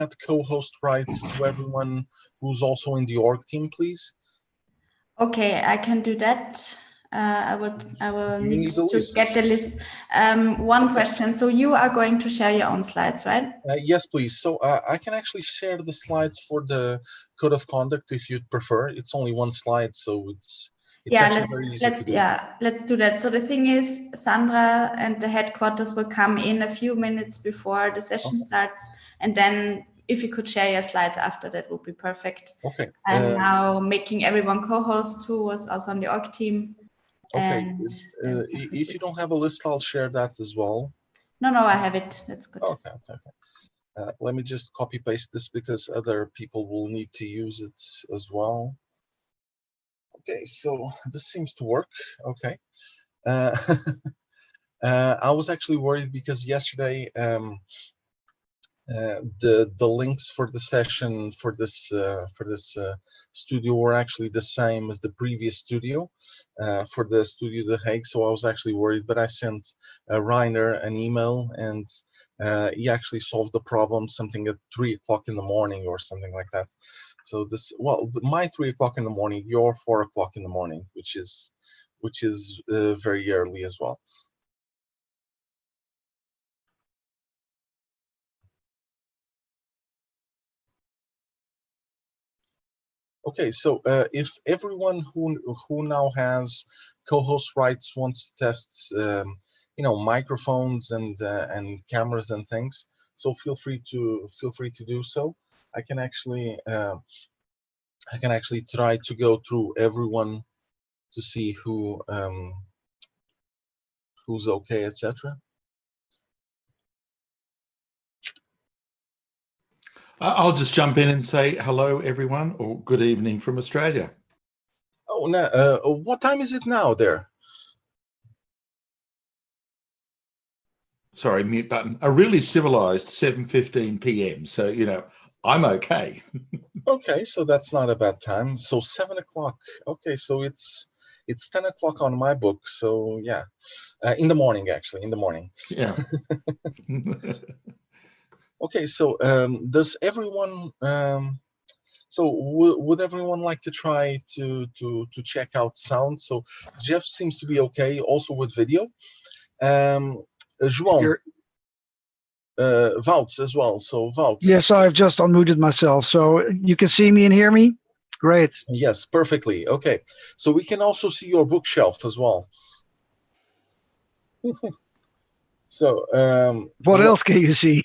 add co-host rights to everyone who's also in the org team, please? Okay, I can do that. I will need to get the list. One question. So you are going to share your own slides, right? Yes, please. So I can actually share the slides for the code of conduct if you'd prefer. It's only one slide, so it's actually very easy to do. Yeah, let's do that. So the thing is, Sandra and the headquarters will come in a few minutes before the session starts, and then if you could share your slides after, that would be perfect. Okay. I'm now making everyone co-host who was also on the org team. Okay. If you don't have a list, I'll share that as well. No, I have it. That's good. Okay. Let me just copy paste this because other people will need to use it as well. Okay, so this seems to work. Okay. I was actually worried because yesterday the links for the session for this studio were actually the same as the previous studio for the Studio The Hague. So I was actually worried, but I sent Reiner an email, and he actually solved the problem something at 3 o'clock in the morning or something like that. So this, well, my 3 o'clock in the morning, your 4 o'clock in the morning, which is very early as well. Okay, so if everyone who now has co-host rights wants to test, microphones and cameras and things, so feel free to do so. I can actually try to go through everyone to see who's okay, etc. I'll just jump in and say hello, everyone, or good evening from Australia. Oh, no, what time is it now there? Sorry, mute button. A really civilized 7:15 p.m. So, I'm okay. Okay, so that's not a bad time. So 7 o'clock. Okay, so it's 10 o'clock on my book. So yeah, in the morning, actually, in the morning. Yeah. Okay, so does everyone? So would everyone like to try to check out sound? So Jeff seems to be okay, also with video. João, Wouts as well. So Wouts. Yes, I've just unmuted myself, so you can see me and hear me. Great. Yes, perfectly. Okay, so we can also see your bookshelf as well. So what else can you see?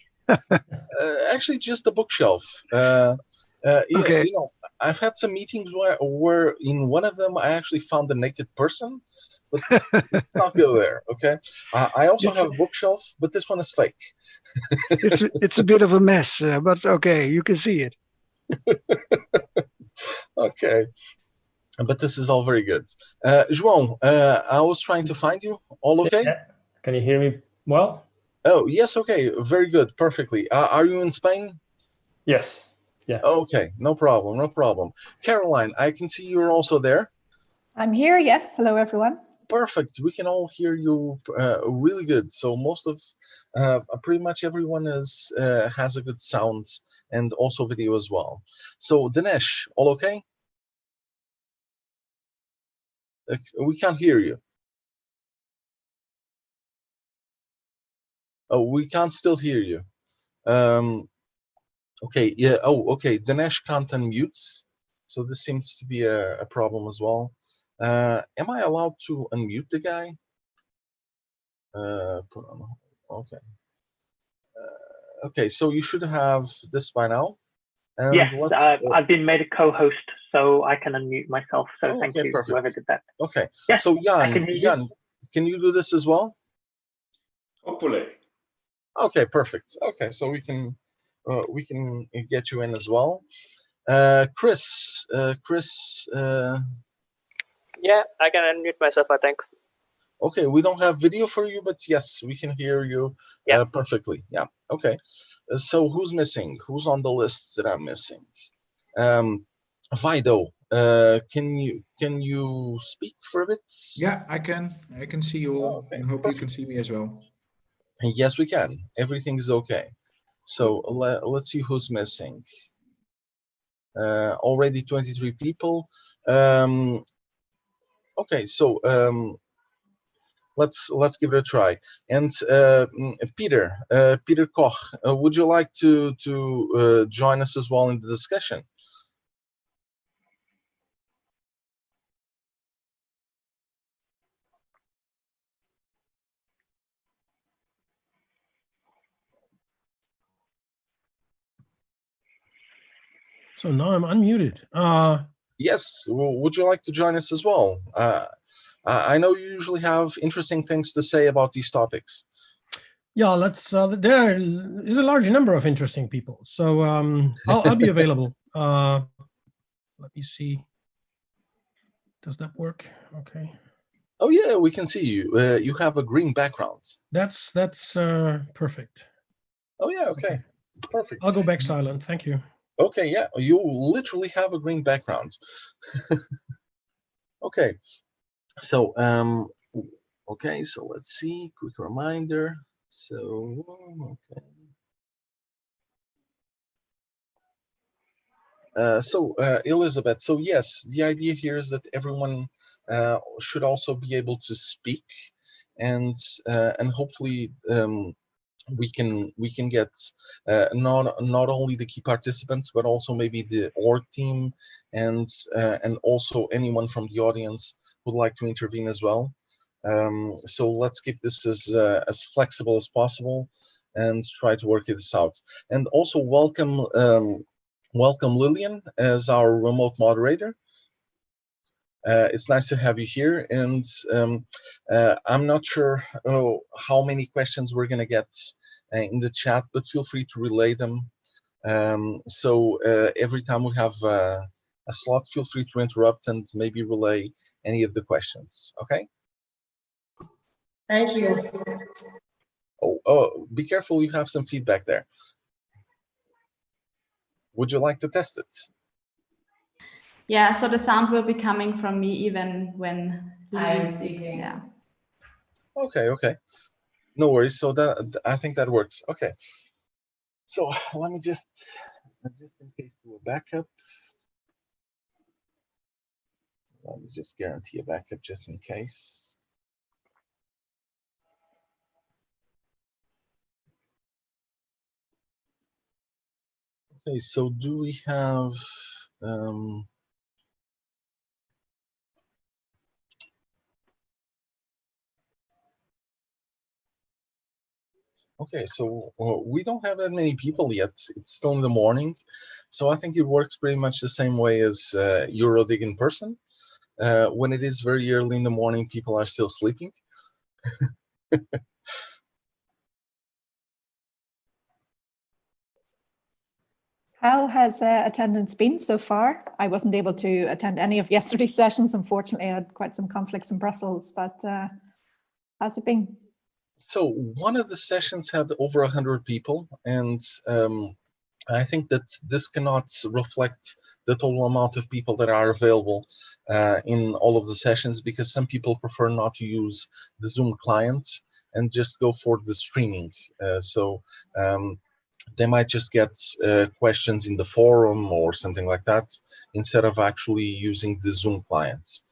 Actually, just the bookshelf. Okay. I've had some meetings where in one of them I actually found a naked person, but let's not go there. Okay. I also have a bookshelf, but this one is fake. it's a bit of a mess, but okay, you can see it. Okay. But this is all very good. João, I was trying to find you. All okay? Yeah. Can you hear me well? Oh, yes. Okay. Very good. Perfectly. Are you in Spain? Yes. Yeah. Okay. No problem. No problem. Caroline, I can see you're also there. I'm here. Yes. Hello, everyone. Perfect. We can all hear you really good. So most of, pretty much everyone has a good sound and also video as well. So Dinesh, all okay? We can't hear you. Oh, we can't still hear you. Okay, yeah, oh, okay, Dinesh can't unmute, so this seems to be a problem as well. Am I allowed to unmute the guy? Okay. Okay, so you should have this by now. And yes, I've been made a co-host, so I can unmute myself. So thank you, perfect. whoever did that. Okay, yes, so Jan, can you do this as well? Hopefully. Okay, perfect. Okay, so we can get you in as well. Chris. Yeah, I can unmute myself, I think. Okay, we don't have video for you, but yes, we can hear you perfectly. Yeah, okay. So who's missing? Who's on the list that I'm missing? Vido, can you speak for a bit? Yeah, I can. I can see you all. Okay, I hope you can see me as well. Yes, we can. Everything is okay. So let's see who's missing. Already 23 people. Okay, so let's give it a try. And Peter Koch, would you like to join us as well in the discussion? So now I'm unmuted. Yes, would you like to join us as well? I know you usually have interesting things to say about these topics. Yeah, let's. There is a large number of interesting people, so I'll be available. Let me see. Does that work? Okay. Oh yeah, we can see you. You have a green background. That's perfect. Oh yeah, okay. Perfect. I'll go back silent. Thank you. Okay, yeah, you literally have a green background. Okay, so okay, so let's see. Quick reminder. So okay. Elizabeth, so yes, the idea here is that everyone should also be able to speak, and hopefully we can get not only the key participants but also maybe the org team and also anyone from the audience who would like to intervene as well. So let's keep this as flexible as possible and try to work this out. And also welcome Lillian as our remote moderator. It's nice to have you here, and I'm not sure how many questions we're going to get in the chat, but feel free to relay them. So every time we have a slot, feel free to interrupt and maybe relay any of the questions, okay? Thank you. Oh, be careful, you have some feedback there. Would you like to test it? Yeah, so the sound will be coming from me even when I'm speaking. Yeah. Okay. No worries. So that I think that works. Okay. So let me just in case do a backup. Let me just guarantee a backup just in case. Okay, so do we have okay, so we don't have that many people yet. It's still in the morning. So I think it works pretty much the same way as EuroDIG in person. When it is very early in the morning, people are still sleeping. How has attendance been so far? I wasn't able to attend any of yesterday's sessions. Unfortunately, I had quite some conflicts in Brussels, but how's it been? So one of the sessions had over 100 people, and I think that this cannot reflect the total amount of people that are available in all of the sessions, because some people prefer not to use the Zoom client and just go for the streaming. They might just get questions in the forum or something like that instead of actually using the Zoom client.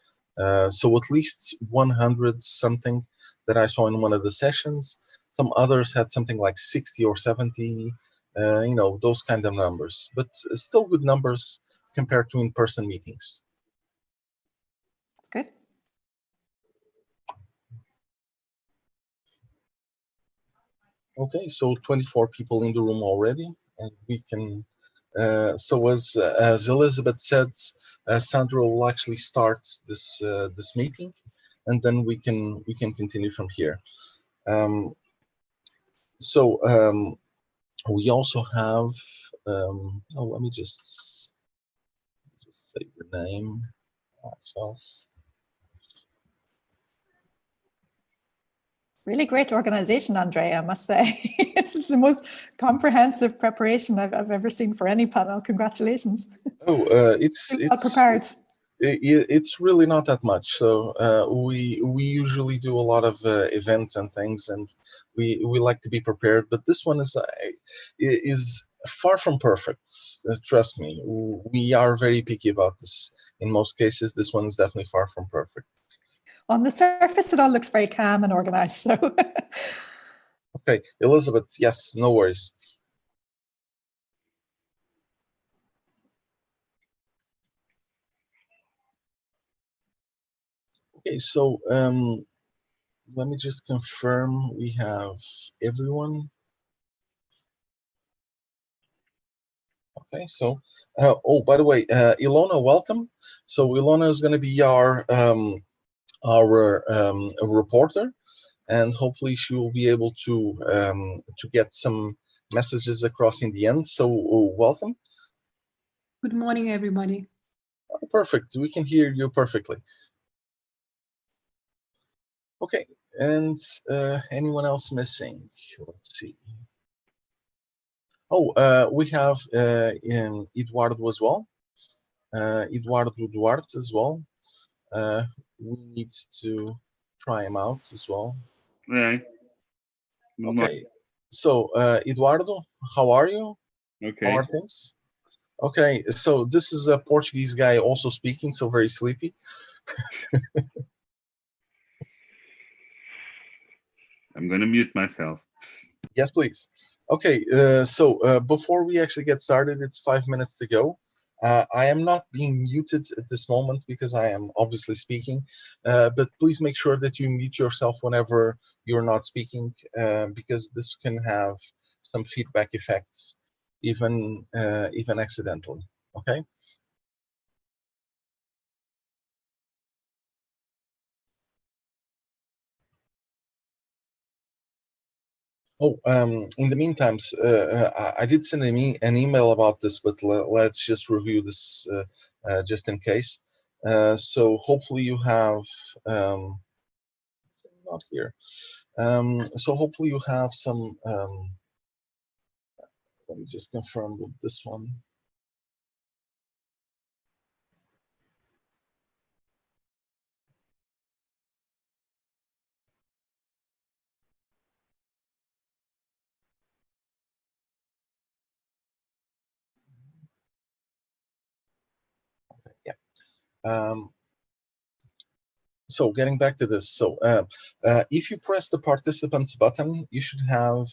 So at least 100 something that I saw in one of the sessions. Some others had something like 60 or 70, you know, those kind of numbers, but still good numbers compared to in-person meetings. That's good. Okay, so 24 people in the room already, and we can. So as Elizabeth said, Sandra will actually start this this meeting, and then we can continue from here. We also have. Oh, let me just say your name myself. Really great organization, Andrea, I must say. This is the most comprehensive preparation I've ever seen for any panel. Congratulations. Oh, it's well prepared. It's really not that much. So we usually do a lot of events and things, and we like to be prepared, but this one is far from perfect. Trust me, we are very picky about this. In most cases, this one is definitely far from perfect. On the surface, it all looks very calm and organized. So, okay, Elizabeth, yes, no worries. Okay, so let me just confirm we have everyone. Okay, so oh, by the way, Ilona, welcome. So Ilona is going to be our reporter, and hopefully she will be able to get some messages across in the end. So welcome. Good morning, everybody. Oh, perfect. We can hear you perfectly. Okay, and anyone else missing? Let's see. Oh, we have Eduardo as well. Eduardo Duarte as well. We need to try him out as well. Right. Okay, so Eduardo, how are you? Okay. How are things? Okay, so this is a Portuguese guy also speaking, so very sleepy. I'm going to mute myself. Yes, please. Okay, so before we actually get started, it's 5 minutes to go. I am not being muted at this moment because I am obviously speaking, but please make sure that you mute yourself whenever you're not speaking, because this can have some feedback effects, even accidentally. Okay. Oh, in the meantime, I did send an email about this, but let's just review this just in case. So hopefully you have, not here. So hopefully you have some, let me just confirm with this one. Okay, yeah. So getting back to this, so if you press the participants button, you should have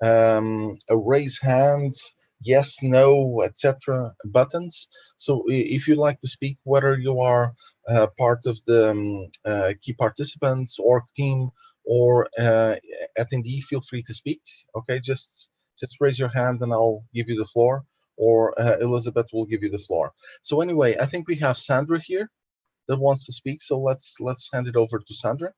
a raise hands, yes, no, etc. buttons. So if you like to speak, whether you are part of the key participants or team or attendee, feel free to speak. Okay, just raise your hand and I'll give you the floor, or Elizabeth will give you the floor. So anyway, I think we have Sandra here that wants to speak, so let's hand it over to Sandra.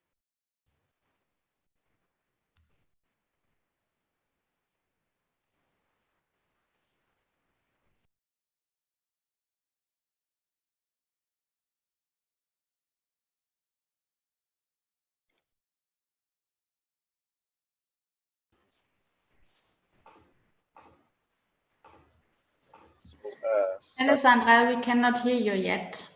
Hello, Sandra, we cannot hear you yet.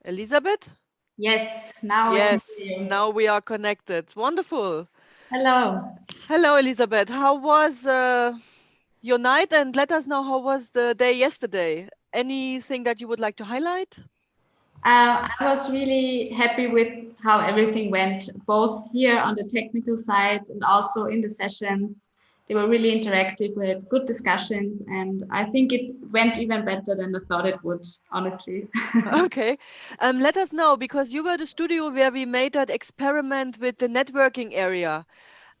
Elizabeth? Yes, now yes, we can hear you. now we are connected. Wonderful. Hello. Hello, Elizabeth. How was your night? And let us know how was the day yesterday. Anything that you would like to highlight? I was really happy with how everything went, both here on the technical side and also in the sessions. They were really interactive, we had good discussions, and I think it went even better than I thought it would, honestly. Okay. Let us know, because you were the studio where we made that experiment with the networking area.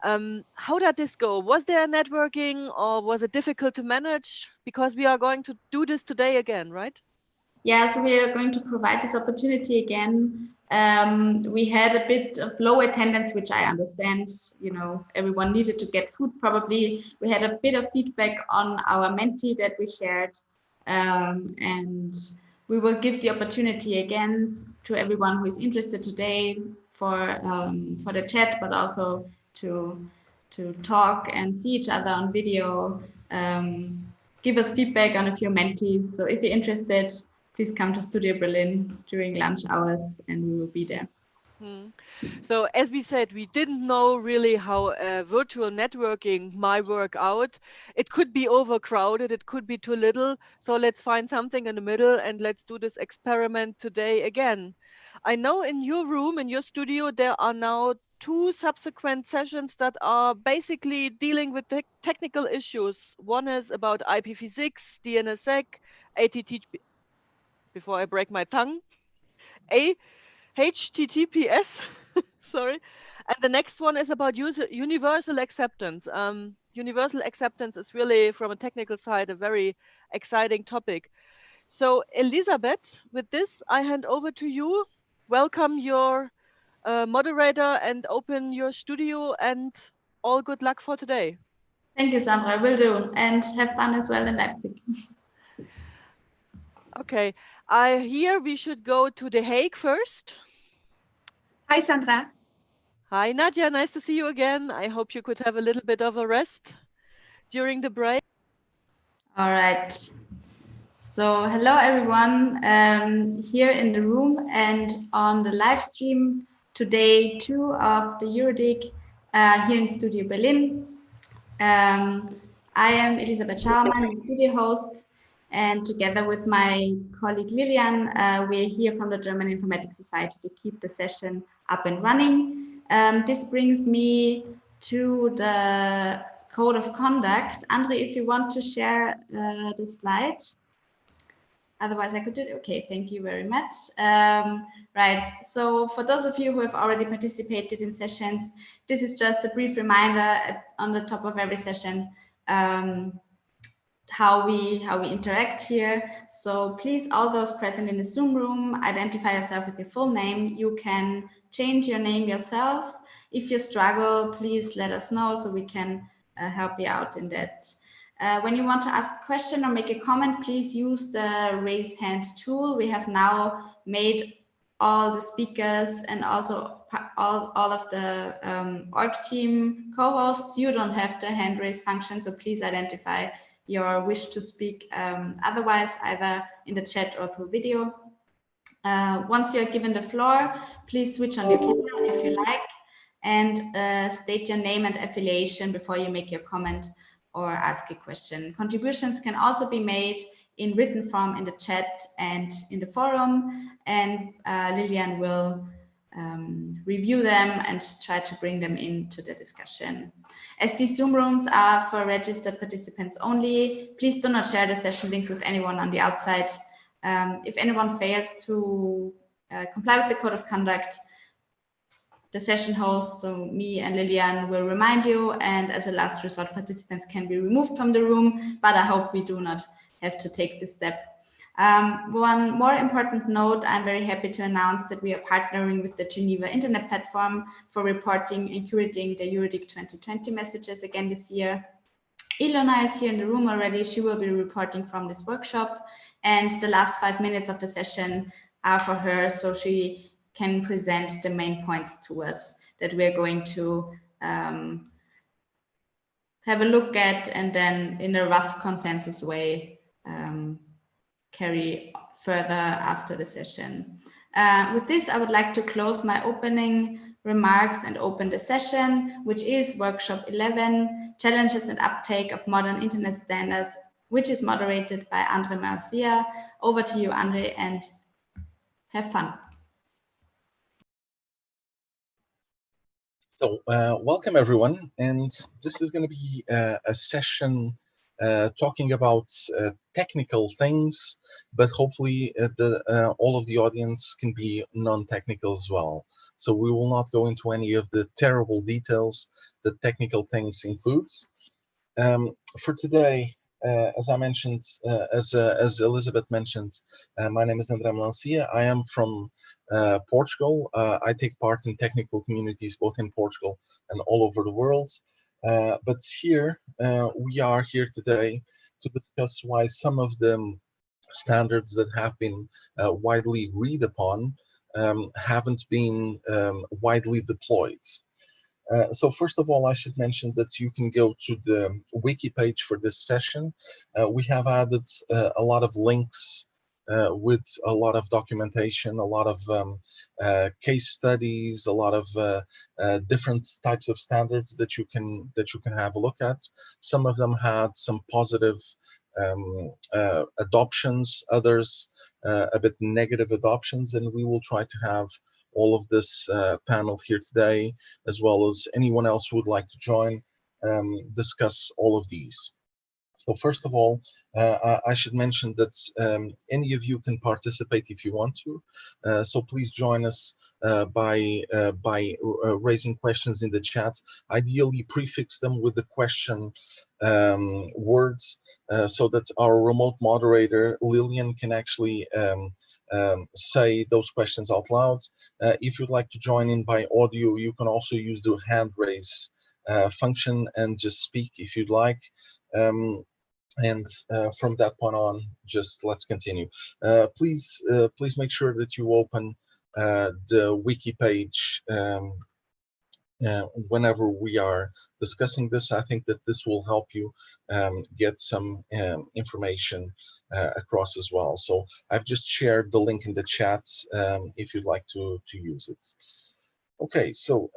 How did this go? Was there networking or was it difficult to manage? Because we are going to do this today again, right? Yeah, so we are going to provide this opportunity again. We had a bit of low attendance, which I understand, you know, everyone needed to get food probably. We had a bit of feedback on our Menti that we shared, and we will give the opportunity again to everyone who is interested today for the chat, but also to talk and see each other on video. give us feedback on a few mentees. So if you're interested, please come to Studio Berlin during lunch hours and we will be there. So as we said, we didn't know really how virtual networking might work out. It could be overcrowded, it could be too little. So let's find something in the middle and let's do this experiment today again. I know in your room, in your studio, there are now 2 subsequent sessions that are basically dealing with the technical issues. One is about IPv6, DNSSEC, ATTP, before I break my tongue, HTTPS, sorry. And the next one is about universal acceptance. Universal acceptance is really, from a technical side, a very exciting topic. So Elisabeth, with this, I hand over to you. Welcome your moderator and open your studio, and all good luck for today. Thank you, Sandra, will do. And have fun as well in Leipzig. Okay, I hear we should go to The Hague first. Hi, Sandra. Hi, Nadia. Nice to see you again. I hope you could have a little bit of a rest during the break. All right. So hello, everyone, here in the room and on the live stream today, 2 of the EuroDIG here in Studio Berlin. I am Elisabeth Schaumann, the studio host, and together with my colleague Lilian, we're here from the German Informatics Society to keep the session up and running. This brings me to the code of conduct. Andre, if you want to share the slide. Otherwise, I could do it. Okay, thank you very much. Right, so for those of you who have already participated in sessions, this is just a brief reminder on the top of every session how we interact here. So please, all those present in the Zoom room, identify yourself with your full name. You can change your name yourself. If you struggle, please let us know so we can help you out in that. When you want to ask a question or make a comment, please use the raise hand tool. We have now made all the speakers and also all of the org team co-hosts. You don't have the hand raise function, so please identify your wish to speak otherwise, either in the chat or through video. Once you're given the floor, please switch on your camera if you like, and state your name and affiliation before you make your comment or ask a question. Contributions can also be made in written form in the chat and in the forum, and Lilian will review them and try to bring them into the discussion. As these Zoom rooms are for registered participants only, please do not share the session links with anyone on the outside. If anyone fails to comply with the code of conduct, the session host, so me and Lilian, will remind you, and as a last resort, participants can be removed from the room, but I hope we do not have to take this step. One more important note, I'm very happy to announce that we are partnering with the Geneva Internet Platform for reporting and curating the EuroDIG 2020 messages again this year. Ilona is here in the room already. She will be reporting from this workshop, and the last 5 minutes of the session are for her, so she can present the main points to us that we're going to have a look at, and then in a rough consensus way carry further after the session. With this, I would like to close my opening remarks and open the session, which is workshop 11, Challenges and Uptake of Modern Internet Standards, which is moderated by Andre Marcia. Over to you, Andre, and have fun. So welcome everyone, and this is going to be a session talking about technical things, but hopefully all of the audience can be non-technical as well. So we will not go into any of the terrible details that technical things include. For today, as I mentioned, as Elizabeth mentioned, my name is Andre Melancia. I am from Portugal. I take part in technical communities both in Portugal and all over the world. But here, we are here today to discuss why some of the standards that have been widely agreed upon haven't been widely deployed. So first of all, I should mention that you can go to the wiki page for this session. We have added a lot of links with a lot of documentation, a lot of case studies, a lot of different types of standards that you can have a look at. Some of them had some positive adoptions, others a bit negative adoptions, and we will try to have all of this panel here today, as well as anyone else who would like to join, discuss all of these. So first of all, I should mention that any of you can participate if you want to. So please join us by raising questions in the chat. Ideally, prefix them with the question words so that our remote moderator, Lillian, can actually say those questions out loud. If you'd like to join in by audio, you can also use the hand raise function and just speak if you'd like. And from that point on, just let's continue. Please make sure that you open the wiki page whenever we are discussing this. I think that this will help you get some information across as well. So I've just shared the link in the chat if you'd like to use it. Okay, so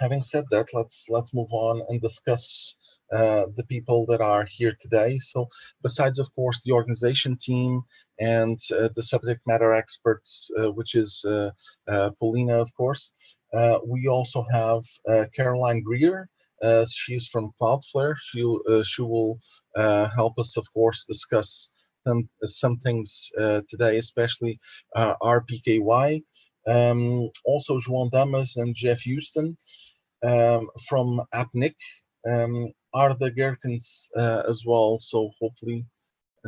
having said that, let's move on and discuss the people that are here today. So besides, of course, the organization team and the subject matter experts, which is Paulina, of course, we also have Caroline Greer. She's from Cloudflare. She will help us, of course, discuss some things today, especially RPKI. Also, João Damas and Jeff Houston from AppNIC. Arda Gerkens as well. So hopefully,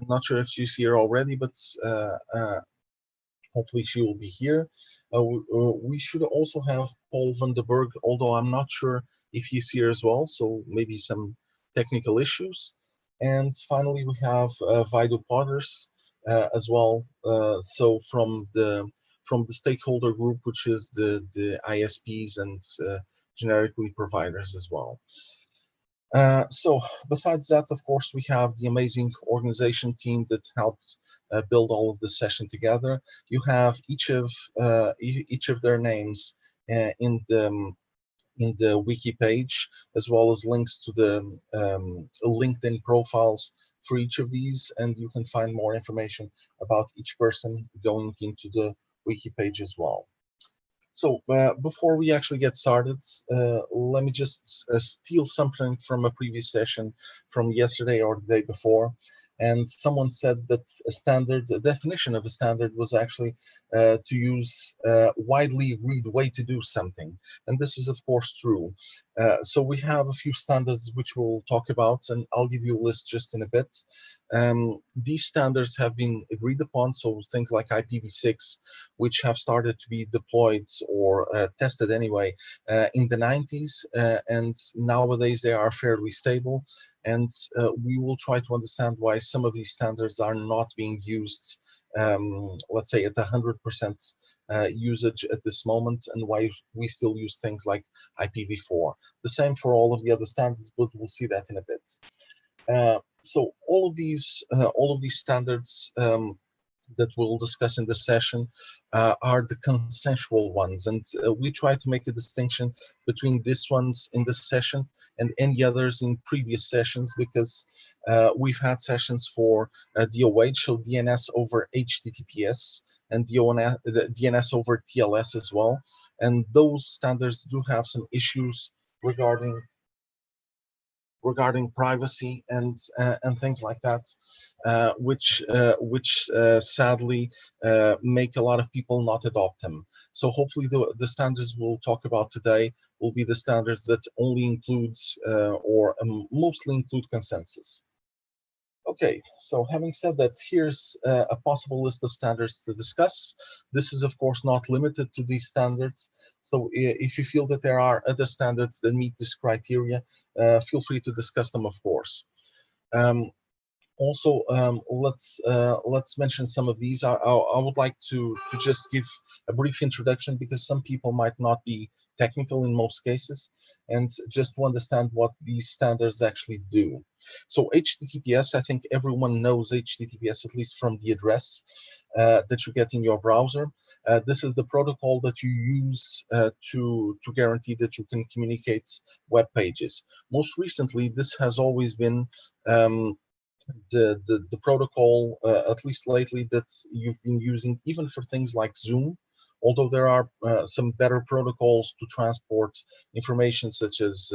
I'm not sure if she's here already, but hopefully she will be here. We should also have Paul van der Berg, although I'm not sure if he's here as well. So maybe some technical issues. And finally, we have Vaido Potters as well. So from the stakeholder group, which is the ISPs and generically providers as well. So besides that, of course, we have the amazing organization team that helped build all of this session together. You have each of their names in the wiki page, as well as links to the LinkedIn profiles for each of these, and you can find more information about each person going into the wiki page as well. So before we actually get started, let me just steal something from a previous session from yesterday or the day before. And someone said that the definition of a standard was actually to use a widely agreed way to do something. And this is, of course, true. So we have a few standards which we'll talk about, and I'll give you a list just in a bit. These standards have been agreed upon, so things like IPv6, which have started to be deployed or tested anyway in the 90s, and nowadays they are fairly stable. And we will try to understand why some of these standards are not being used, let's say, at 100% usage at this moment, and why we still use things like IPv4. The same for all of the other standards, but we'll see that in a bit. So all of these standards that we'll discuss in this session are the consensual ones, and we try to make a distinction between these ones in this session and any others in previous sessions, because we've had sessions for DOH, so DNS over HTTPS, and DNS over TLS as well, and those standards do have some issues regarding privacy and things like that, which sadly make a lot of people not adopt them. So hopefully the standards we'll talk about today will be the standards that only includes or mostly include consensus. Okay, so having said that, here's a possible list of standards to discuss. This is, of course, not limited to these standards. So if you feel that there are other standards that meet this criteria, feel free to discuss them, of course. Also, let's mention some of these. I would like to just give a brief introduction, because some people might not be technical in most cases, and just to understand what these standards actually do. So HTTPS, I think everyone knows HTTPS, at least from the address that you get in your browser. This is the protocol that you use to guarantee that you can communicate web pages. Most recently, this has always been the protocol, at least lately, that you've been using even for things like Zoom, although there are some better protocols to transport information such as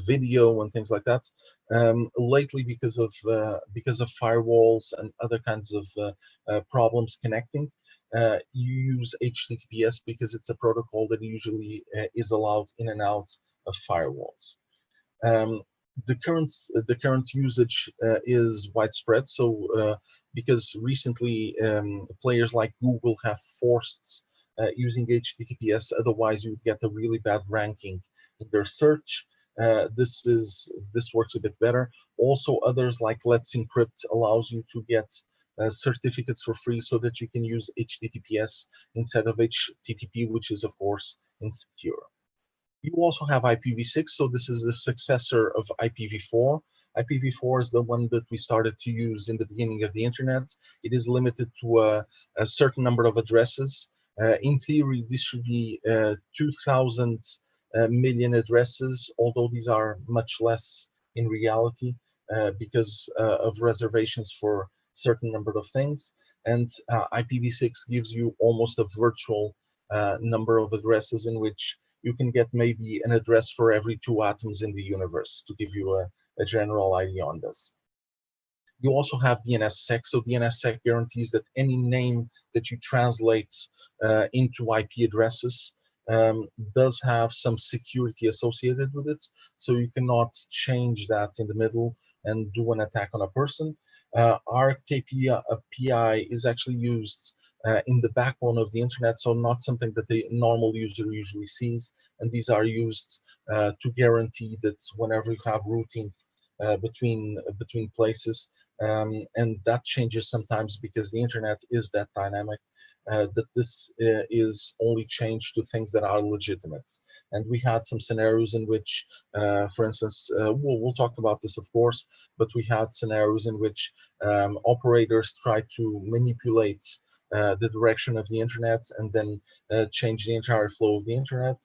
video and things like that. Lately, because of firewalls and other kinds of problems connecting, you use HTTPS because it's a protocol that usually is allowed in and out of firewalls. The current usage is widespread. So because recently players like Google have forced using HTTPS, otherwise you would get a really bad ranking in their search. This works a bit better. Also, others like Let's Encrypt allows you to get certificates for free so that you can use HTTPS instead of HTTP, which is of course insecure. You also have IPv6, so this is the successor of IPv4. IPv4 is the one that we started to use in the beginning of the internet. It is limited to a certain number of addresses. In theory, this should be 2,000 million addresses, although these are much less in reality because of reservations for certain number of things. And IPv6 gives you almost a virtual number of addresses in which you can get maybe an address for every 2 atoms in the universe, to give you a general idea on this. You also have DNSSEC. So DNSSEC guarantees that any name that you translate into IP addresses does have some security associated with it. So you cannot change that in the middle and do an attack on a person. RPKI is actually used in the backbone of the internet, so not something that the normal user usually sees. And these are used to guarantee that whenever you have routing between places, and that changes sometimes because the internet is that dynamic, that this is only changed to things that are legitimate. And we had some scenarios in which, for instance, we'll talk about this, of course, but we had scenarios in which operators tried to manipulate the direction of the internet and then change the entire flow of the internet,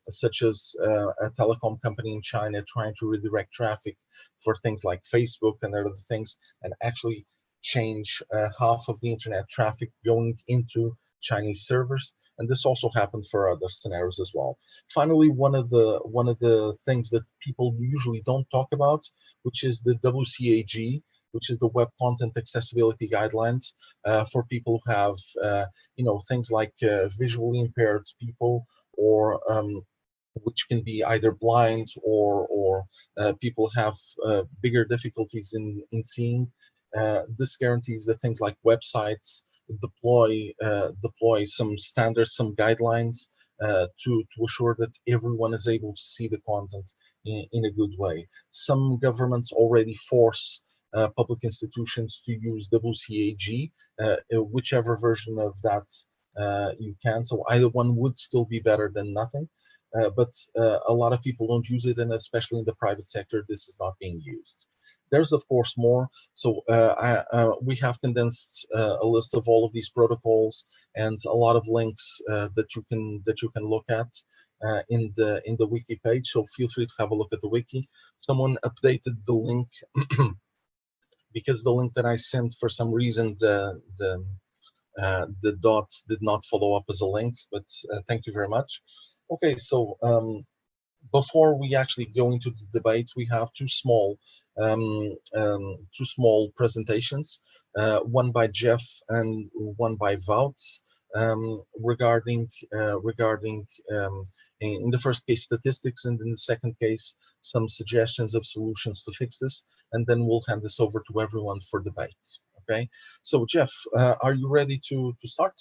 such as a telecom company in China trying to redirect traffic for things like Facebook and other things, and actually change half of the internet traffic going into Chinese servers. And this also happened for other scenarios as well. Finally, one of the things that people usually don't talk about, which is the WCAG, which is the Web Content Accessibility Guidelines for people who have, things like visually impaired people, or which can be either blind or people have bigger difficulties in seeing. This guarantees that things like websites deploy some standards, some guidelines to assure that everyone is able to see the content in a good way. Some governments already force public institutions to use WCAG, whichever version of that you can. So either one would still be better than nothing, but a lot of people don't use it, and especially in the private sector, this is not being used. There's of course more. So we have condensed a list of all of these protocols and a lot of links that you can look at in the wiki page. So feel free to have a look at the wiki. Someone updated the link because the link that I sent, for some reason, the dots did not follow up as a link. But thank you very much. Okay, so before we actually go into the debate, we have two small presentations, one by Jeff and one by Wout, regarding in the first case statistics, and in the second case some suggestions of solutions to fix this, and then we'll hand this over to everyone for debate. Okay, so Jeff, are you ready to start?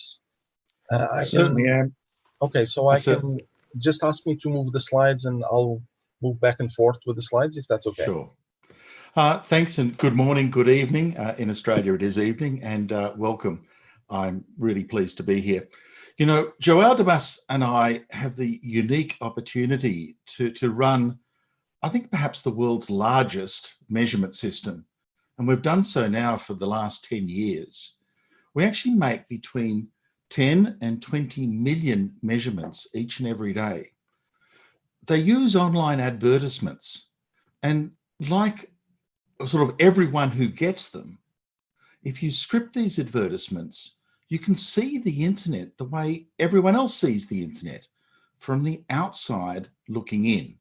I certainly am. Okay, so I can just ask me to move the slides and I'll move back and forth with the slides, if that's okay. Sure. Thanks, and good morning, good evening. In Australia it is evening, and welcome. I'm really pleased to be here. You know, Joël Demas and I have the unique opportunity to run, I think, perhaps the world's largest measurement system. And we've done so now for the last 10 years. We actually make between 10 and 20 million measurements each and every day. They use online advertisements, and like sort of everyone who gets them, if you script these advertisements, you can see the internet the way everyone else sees the internet, from the outside looking in.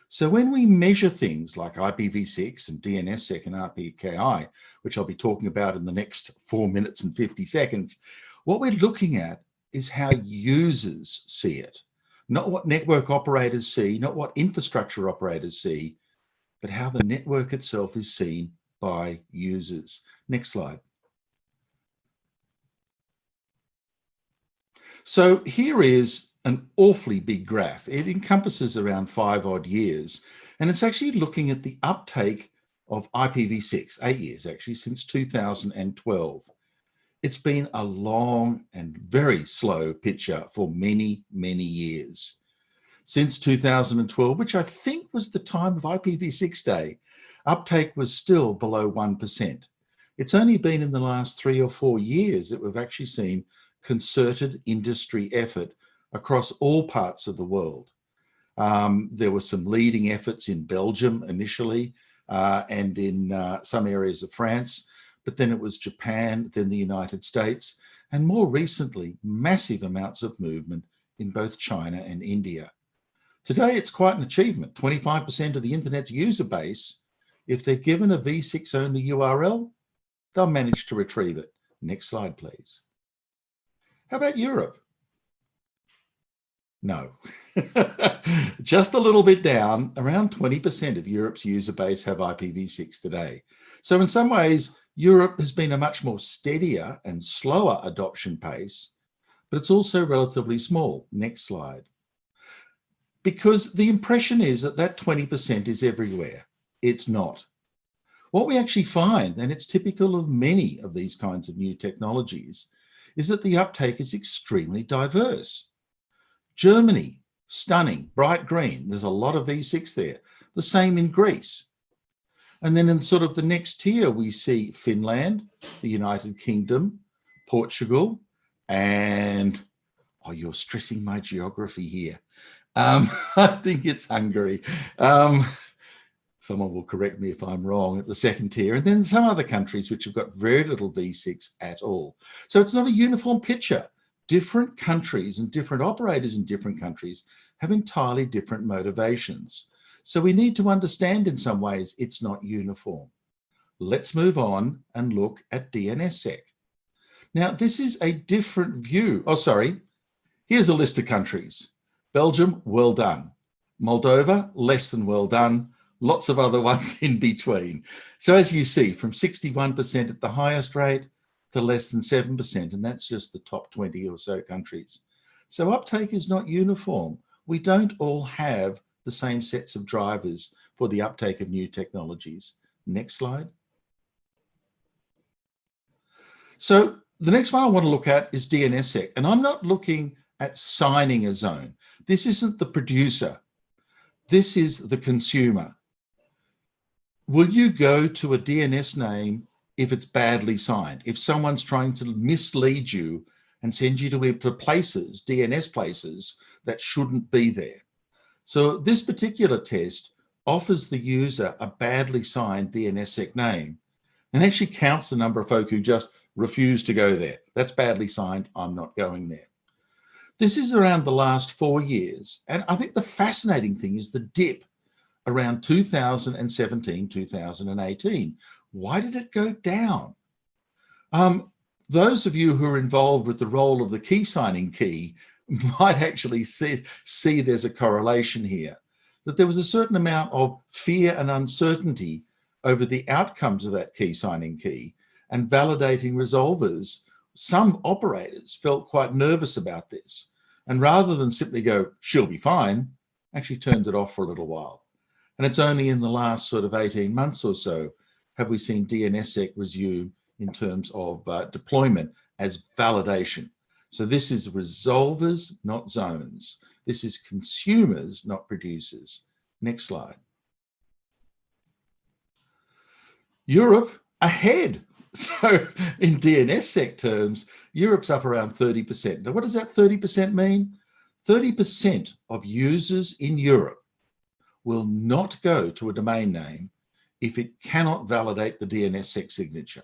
So when we measure things like IPv6 and DNSSEC and RPKI, which I'll be talking about in the next 4 minutes and 50 seconds, what we're looking at is how users see it. Not what network operators see, not what infrastructure operators see, but how the network itself is seen by users. Next slide. So here is an awfully big graph. It encompasses around 5 odd years, and it's actually looking at the uptake of IPv6, 8 years actually, since 2012. It's been a long and very slow picture for many, many years. Since 2012, which I think was the time of IPv6 Day, uptake was still below 1%. It's only been in the last 3 or 4 years that we've actually seen concerted industry effort across all parts of the world. There were some leading efforts in Belgium initially and in some areas of France, but then it was Japan, then the United States, and more recently, massive amounts of movement in both China and India. Today, it's quite an achievement. 25% of the internet's user base, if they're given a v6 only URL, they'll manage to retrieve it. Next slide, please. How about Europe? No, just a little bit down. Around 20% of Europe's user base have IPv6 today. So in some ways, Europe has been a much more steadier and slower adoption pace, but it's also relatively small. Next slide. Because the impression is that that 20% is everywhere. It's not. What we actually find, and it's typical of many of these kinds of new technologies, is that the uptake is extremely diverse. Germany, stunning, bright green. There's a lot of V6 there. The same in Greece. And then in sort of the next tier, we see Finland, the United Kingdom, Portugal, and, oh, you're stressing my geography here. I think it's Hungary. Someone will correct me if I'm wrong, at the second tier, and then some other countries which have got very little V6 at all. So it's not a uniform picture. Different countries and different operators in different countries have entirely different motivations. So we need to understand in some ways it's not uniform. Let's move on and look at DNSSEC. Now, this is a different view. Oh, sorry. Here's a list of countries. Belgium, well done. Moldova, less than well done. Lots of other ones in between. So as you see, from 61% at the highest rate to less than 7%, and that's just the top 20 or so countries. So uptake is not uniform. We don't all have the same sets of drivers for the uptake of new technologies. Next slide. So the next one I want to look at is DNSSEC, and I'm not looking at signing a zone. This isn't the producer. This is the consumer. Will you go to a DNS name if it's badly signed? If someone's trying to mislead you and send you to places, DNS places, that shouldn't be there. So this particular test offers the user a badly signed DNSSEC name and actually counts the number of folk who just refuse to go there. That's badly signed, I'm not going there. This is around the last 4 years. And I think the fascinating thing is the dip around 2017, 2018. Why did it go down? Those of you who are involved with the role of the key signing key might actually see there's a correlation here, that there was a certain amount of fear and uncertainty over the outcomes of that key signing key, and validating resolvers, some operators felt quite nervous about this. And rather than simply go, she'll be fine, actually turned it off for a little while. And it's only in the last sort of 18 months or so have we seen DNSSEC resume in terms of deployment as validation. So this is resolvers, not zones. This is consumers, not producers. Next slide. Europe ahead. So in DNSSEC terms, Europe's up around 30%. Now, what does that 30% mean? 30% of users in Europe will not go to a domain name if it cannot validate the DNSSEC signature.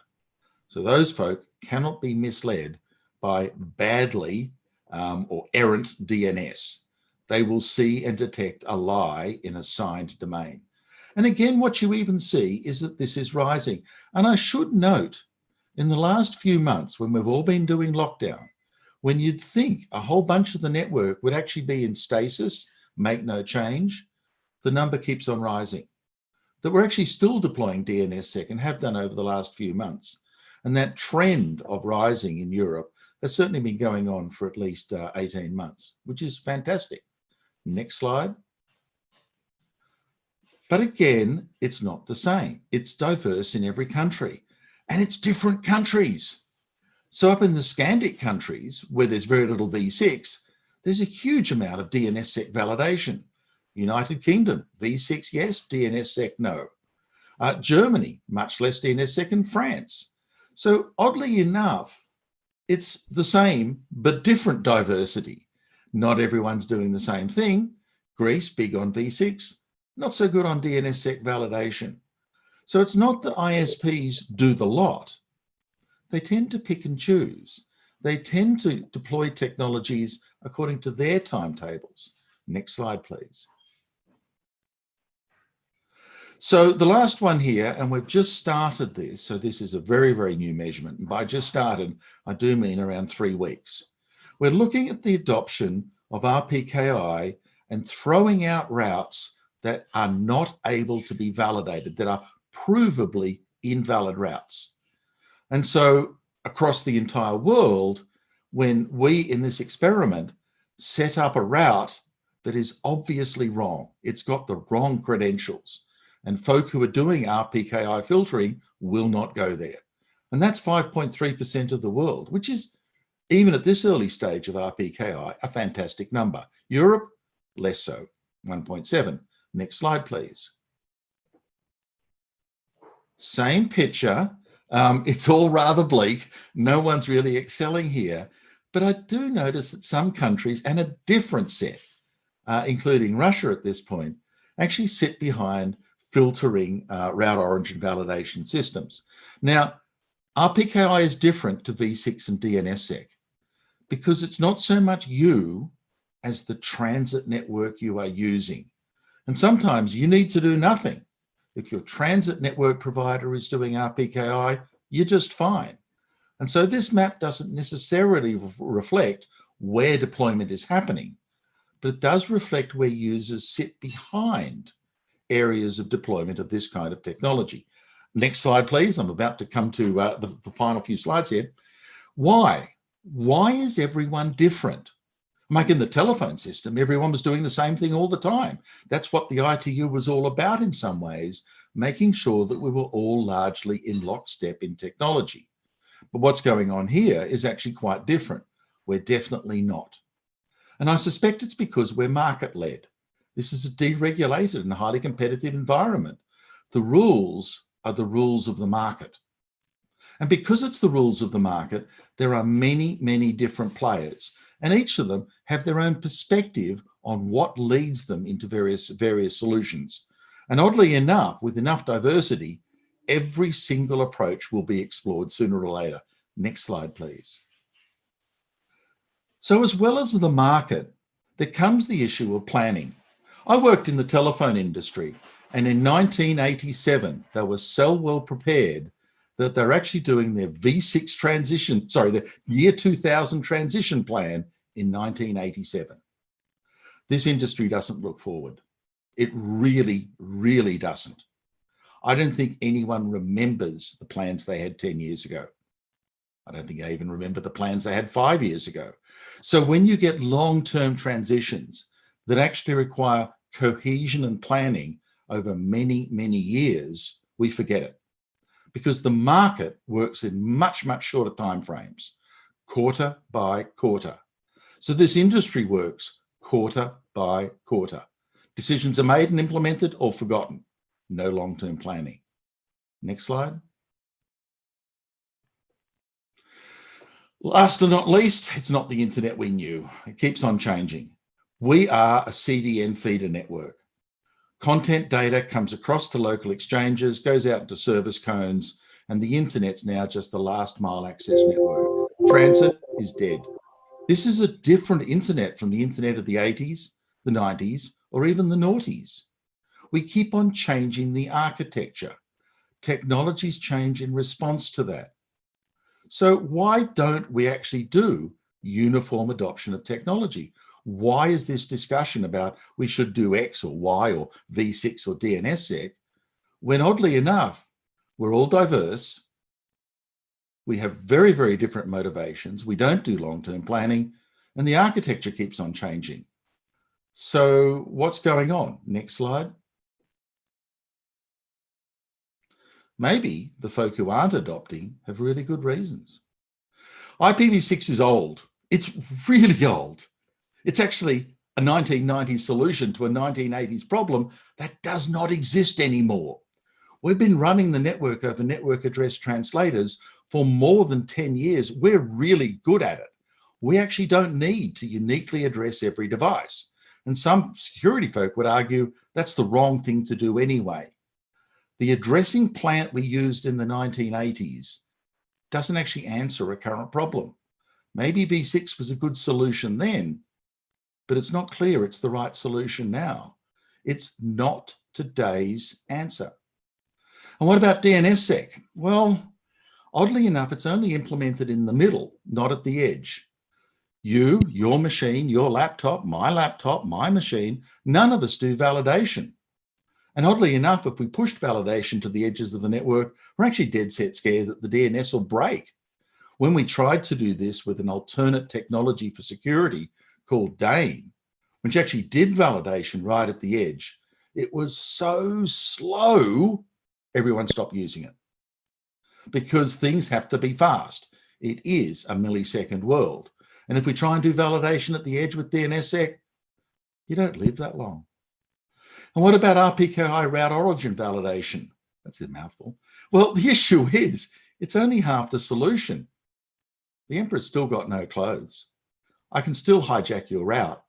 So those folk cannot be misled by badly or errant DNS. They will see and detect a lie in a signed domain. And again, what you even see is that this is rising. And I should note, in the last few months, when we've all been doing lockdown, when you'd think a whole bunch of the network would actually be in stasis, make no change, the number keeps on rising. That we're actually still deploying DNSSEC and have done over the last few months. And that trend of rising in Europe has certainly been going on for at least 18 months, which is fantastic. Next slide. But again, it's not the same. It's diverse in every country, and it's different countries. So up in the Scandic countries, where there's very little V6, there's a huge amount of DNSSEC validation. United Kingdom, V6 yes, DNSSEC no. Germany, much less DNSSEC, and France. So oddly enough, it's the same, but different diversity. Not everyone's doing the same thing. Greece, big on V6, not so good on DNSSEC validation. So it's not that ISPs do the lot. They tend to pick and choose. They tend to deploy technologies according to their timetables. Next slide, please. So the last one here, and we've just started this, so this is a very, very new measurement. And by just started, I do mean around 3 weeks. We're looking at the adoption of RPKI and throwing out routes that are not able to be validated, that are provably invalid routes. And so across the entire world, when we in this experiment set up a route that is obviously wrong, it's got the wrong credentials, and folk who are doing RPKI filtering will not go there. And that's 5.3% of the world, which is, even at this early stage of RPKI, a fantastic number. Europe, less so, 1.7. Next slide, please. Same picture. It's all rather bleak. No one's really excelling here. But I do notice that some countries, and a different set, including Russia at this point, actually sit behind filtering route origin validation systems. Now, RPKI is different to V6 and DNSSEC because it's not so much you as the transit network you are using. And sometimes you need to do nothing. If your transit network provider is doing RPKI, you're just fine. And so this map doesn't necessarily reflect where deployment is happening, but it does reflect where users sit behind areas of deployment of this kind of technology. Next slide, please. I'm about to come to the final few slides here. Why? Why is everyone different? Like in the telephone system, everyone was doing the same thing all the time. That's what the ITU was all about in some ways, making sure that we were all largely in lockstep in technology. But what's going on here is actually quite different. We're definitely not. And I suspect it's because we're market-led. This is a deregulated and highly competitive environment. The rules are the rules of the market. And because it's the rules of the market, there are many, many different players, and each of them have their own perspective on what leads them into various solutions. And oddly enough, with enough diversity, every single approach will be explored sooner or later. Next slide, please. So as well as with the market, there comes the issue of planning. I worked in the telephone industry, and in 1987, they were so well prepared that they're actually doing their V6 transition, the year 2000 transition plan in 1987. This industry doesn't look forward. It really, really doesn't. I don't think anyone remembers the plans they had 10 years ago. I don't think I even remember the plans they had 5 years ago. So when you get long-term transitions that actually require cohesion and planning over many, many years, we forget it. Because the market works in much, much shorter timeframes. quarter by quarter. So this industry works quarter by quarter. Decisions are made and implemented or forgotten. No long-term planning. Next slide. Last but not least, it's not the internet we knew. It keeps on changing. We are a CDN feeder network. Content data comes across to local exchanges, goes out into service cones, and the internet's now just the last mile access network. Transit is dead. This is a different internet from the internet of the 80s, the 90s, or even the noughties. We keep on changing the architecture. Technologies change in response to that. So why don't we actually do uniform adoption of technology? Why is this discussion about we should do X or Y or V6 or DNSSEC when, oddly enough, we're all diverse, we have very, very different motivations, we don't do long-term planning, and the architecture keeps on changing. So what's going on? Next slide. Maybe the folk who aren't adopting have really good reasons. IPv6 is old. It's really old. It's actually a 1990s solution to a 1980s problem that does not exist anymore. We've been running the network over network address translators for more than 10 years. We're really good at it. We actually don't need to uniquely address every device. And some security folk would argue that's the wrong thing to do anyway. The addressing plant we used in the 1980s doesn't actually answer a current problem. Maybe V6 was a good solution then, but it's not clear it's the right solution now. It's not today's answer. And what about DNSSEC? Well, oddly enough, it's only implemented in the middle, not at the edge. You, your machine, your laptop, my machine, none of us do validation. And oddly enough, if we pushed validation to the edges of the network, we're actually dead set scared that the DNS will break. When we tried to do this with an alternate technology for security called DANE, which actually did validation right at the edge, it was so slow, everyone stopped using it. Because things have to be fast. It is a millisecond world. And if we try and do validation at the edge with DNSSEC, you don't live that long. And what about RPKI route origin validation? That's a mouthful. Well, the issue is it's only half the solution. The emperor's still got no clothes. I can still hijack your route.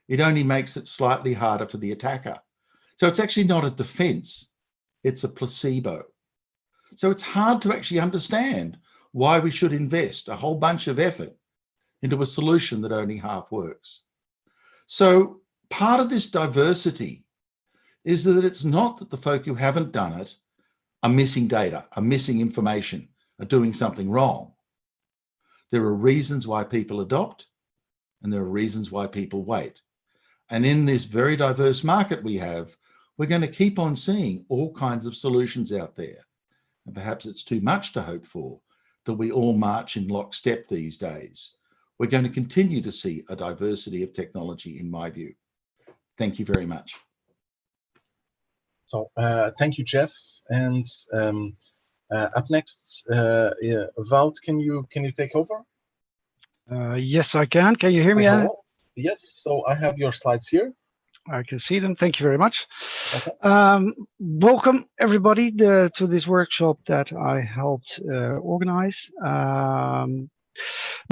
It only makes it slightly harder for the attacker. So it's actually not a defense, it's a placebo. So it's hard to actually understand why we should invest a whole bunch of effort into a solution that only half works. So part of this diversity is that it's not that the folk who haven't done it are missing data, are missing information, are doing something wrong. There are reasons why people adopt, and there are reasons why people wait. And in this very diverse market we have, we're going to keep on seeing all kinds of solutions out there. And perhaps it's too much to hope for that we all march in lockstep these days. We're going to continue to see a diversity of technology, in my view. Thank you very much. So thank you, Jeff. And up next, Wout, can you take over? Yes, I can. Can you hear me, Anne? Yes. So I have your slides here. I can see them. Thank you very much. Okay. Welcome, everybody, to this workshop that I helped organize.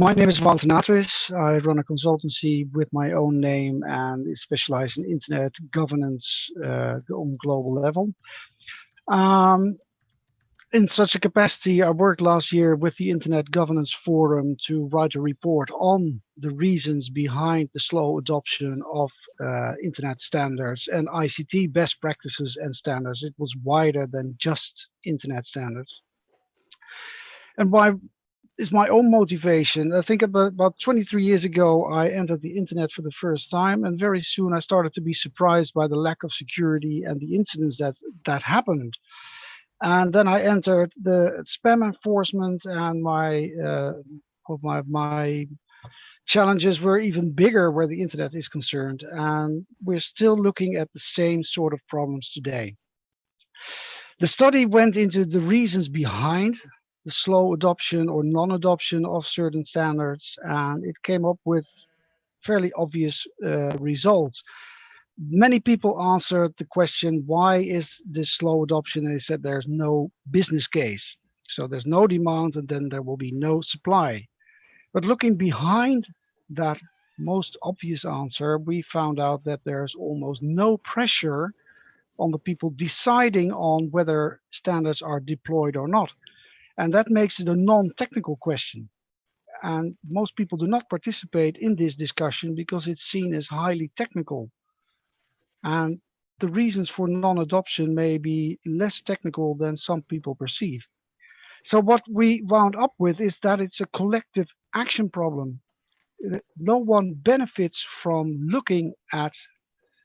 My name is Wout Natris. I run a consultancy with my own name and is specialized in internet governance on global level. In such a capacity, I worked last year with the Internet Governance Forum to write a report on the reasons behind the slow adoption of internet standards and ICT best practices and standards. It was wider than just internet standards. And why is my own motivation? I think about 23 years ago, I entered the internet for the first time, and very soon I started to be surprised by the lack of security and the incidents that happened. And then I entered the spam enforcement, and my challenges were even bigger where the internet is concerned. And we're still looking at the same sort of problems today. The study went into the reasons behind the slow adoption or non-adoption of certain standards, and it came up with fairly obvious results. Many people answered the question, why is this slow adoption? And they said there's no business case. So there's no demand and then there will be no supply. But looking behind that most obvious answer, we found out that there's almost no pressure on the people deciding on whether standards are deployed or not. And that makes it a non-technical question. And most people do not participate in this discussion because it's seen as highly technical. And the reasons for non-adoption may be less technical than some people perceive. So what we wound up with is that it's a collective action problem. No one benefits from looking at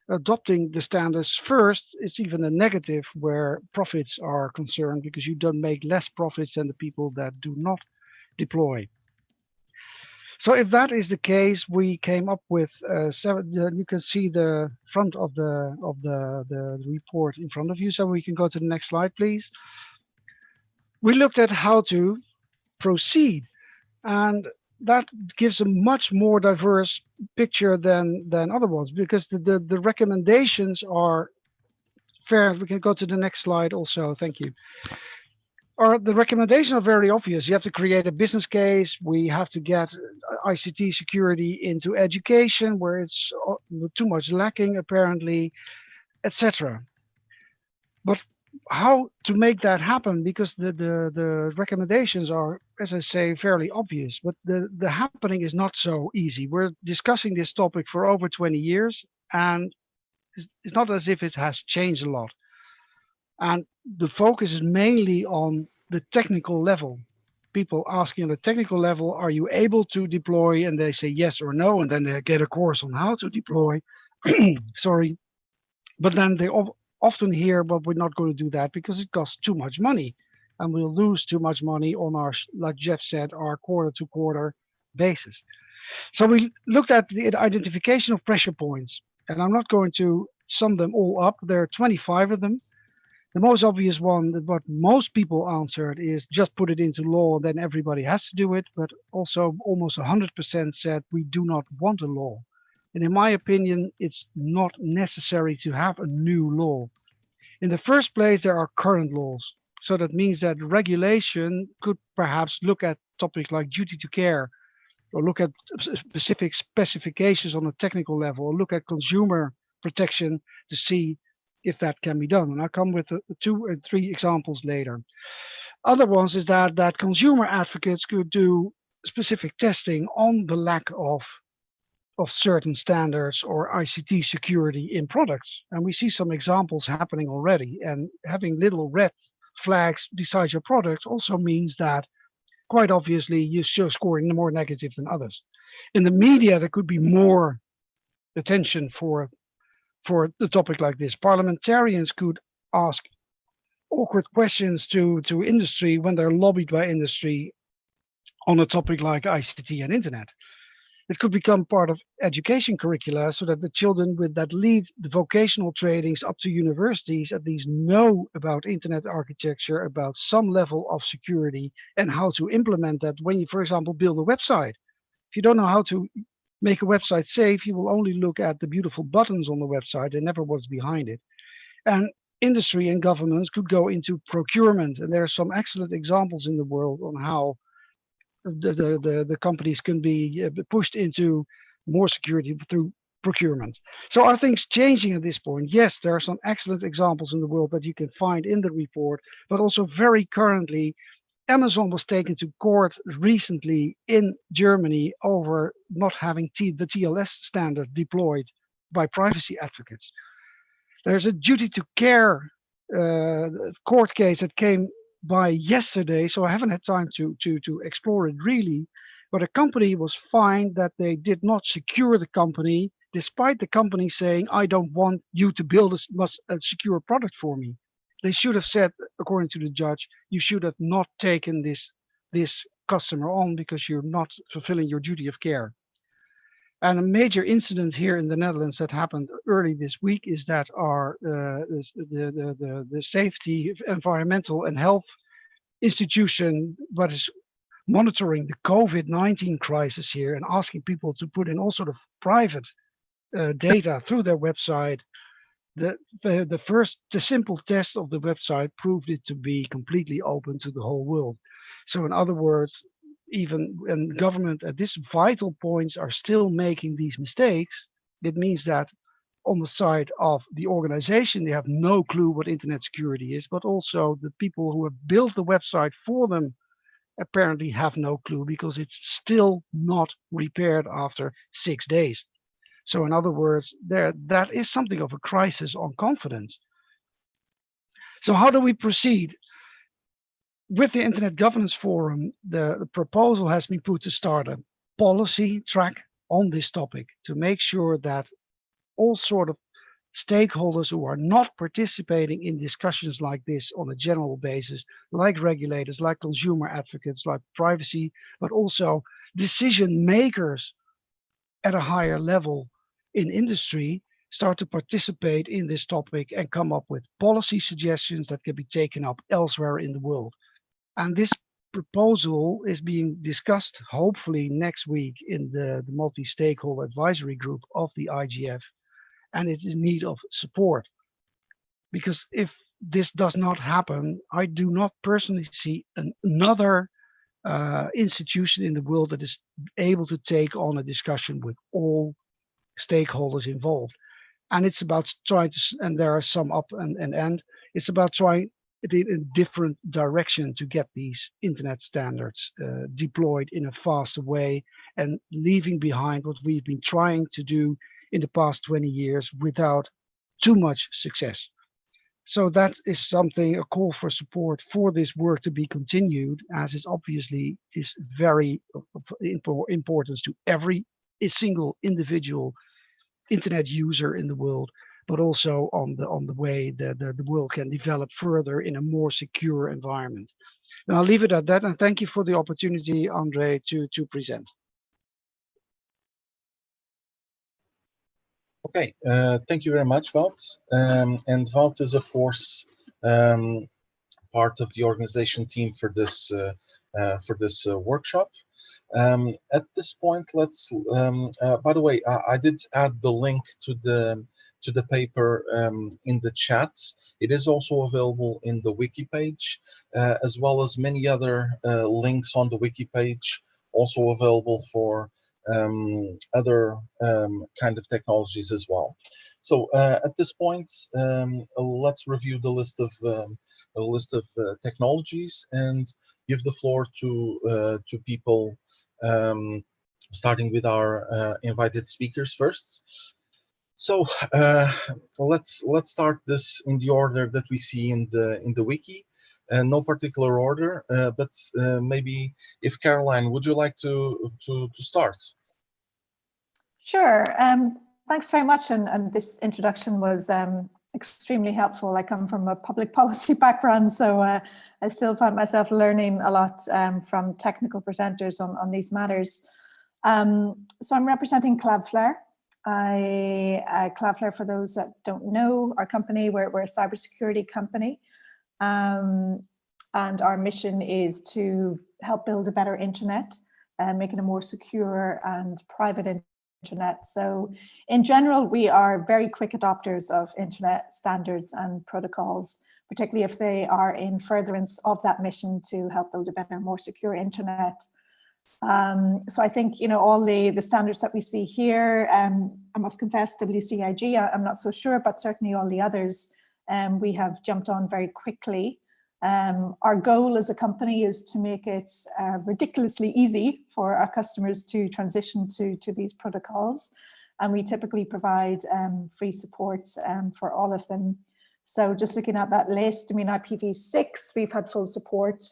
adopting the standards first. It's even a negative where profits are concerned because you don't make less profits than the people that do not deploy. So if that is the case, we came up with you can see the front of the report in front of you. So we can go to the next slide, please. We looked at how to proceed, and that gives a much more diverse picture than other ones, because the recommendations are fair. We can go to the next slide also. Thank you. The recommendations are very obvious. You have to create a business case. We have to get ICT security into education where it's too much lacking apparently, etc. But how to make that happen? Because the recommendations are, as I say, fairly obvious, but the happening is not so easy. We're discussing this topic for over 20 years, and it's not as if it has changed a lot. And the focus is mainly on the technical level. People asking on the technical level, are you able to deploy? And they say yes or no, and then they get a course on how to deploy. Sorry. But then they often hear, but we're not going to do that because it costs too much money. And we'll lose too much money on our, like Jeff said, our quarter-to-quarter basis. So we looked at the identification of pressure points, and I'm not going to sum them all up. There are 25 of them. The most obvious one that what most people answered is just put it into law, then everybody has to do it. But also almost 100% said we do not want a law. And in my opinion, it's not necessary to have a new law. In the first place, there are current laws. So that means that regulation could perhaps look at topics like duty to care, or look at specific specifications on a technical level, or look at consumer protection to see if that can be done. And I'll come with 2 or 3 examples later. Other ones is that consumer advocates could do specific testing on the lack of certain standards or ICT security in products. And we see some examples happening already. And having little red flags beside your product also means that quite obviously you're still scoring more negative than others. In the media, there could be more attention for the topic like this. Parliamentarians could ask awkward questions to industry when they're lobbied by industry on a topic like ICT and internet. It could become part of education curricula so that the children that lead the vocational trainings up to universities at least know about internet architecture, about some level of security, and how to implement that when you, for example, build a website. If you don't know how to make a website safe, you will only look at the beautiful buttons on the website and never what's behind it. And industry and governments could go into procurement, and there are some excellent examples in the world on how the companies can be pushed into more security through procurement. So are things changing at this point? Yes, there are some excellent examples in the world that you can find in the report, but also very currently, Amazon was taken to court recently in Germany over not having the TLS standard deployed by privacy advocates. There's a duty to care court case that came by yesterday, so I haven't had time to explore it really. But a company was fined that they did not secure the company, despite the company saying, I don't want you to build a secure product for me. They should have said, according to the judge, you should have not taken this customer on because you're not fulfilling your duty of care. And a major incident here in the Netherlands that happened early this week is that our the safety, environmental and health institution that is monitoring the COVID-19 crisis here and asking people to put in all sort of private data through their website, the simple test of the website proved it to be completely open to the whole world. So in other words, even when government at this vital points are still making these mistakes, it means that on the side of the organization, they have no clue what internet security is, but also the people who have built the website for them apparently have no clue because it's still not repaired after 6 days. So in other words, that is something of a crisis on confidence. So how do we proceed? With the Internet Governance Forum, the proposal has been put to start a policy track on this topic to make sure that all sort of stakeholders who are not participating in discussions like this on a general basis, like regulators, like consumer advocates, like privacy, but also decision makers at a higher level in industry, start to participate in this topic and come up with policy suggestions that can be taken up elsewhere in the world. And this proposal is being discussed hopefully next week in the multi-stakeholder advisory group of the IGF, and it is in need of support. Because if this does not happen, I do not personally see another institution in the world that is able to take on a discussion with all stakeholders involved. And it's about trying to, and there are some up and end, it's about trying in a different direction to get these internet standards deployed in a faster way and leaving behind what we've been trying to do in the past 20 years without too much success. So that is something, a call for support for this work to be continued, as it obviously is very important to every single individual internet user in the world, but also on the way the world can develop further in a more secure environment. Now I'll leave it at that, and thank you for the opportunity, Andre, to present. Okay, thank you very much, Wout. And Wout is, of course, part of the organization team for this workshop. At this point, let's. By the way, I did add the link to the paper in the chat. It is also available in the wiki page, as well as many other links on the wiki page, also available for other kind of technologies as well. So at this point, let's review the list of technologies and give the floor to people, starting with our invited speakers first. So let's start this in the order that we see in the wiki. No particular order, but maybe if Caroline, would you like to start? Sure. Thanks very much. And this introduction was extremely helpful. I come from a public policy background, so I still find myself learning a lot from technical presenters on these matters. So I'm representing Cloudflare. Cloudflare, for those that don't know our company, we're a cybersecurity company. And our mission is to help build a better internet, making a more secure and private internet. So in general, we are very quick adopters of internet standards and protocols, particularly if they are in furtherance of that mission to help build a better, more secure internet. So I think, you know, all the standards that we see here, I must confess, WCIG, I'm not so sure, but certainly all the others, we have jumped on very quickly. Our goal as a company is to make it ridiculously easy for our customers to transition to these protocols. And we typically provide free support for all of them. So just looking at that list, I mean, IPv6, we've had full support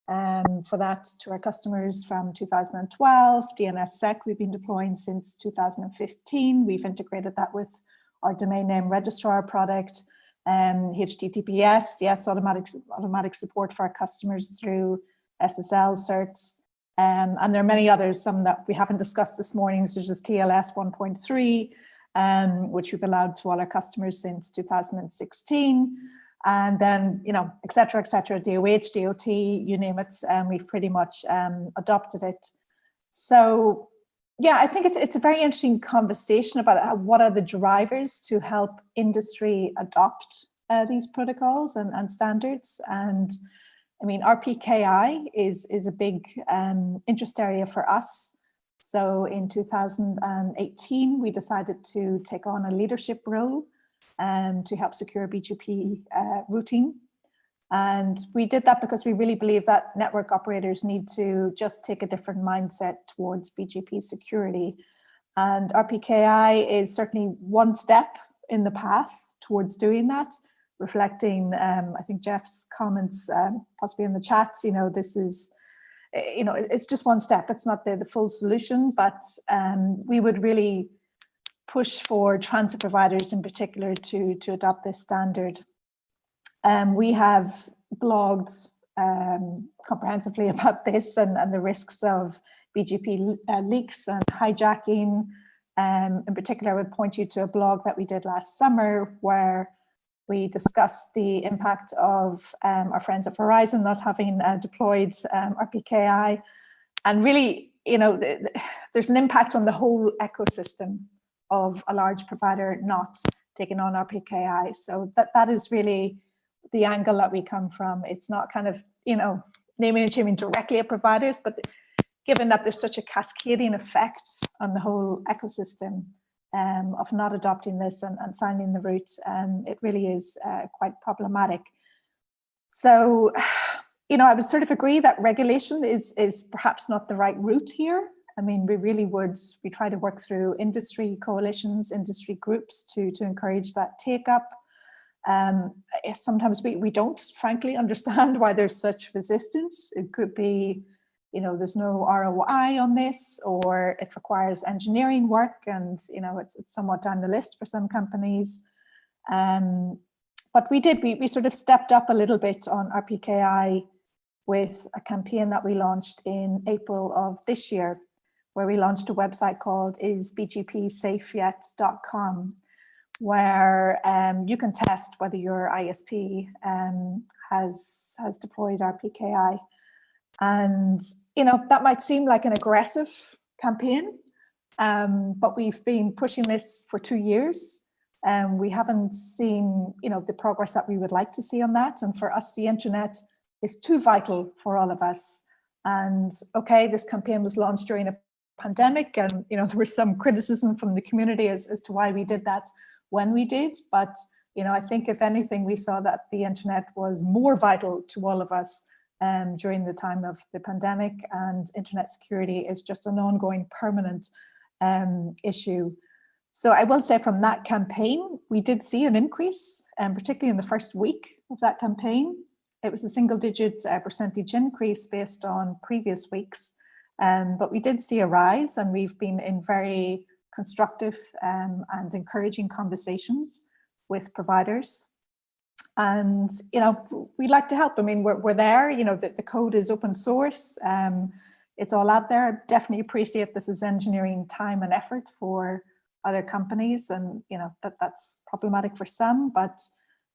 for that to our customers from 2012. DNSSEC, we've been deploying since 2015. We've integrated that with our domain name registrar product. HTTPS, yes, automatic support for our customers through SSL certs. And there are many others, some that we haven't discussed this morning, such as TLS 1.3, which we've allowed to all our customers since 2016. And then, et cetera, DOH, DOT, you name it, we've pretty much adopted it. So yeah, I think it's a very interesting conversation about what are the drivers to help industry adopt these protocols and standards. And I mean, RPKI is a big interest area for us. So in 2018, we decided to take on a leadership role to help secure BGP routing. And we did that because we really believe that network operators need to just take a different mindset towards BGP security. And RPKI is certainly one step in the path towards doing that, reflecting, I think, Jeff's comments possibly in the chat. This is, it's just one step. It's not the full solution, but we would really push for transit providers in particular to adopt this standard. We have blogged comprehensively about this and the risks of BGP leaks and hijacking. In particular, I would point you to a blog that we did last summer where we discussed the impact of our friends at Verizon not having deployed RPKI. And really, there's an impact on the whole ecosystem of a large provider not taking on RPKI. So that is really the angle that we come from. It's not kind of, naming and shaming directly at providers, but given that there's such a cascading effect on the whole ecosystem of not adopting this and signing the route, it really is quite problematic. So, I would sort of agree that regulation is perhaps not the right route here. I mean, we try to work through industry coalitions, industry groups to encourage that take up. Sometimes we don't frankly understand why there's such resistance. It could be, there's no ROI on this, or it requires engineering work, and it's somewhat down the list for some companies. But we sort of stepped up a little bit on RPKI with a campaign that we launched in April of this year, where we launched a website called isbgpsafeyet.com, where you can test whether your ISP has deployed RPKI. And, that might seem like an aggressive campaign, but we've been pushing this for 2 years. And we haven't seen, the progress that we would like to see on that. And for us, the internet is too vital for all of us. And okay, this campaign was launched during a pandemic, and there was some criticism from the community as to why we did that when we did. But I think if anything, we saw that the internet was more vital to all of us during the time of the pandemic, and internet security is just an ongoing permanent issue. So I will say from that campaign, we did see an increase, particularly in the first week of that campaign. It was a single-digit percentage increase based on previous weeks. But we did see a rise, and we've been in very constructive and encouraging conversations with providers. And, we'd like to help. I mean, we're there, the code is open source. It's all out there. Definitely appreciate this is engineering time and effort for other companies, and, that's problematic for some, but,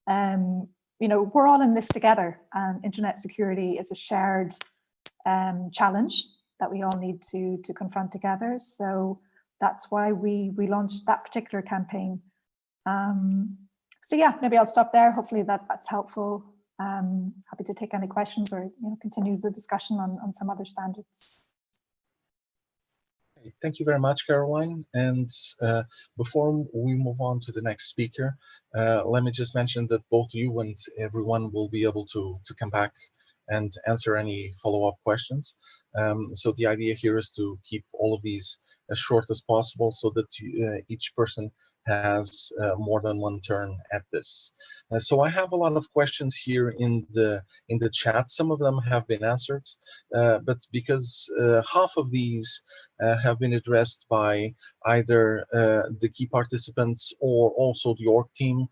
we're all in this together, and internet security is a shared challenge that we all need to confront together. So that's why we launched that particular campaign. So yeah, maybe I'll stop there. Hopefully that's helpful. Happy to take any questions or continue the discussion on some other standards. Thank you very much, Caroline. And before we move on to the next speaker, let me just mention that both you and everyone will be able to come back and answer any follow-up questions. So the idea here is to keep all of these as short as possible, so that each person has more than one turn at this. So I have a lot of questions here in the chat. Some of them have been answered, but because half of these have been addressed by either the key participants or also the org team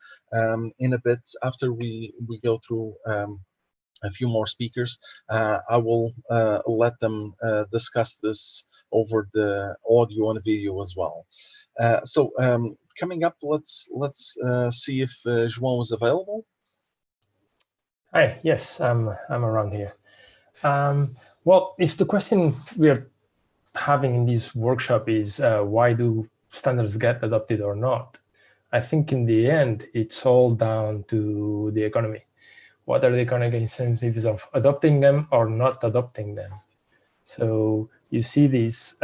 in a bit after we go through a few more speakers, I will let them discuss this over the audio and video as well. So coming up, let's see if João is available. Hi, yes, I'm around here. Well, if the question we are having in this workshop is why do standards get adopted or not, I think in the end, it's all down to the economy. What are the economic incentives of adopting them or not adopting them? So you see these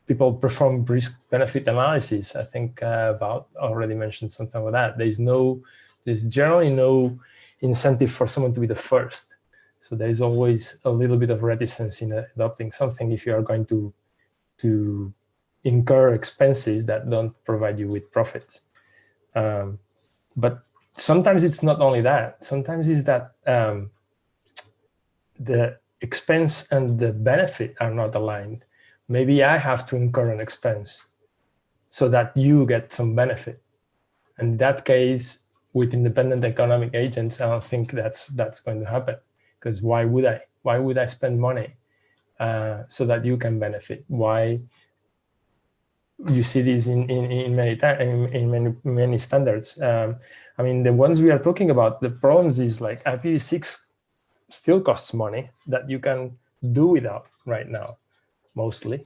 people perform risk-benefit analysis. I think Wout already mentioned something like that. There's generally no incentive for someone to be the first. So there's always a little bit of reticence in adopting something if you are going to incur expenses that don't provide you with profits. But sometimes it's not only that. Sometimes it's that the expense and the benefit are not aligned. Maybe I have to incur an expense so that you get some benefit. And in that case, with independent economic agents, I don't think that's going to happen. Because why would I? Why would I spend money so that you can benefit? Why? You see this in many standards. I mean, the ones we are talking about, the problems is like IPv6 still costs money that you can do without right now, mostly.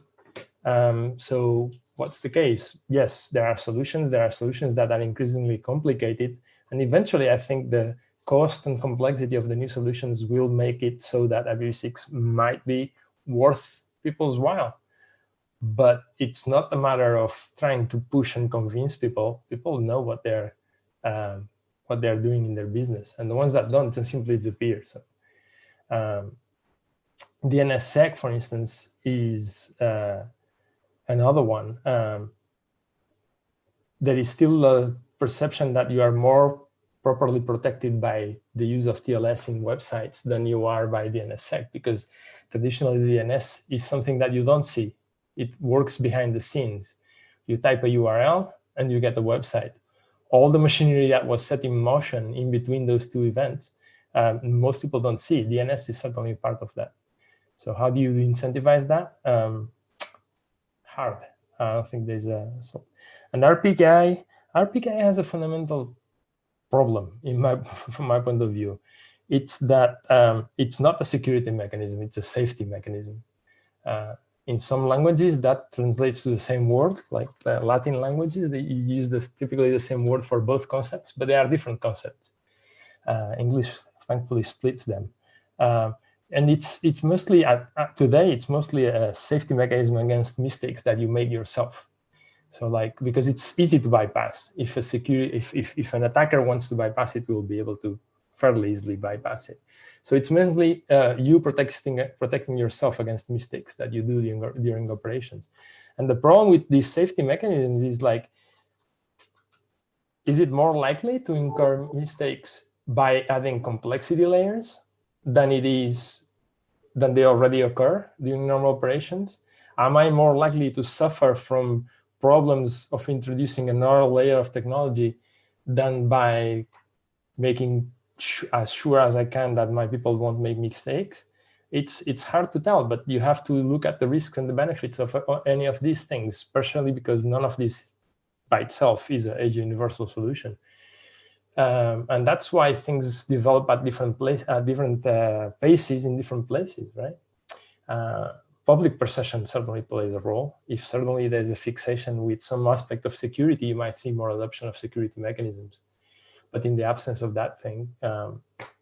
So what's the case? Yes, there are solutions. There are solutions that are increasingly complicated. And eventually, I think the cost and complexity of the new solutions will make it so that IPv6 might be worth people's while. But it's not a matter of trying to push and convince people. People know what they're doing in their business, and the ones that don't just simply disappear. So, DNSSEC, for instance, is another one. There is still a perception that you are more properly protected by the use of TLS in websites than you are by DNSSEC, because traditionally DNS is something that you don't see. It works behind the scenes. You type a URL and you get the website. All the machinery that was set in motion in between those two events, most people don't see. DNS is certainly part of that. So how do you incentivize that? Hard. I don't think there's a... And RPKI has a fundamental problem from my point of view. It's that it's not a security mechanism, it's a safety mechanism. In some languages, that translates to the same word, like the Latin languages. They use typically the same word for both concepts, but they are different concepts. English, thankfully, splits them. And it's mostly, today, it's mostly a safety mechanism against mistakes that you make yourself. So like, because it's easy to bypass. If if an attacker wants to bypass it, will be able to fairly easily bypass it. So it's mainly you protecting yourself against mistakes that you do during operations. And the problem with these safety mechanisms is like, is it more likely to incur mistakes by adding complexity layers than they already occur during normal operations? Am I more likely to suffer from problems of introducing another layer of technology than by making as sure as I can that my people won't make mistakes? It's hard to tell, but you have to look at the risks and the benefits of any of these things, especially because none of this by itself is a universal solution. And that's why things develop at different paces in different places, right? Public perception certainly plays a role. If certainly there's a fixation with some aspect of security, you might see more adoption of security mechanisms. But in the absence of that thing,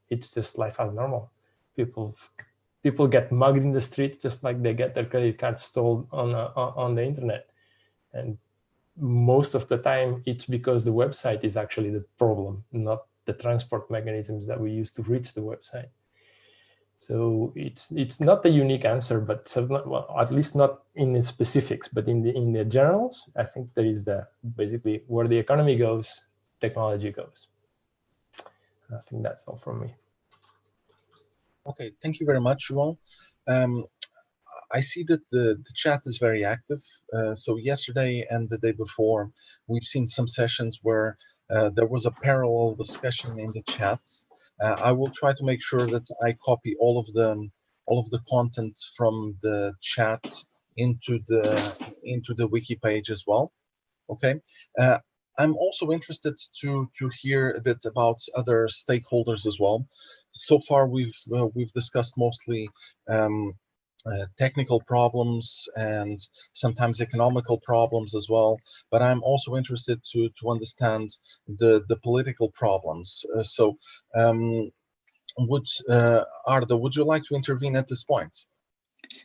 it's just life as normal. People get mugged in the street just like they get their credit cards stolen on the internet. And most of the time, it's because the website is actually the problem, not the transport mechanisms that we use to reach the website. So it's not a unique answer, but certainly, well, at least not in the specifics, but in the generals, I think there is basically where the economy goes, technology goes. I think that's all from me. Okay, thank you very much, João. I see that the chat is very active. So yesterday and the day before, we've seen some sessions where there was a parallel discussion in the chats. I will try to make sure that I copy all of the content from the chat into the wiki page as well. Okay. I'm also interested to hear a bit about other stakeholders as well. So far, we've discussed mostly technical problems and sometimes economical problems as well. But I'm also interested to understand the political problems. Arda, would you like to intervene at this point?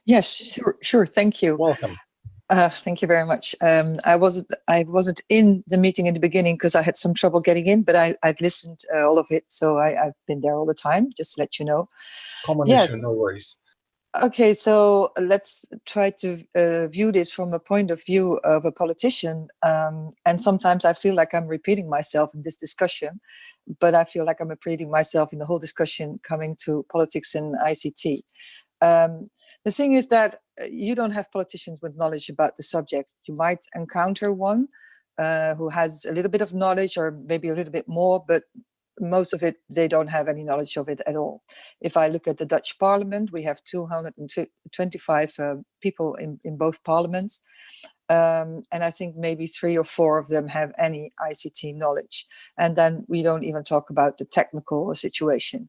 Yes, sure. Thank you. Welcome. Thank you very much. I wasn't in the meeting in the beginning because I had some trouble getting in, but I'd listened all of it, so I've been there all the time. Just to let you know. Common issue, no worries. Okay, so let's try to view this from a point of view of a politician. And sometimes I feel like I'm repeating myself in this discussion, but I feel like I'm repeating myself in the whole discussion coming to politics and ICT. The thing is that you don't have politicians with knowledge about the subject. You might encounter one who has a little bit of knowledge or maybe a little bit more, but most of it, they don't have any knowledge of it at all. If I look at the Dutch parliament, we have 225 people in both parliaments. And I think maybe 3 or 4 of them have any ICT knowledge. And then we don't even talk about the technical situation.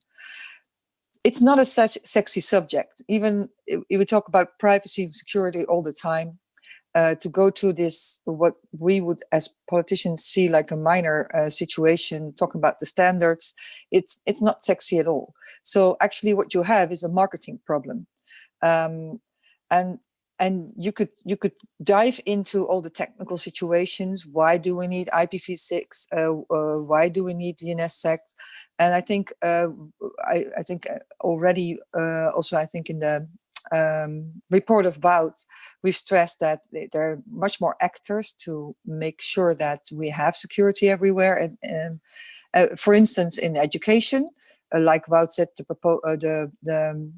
It's not a sexy subject. Even if we talk about privacy and security all the time, to go to this, what we would as politicians see like a minor situation, talking about the standards, it's not sexy at all. So actually what you have is a marketing problem. And you could dive into all the technical situations. Why do we need IPv6? Why do we need DNSSEC? And I think I think already also I think in the report of Wout, we've stressed that there are much more actors to make sure that we have security everywhere. And for instance, in education, like Wout said, the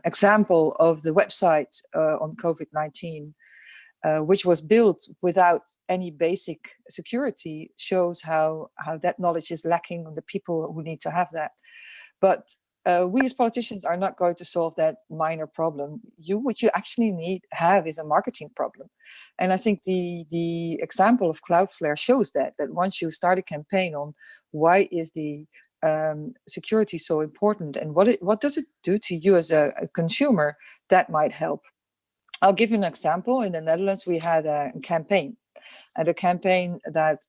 example of the website on COVID-19, which was built without any basic security, shows how that knowledge is lacking on the people who need to have that. But we as politicians are not going to solve that minor problem. What you actually have is a marketing problem. And I think the example of Cloudflare shows that once you start a campaign on why is the security so important and what does it do to you as a consumer, that might help. I'll give you an example. In the Netherlands, we had a campaign. And a campaign that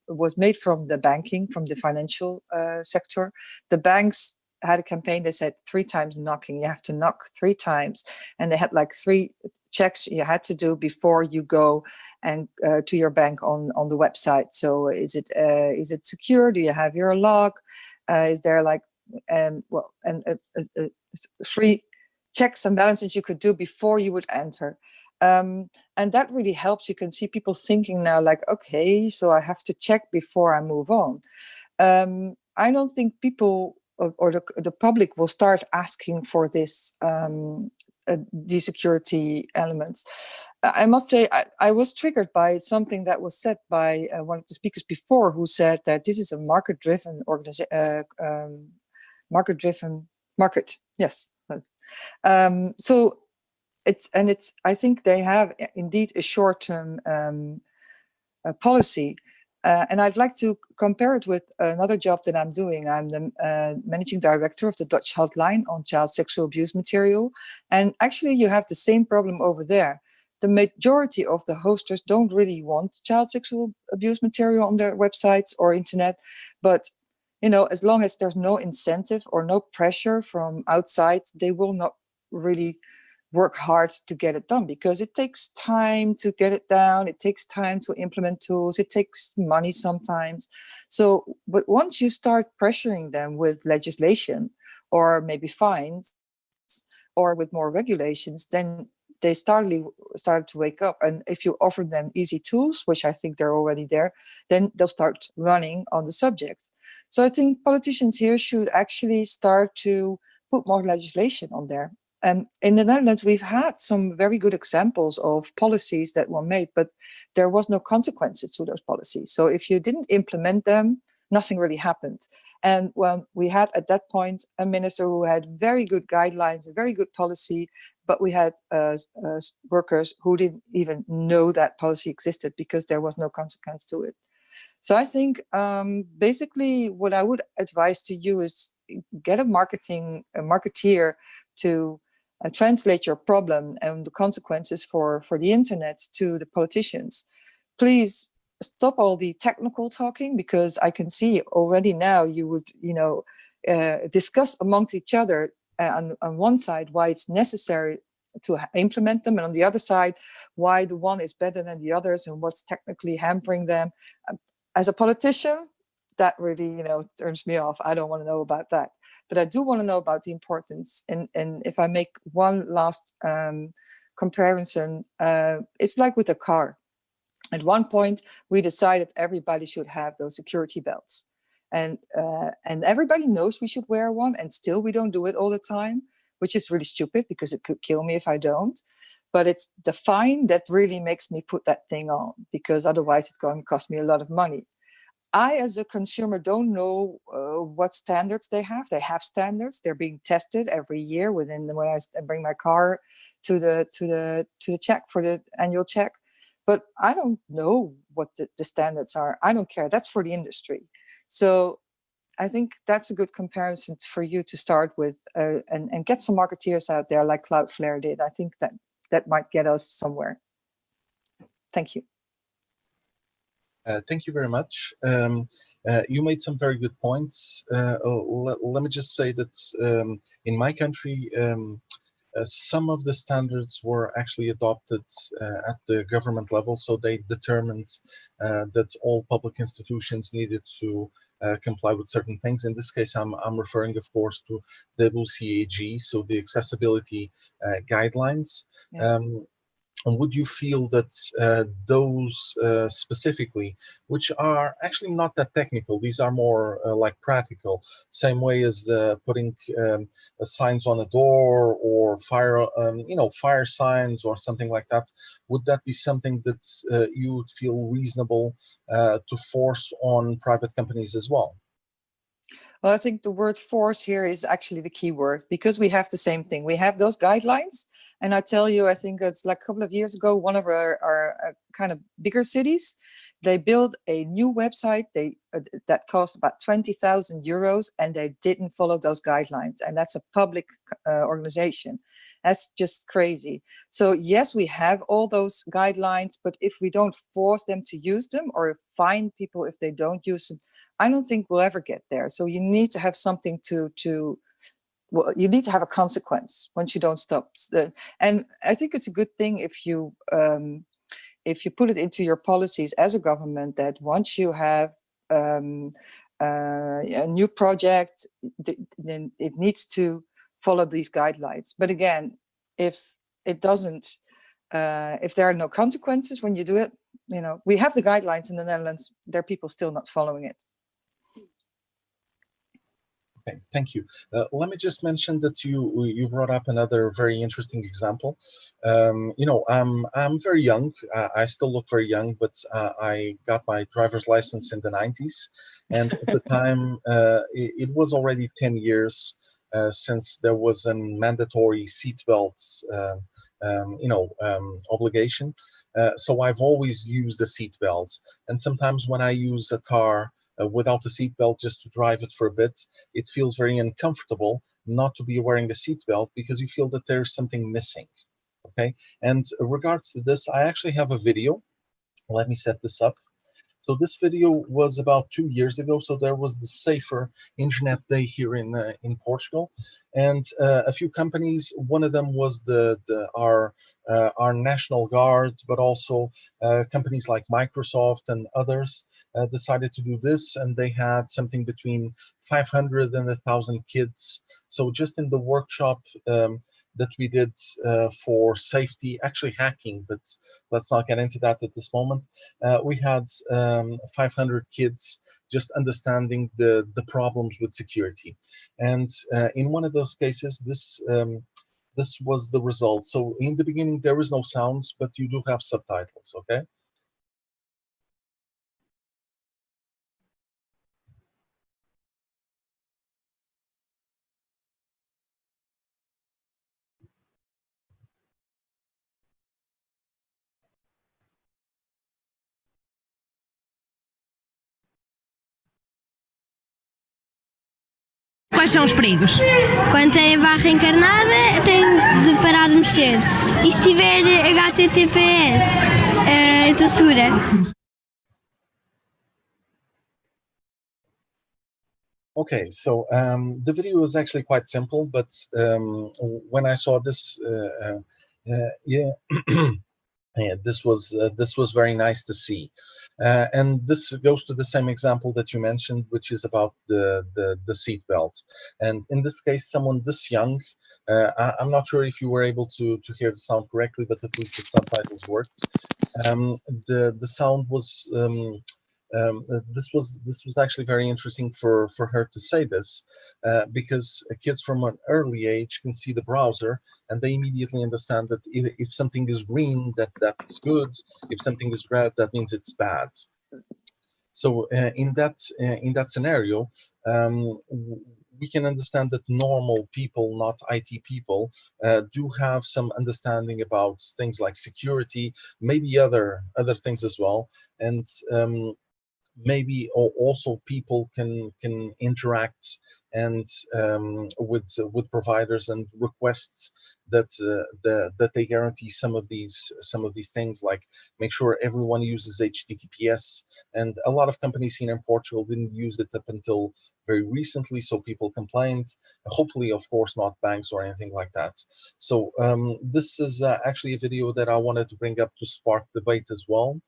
was made from the banking, from the financial sector. The banks had a campaign. They said 3 times knocking. You have to knock 3 times, and they had like 3 checks you had to do before you go and to your bank on the website. So is it secure? Do you have your log? Is there like 3 checks and balances you could do before you would enter? And that really helps. You can see people thinking now like, okay, so I have to check before I move on. I don't think people or the public will start asking for this these security elements. I must say I was triggered by something that was said by one of the speakers before, who said that this is a market-driven market. Yes. So I think they have indeed a short-term policy. And I'd like to compare it with another job that I'm doing. I'm the managing director of the Dutch hotline on child sexual abuse material. And actually you have the same problem over there. The majority of the hosters don't really want child sexual abuse material on their websites or internet. But, you know, as long as there's no incentive or no pressure from outside, they will not really work hard to get it done, because it takes time to get it down. It takes time to implement tools. It takes money sometimes. So, but once you start pressuring them with legislation or maybe fines or with more regulations, then they started to wake up. And if you offer them easy tools, which I think they're already there, then they'll start running on the subject. So I think politicians here should actually start to put more legislation on there. And in the Netherlands, we've had some very good examples of policies that were made, but there was no consequences to those policies. So if you didn't implement them, nothing really happened. And when we had at that point a minister who had very good guidelines, a very good policy, but we had workers who didn't even know that policy existed because there was no consequence to it. So I think basically what I would advise to you is get a marketeer to translate your problem and the consequences for the internet to the politicians. Please stop all the technical talking, because I can see already now you would, discuss amongst each other on one side why it's necessary to implement them, and on the other side why the one is better than the others and what's technically hampering them. As a politician, that really turns me off. I don't want to know about that, but I do want to know about the importance. And if I make one last comparison, it's like with a car. At one point we decided everybody should have those security belts, and everybody knows we should wear one, and still we don't do it all the time, which is really stupid because it could kill me if I don't. But it's the fine that really makes me put that thing on, because otherwise it's going to cost me a lot of money. I, as a consumer, don't know what standards they have. They have standards. They're being tested every year when I bring my car to the check for the annual check. But I don't know what the standards are. I don't care. That's for the industry. So I think that's a good comparison for you to start with, and get some marketeers out there like Cloudflare did. I think that might get us somewhere. Thank you. Thank you very much. You made some very good points. Let me just say that in my country, some of the standards were actually adopted at the government level. So they determined that all public institutions needed to comply with certain things. In this case, I'm referring, of course, to WCAG, so the accessibility guidelines. Yeah. Would you feel that those specifically, which are actually not that technical, these are more like practical, same way as the putting signs on a door or fire signs or something like that, would that be something that you would feel reasonable to force on private companies as well? Well, I think the word force here is actually the key word, because we have the same thing. We have those guidelines. And I tell you, I think it's like a couple of years ago, one of our kind of bigger cities, they built a new website that cost about 20,000 euros, and they didn't follow those guidelines. And that's a public organization. That's just crazy. So yes, we have all those guidelines, but if we don't force them to use them or fine people if they don't use them, I don't think we'll ever get there. So you need to have something well, you need to have a consequence once you don't stop. And I think it's a good thing if you put it into your policies as a government that once you have a new project, then it needs to follow these guidelines. But again, if it doesn't, if there are no consequences when you do it, we have the guidelines in the Netherlands, there are people still not following it. Okay, thank you. Let me just mention that you brought up another very interesting example. I'm very young. I still look very young, but I got my driver's license in the 90s, and at the time it was already 10 years since there was a mandatory seatbelt obligation. So I've always used a seatbelt, and sometimes when I use a car without a seatbelt just to drive it for a bit, it feels very uncomfortable not to be wearing a seatbelt because you feel that there's something missing. Okay, and regards to this, I actually have a video. Let me set this up. So this video was about 2 years ago. So there was the Safer Internet Day here in Portugal, and a few companies. One of them was our National Guard, but also companies like Microsoft and others decided to do this, and they had something between 500 and 1,000 kids. So just in the workshop that we did for safety, actually hacking, but let's not get into that at this moment. We had 500 kids just understanding the problems with security. And in one of those cases, this was the result. So in the beginning, there is no sound, but you do have subtitles, okay? Quais são os perigos? Quando tem barra encarnada, tem de parar de mexer. E se tiver HTTPS, doçura. Okay, so the video is actually quite simple, but when I saw this, yeah, yeah, this was very nice to see, and this goes to the same example that you mentioned, which is about the seat belt. And in this case, someone this young, I'm not sure if you were able to hear the sound correctly, but at least the subtitles worked. The sound was. This was actually very interesting for her to say this, because kids from an early age can see the browser and they immediately understand that if something is green, that's good. If something is red, that means it's bad. So in that scenario, we can understand that normal people, not IT people, do have some understanding about things like security, maybe other things as well, and maybe also people can interact and with providers and requests that that they guarantee some of these things, like make sure everyone uses HTTPS. And a lot of companies here in Portugal didn't use it up until very recently, so people complained. Hopefully, of course, not banks or anything like that. So this is actually a video that I wanted to bring up to spark debate as well.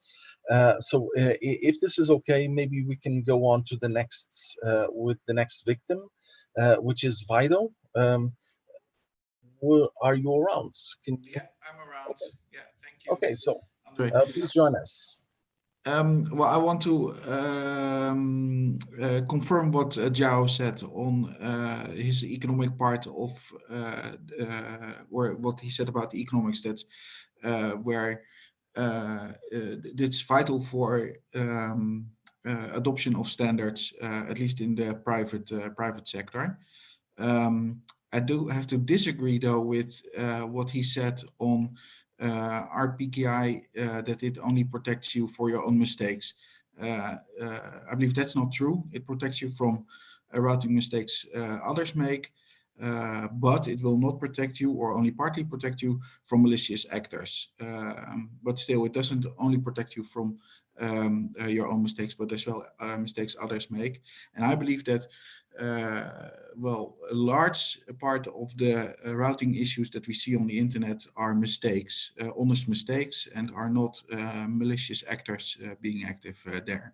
So if this is okay, maybe we can go on to the next with the next victim, which is Vido. Are you around? Yeah, I'm around. Okay. Yeah, thank you. Okay, so Andre. please join us. Well, I want to confirm what João said on his economic part of, or what he said about the economics, that where it's vital for adoption of standards, at least in the private sector. I do have to disagree though with what he said on RPKI, that it only protects you for your own mistakes. I believe that's not true. It protects you from routing mistakes others make, but it will not protect you, or only partly protect you, from malicious actors. But still, it doesn't only protect you from your own mistakes, but as well mistakes others make. And I believe that well, a large part of the routing issues that we see on the internet are mistakes, honest mistakes, and are not malicious actors being active there.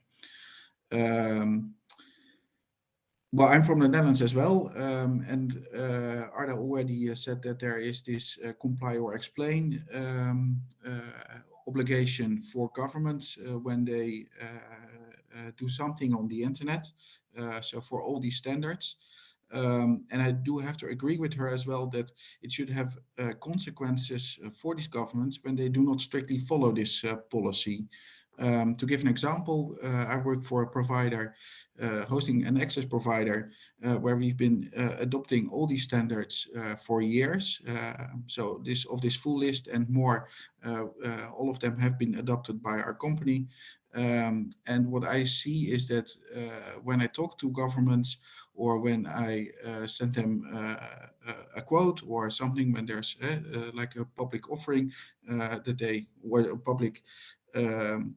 Well, I'm from the Netherlands as well, and Arda already said that there is this comply or explain obligation for governments when they do something on the internet. So for all these standards. And I do have to agree with her as well that it should have consequences for these governments when they do not strictly follow this policy. To give an example, I work for a provider, hosting and access provider, where we've been adopting all these standards for years. So of this full list and more, all of them have been adopted by our company. And what I see is that when I talk to governments, or when I send them a quote or something, when there's like a public offering that they, or a public, I'm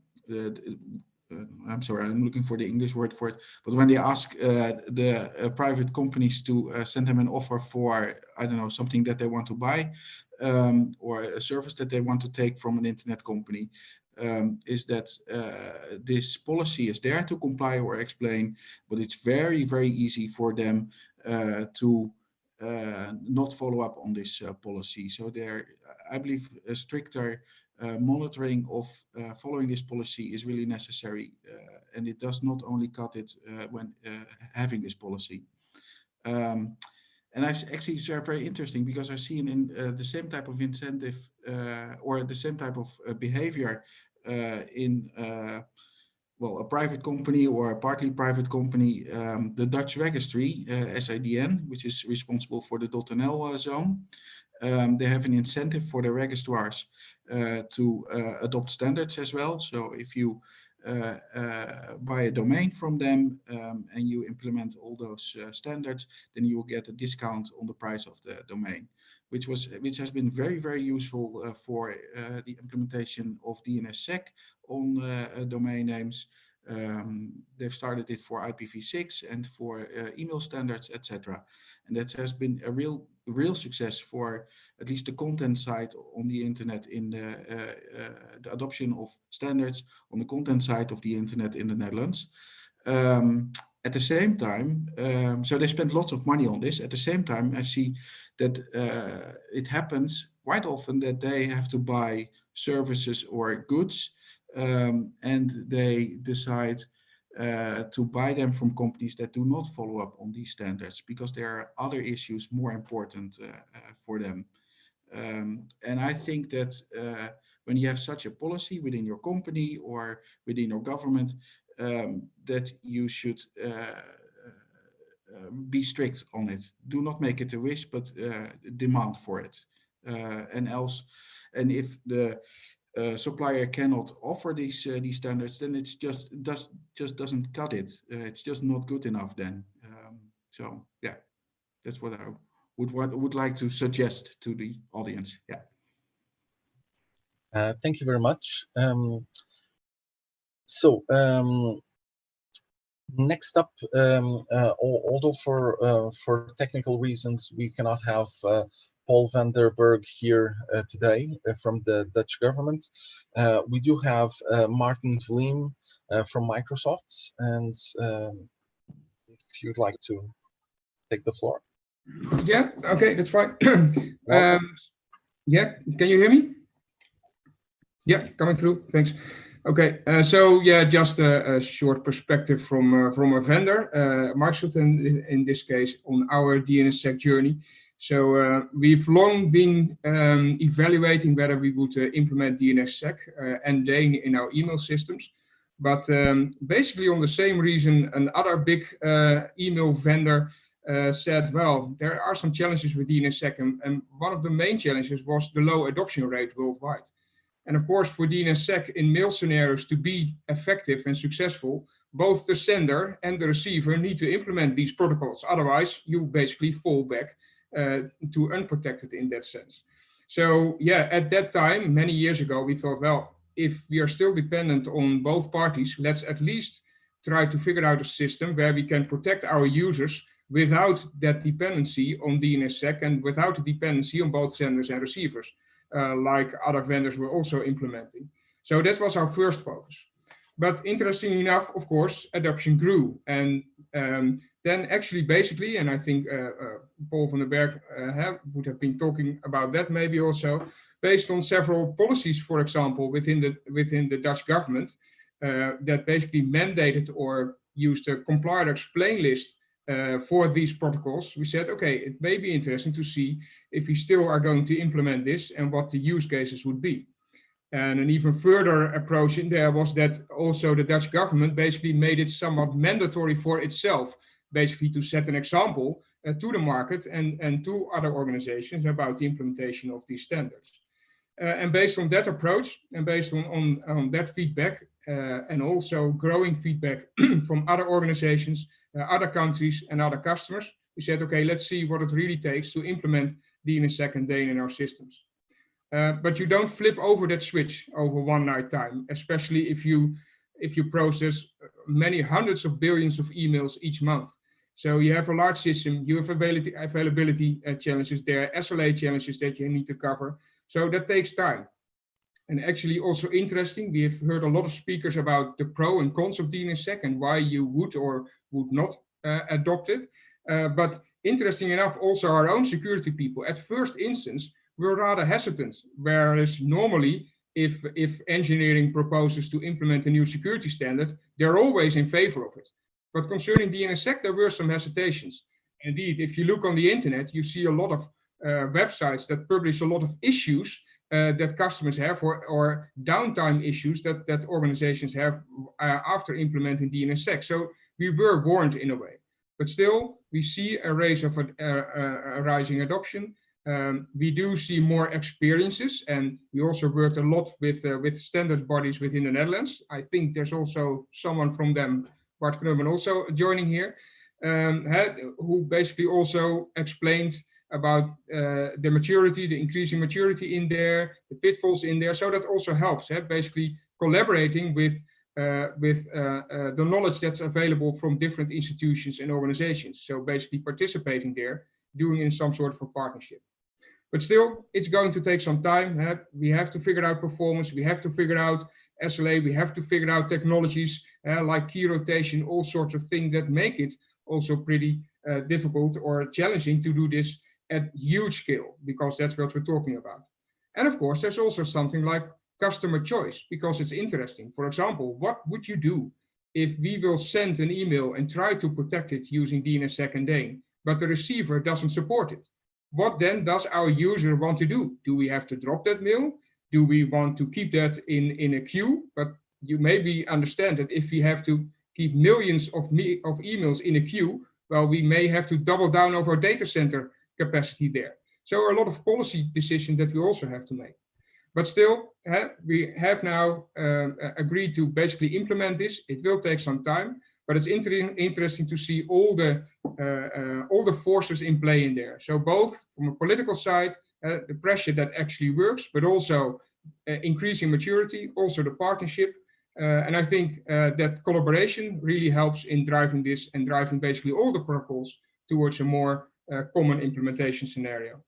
sorry, I'm looking for the English word for it, but when they ask the private companies to send them an offer for, I don't know, something that they want to buy, or a service that they want to take from an internet company, is that this policy is there to comply or explain, but it's very, very easy for them to not follow up on this policy. So there, I believe a stricter monitoring of following this policy is really necessary, and it does not only cut it when having this policy. And actually it's very interesting, because I've seen in the same type of incentive or the same type of behavior in well, a private company or a partly private company, the Dutch registry, SIDN, which is responsible for the .nl zone. They have an incentive for the registrars to adopt standards as well. So if you buy a domain from them and you implement all those standards, then you will get a discount on the price of the domain, which has been very, very useful for the implementation of DNSSEC on domain names. They've started it for IPv6 and for email standards, etc. And that has been a real success for at least the content side on the internet in the adoption of standards on the content side of the internet in the Netherlands. At the same time, so they spend lots of money on this. At the same time, I see that it happens quite often that they have to buy services or goods and they decide to buy them from companies that do not follow up on these standards because there are other issues more important for them. And I think that when you have such a policy within your company or within your government, that you should be strict on it. Do not make it a wish, but demand for it. And if the supplier cannot offer these standards, then it's just doesn't cut it. It's just not good enough then. So yeah, that's what I would like to suggest to the audience. Yeah. Thank you very much. Next up, although for technical reasons we cannot have Paul van der Berg here today from the Dutch government, we do have Martin Vleem from Microsoft, and if you'd like to take the floor. Yeah, okay, that's fine. Yeah, can you hear me? Yeah, coming through, thanks. Okay, so yeah, just a short perspective from a vendor, Microsoft in this case, on our DNSSEC journey. So we've long been evaluating whether we would implement DNSSEC and DANE in our email systems. But basically on the same reason, another big email vendor said, well, there are some challenges with DNSSEC, and one of the main challenges was the low adoption rate worldwide. And of course, for DNSSEC in mail scenarios to be effective and successful, both the sender and the receiver need to implement these protocols. Otherwise, you basically fall back to unprotected in that sense. So yeah, at that time, many years ago, we thought, well, if we are still dependent on both parties, let's at least try to figure out a system where we can protect our users without that dependency on DNSSEC and without the dependency on both senders and receivers, like other vendors were also implementing. So that was our first focus. But interestingly enough, of course, adoption grew. And then actually basically, and I think Paul van der Berg would have been talking about that maybe also, based on several policies, for example, within the Dutch government, that basically mandated or used a comply or explain list for these protocols, we said, okay, it may be interesting to see if we still are going to implement this and what the use cases would be. And an even further approach in there was that also the Dutch government basically made it somewhat mandatory for itself, basically to set an example to the market and to other organizations about the implementation of these standards. And based on that approach and based on that feedback and also growing feedback from other organizations, other countries and other customers, we said, okay, let's see what it really takes to implement DNSSEC and DANE in our systems. But you don't flip over that switch over one night time, especially if you process many hundreds of billions of emails each month. So you have a large system, you have availability challenges there, SLA challenges that you need to cover. So that takes time. And actually also interesting, we have heard a lot of speakers about the pro and cons of DNSSEC and why you would or would not adopt it. But interesting enough, also our own security people at first instance were rather hesitant, whereas normally if engineering proposes to implement a new security standard, they're always in favor of it. But concerning DNSSEC, there were some hesitations. Indeed, if you look on the internet, you see a lot of websites that publish a lot of issues that customers have or downtime issues that organizations have after implementing DNSSEC. So we were warned in a way. But still, we see a rising adoption. we do see more experiences, and we also worked a lot with standards bodies within the Netherlands. I think there's also someone from them, Bart Knubben, also joining here, who basically also explained about the maturity, the increasing maturity in there, the pitfalls in there. So that also helps, basically collaborating with the knowledge that's available from different institutions and organizations. So basically participating there, doing in some sort of a partnership. But still, it's going to take some time. We have to figure out performance. We have to figure out SLA. We have to figure out technologies like key rotation, all sorts of things that make it also pretty difficult or challenging to do this at huge scale, because that's what we're talking about. And of course, there's also something like customer choice, because it's interesting. For example, what would you do if we will send an email and try to protect it using DNSSEC and DANE, but the receiver doesn't support it? What then does our user want to do? Do we have to drop that mail? Do we want to keep that in a queue? But you maybe understand that if we have to keep millions of emails in a queue, well, we may have to double down over our data center capacity there. So a lot of policy decisions that we also have to make. But still, we have now agreed to basically implement this. It will take some time, but it's interesting to see all the forces in play in there. So both from a political side, the pressure that actually works, but also increasing maturity, also the partnership. And I think that collaboration really helps in driving this and driving basically all the protocols towards a more common implementation scenario.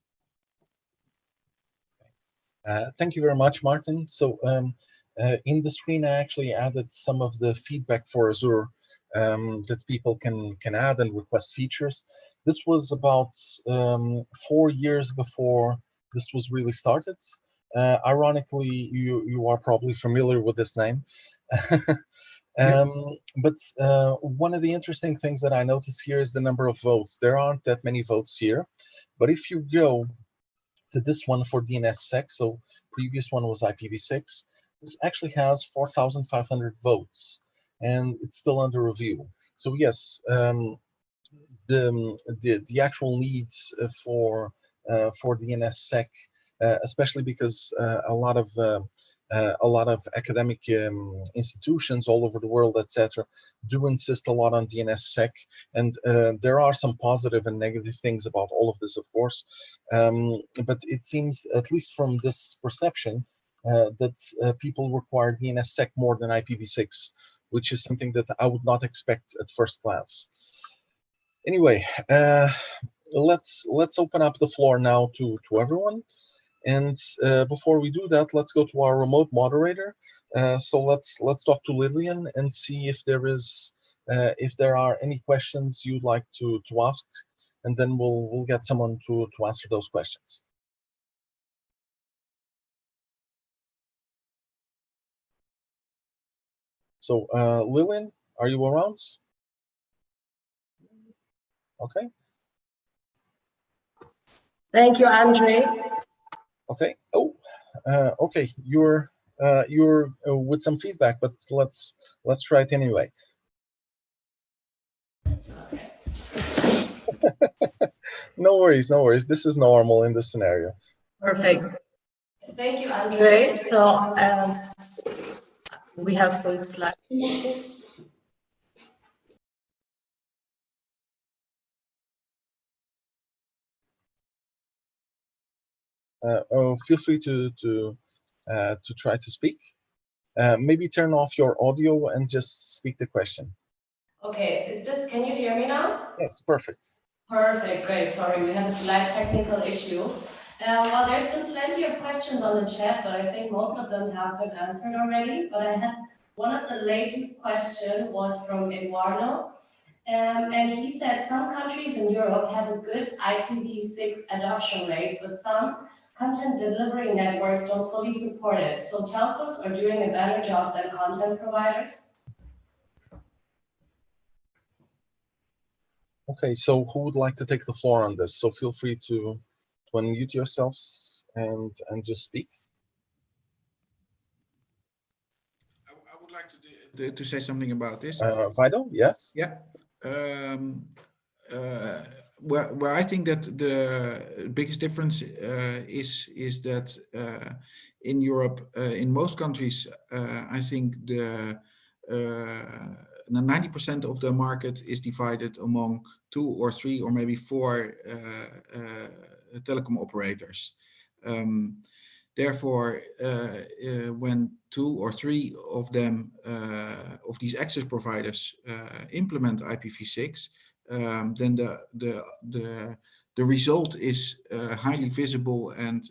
Thank you very much, Martin. So in the screen, I actually added some of the feedback for Azure that people can add and request features. This was about 4 years before this was really started. Ironically, you are probably familiar with this name. But one of the interesting things that I noticed here is the number of votes. There aren't that many votes here, but if you go to this one for DNSSEC, so previous one was IPv6, this actually has 4,500 votes, and it's still under review. So yes, the actual needs for DNSSEC, especially because a lot of academic institutions all over the world, etc., do insist a lot on DNSSEC, and there are some positive and negative things about all of this, of course. But it seems, at least from this perception, that people require DNSSEC more than IPv6, which is something that I would not expect at first glance. Anyway, let's open up the floor now to everyone. And before we do that, let's go to our remote moderator. So let's talk to Lillian and see if there are any questions you'd like to ask, and then we'll get someone to answer those questions. So Lillian, are you around? Okay. Thank you, Andre. Okay. Oh, okay. You're with some feedback, but let's try it anyway. No worries, no worries. This is normal in this scenario. Perfect. Thank you, Andre. So we have some slides. Feel free to try to speak. Maybe turn off your audio and just speak the question. Okay, can you hear me now? Yes, perfect. Perfect, great. Sorry, we had a slight technical issue. Well, there's been plenty of questions on the chat, but I think most of them have been answered already. But I had one of the latest questions was from Eduardo. And he said some countries in Europe have a good IPv6 adoption rate, but some content delivery networks don't fully support it. So telcos are doing a better job than content providers? Okay, so who would like to take the floor on this? So feel free to unmute yourselves and just speak. I would like to say something about this. Vido, yes? Yeah. where I think that the biggest difference is that in Europe, in most countries, I think the 90% of the market is divided among 2 or 3 or maybe 4 telecom operators. Therefore, when 2 or 3 of them, of these access providers, implement IPv6, then the result is highly visible, and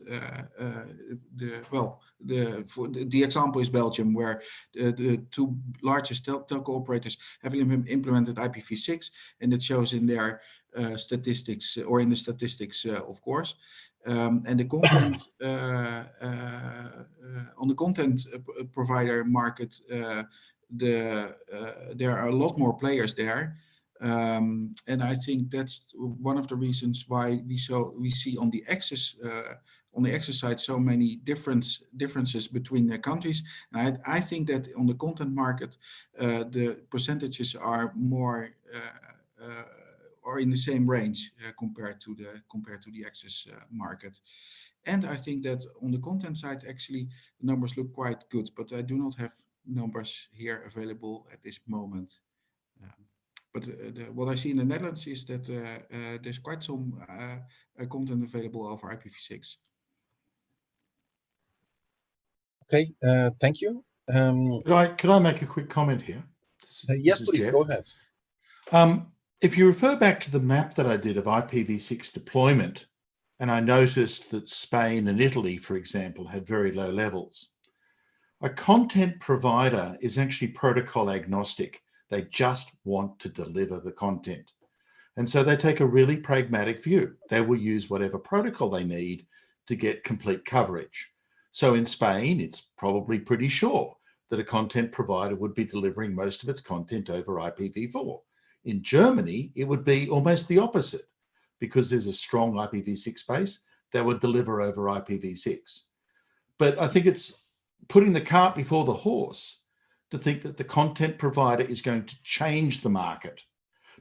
the example is Belgium, where the 2 largest telco operators have implemented IPv6, and it shows in their statistics, or in the statistics, of course. And the content on the content provider market, there are a lot more players there. And I think that's one of the reasons why we see on the access side so many differences between the countries. And I think that on the content market, the percentages are more or in the same range compared to the access market. And I think that on the content side, actually, the numbers look quite good, but I do not have numbers here available at this moment. But what I see in the Netherlands is that there's quite some content available over IPv6. Okay, thank you. Could I make a quick comment here? Yes, please, Jeff. go ahead. If you refer back to the map that I did of IPv6 deployment, and I noticed that Spain and Italy, for example, had very low levels. A content provider is actually protocol agnostic. They just want to deliver the content. And so they take a really pragmatic view. They will use whatever protocol they need to get complete coverage. So in Spain, it's probably pretty sure that a content provider would be delivering most of its content over IPv4. In Germany, it would be almost the opposite, because there's a strong IPv6 base that would deliver over IPv6. But I think it's putting the cart before the horse to think that the content provider is going to change the market,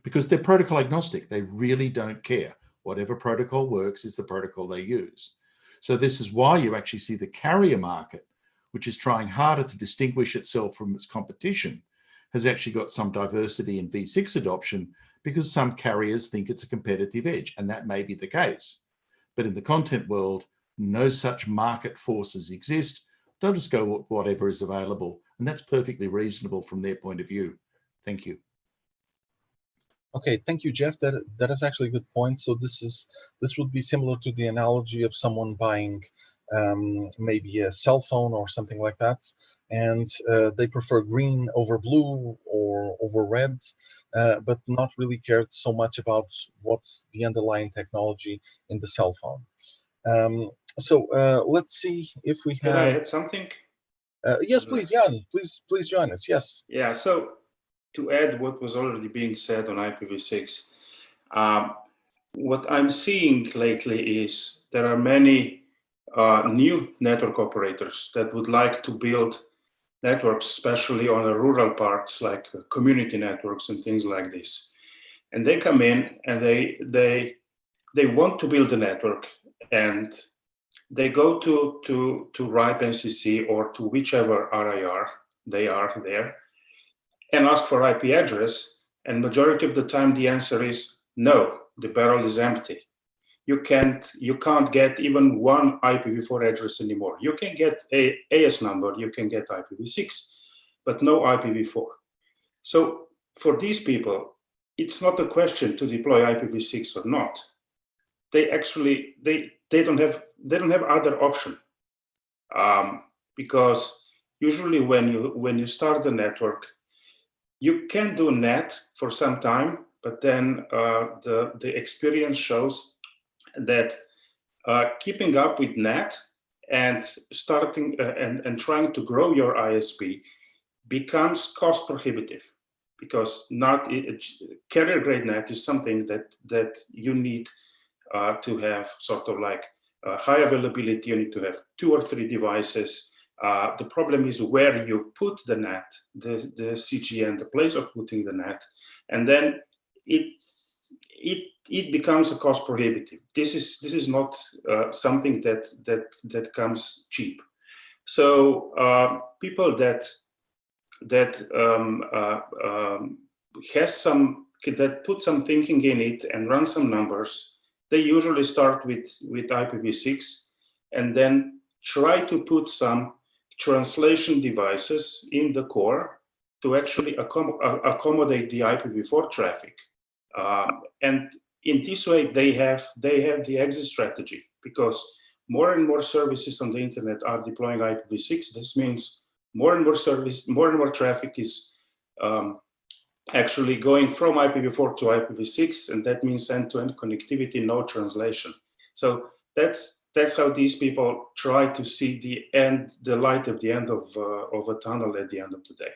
because they're protocol agnostic. They really don't care. Whatever protocol works is the protocol they use. So this is why you actually see the carrier market, which is trying harder to distinguish itself from its competition, has actually got some diversity in V6 adoption, because some carriers think it's a competitive edge, and that may be the case. But in the content world, no such market forces exist. They'll just go with whatever is available, and that's perfectly reasonable from their point of view. Thank you. Okay, thank you, Jeff. That is actually a good point. So this would be similar to the analogy of someone buying maybe a cell phone or something like that, and they prefer green over blue or over red, but not really cared so much about what's the underlying technology in the cell phone. So let's see if we have. Can I add something? Yes, please, Jan. Please join us. Yes. Yeah. So to add what was already being said on IPv6, what I'm seeing lately is there are many new network operators that would like to build networks, especially on the rural parts, like community networks and things like this. And they come in and they want to build a network, and they go to RIPE NCC or to whichever RIR they are there and ask for IP address. And majority of the time, the answer is no, the barrel is empty. You can't get even one IPv4 address anymore. You can get a AS number, you can get IPv6, but no IPv4. So for these people, it's not a question to deploy IPv6 or not. They actually they don't have other option, because usually when you start the network, you can do NAT for some time, but then the experience shows that keeping up with NAT and starting and trying to grow your ISP becomes cost prohibitive, because carrier grade NAT is something that you need to have sort of like high availability. You need to have 2 or 3 devices. The problem is where you put the NAT, the CGN, the place of putting the NAT, and then it becomes a cost prohibitive. This is not something that comes cheap. So people that put some thinking in it and run some numbers, they usually start with IPv6 and then try to put some translation devices in the core to actually accommodate the IPv4 traffic. And in this way, they have the exit strategy, because more and more services on the internet are deploying IPv6. This means more and more traffic is actually going from IPv4 to IPv6, and that means end-to-end connectivity, no translation. So that's how these people try to see the light at the end of a tunnel at the end of the day.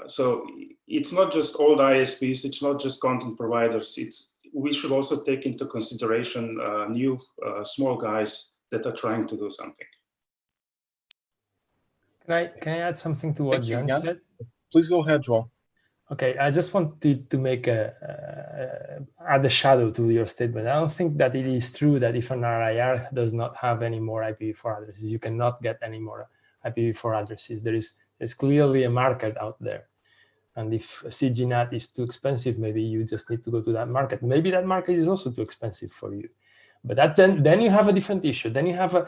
So it's not just old ISPs, it's not just content providers. We should also take into consideration new small guys that are trying to do something. Can I add something to what Jan said? Please go ahead, Joel. Okay, I just wanted to make add a shadow to your statement. I don't think that it is true that if an RIR does not have any more IPv4 addresses, you cannot get any more IPv4 addresses. There's clearly a market out there. And if CGNAT is too expensive, maybe you just need to go to that market. Maybe that market is also too expensive for you. But then you have a different issue. Then you have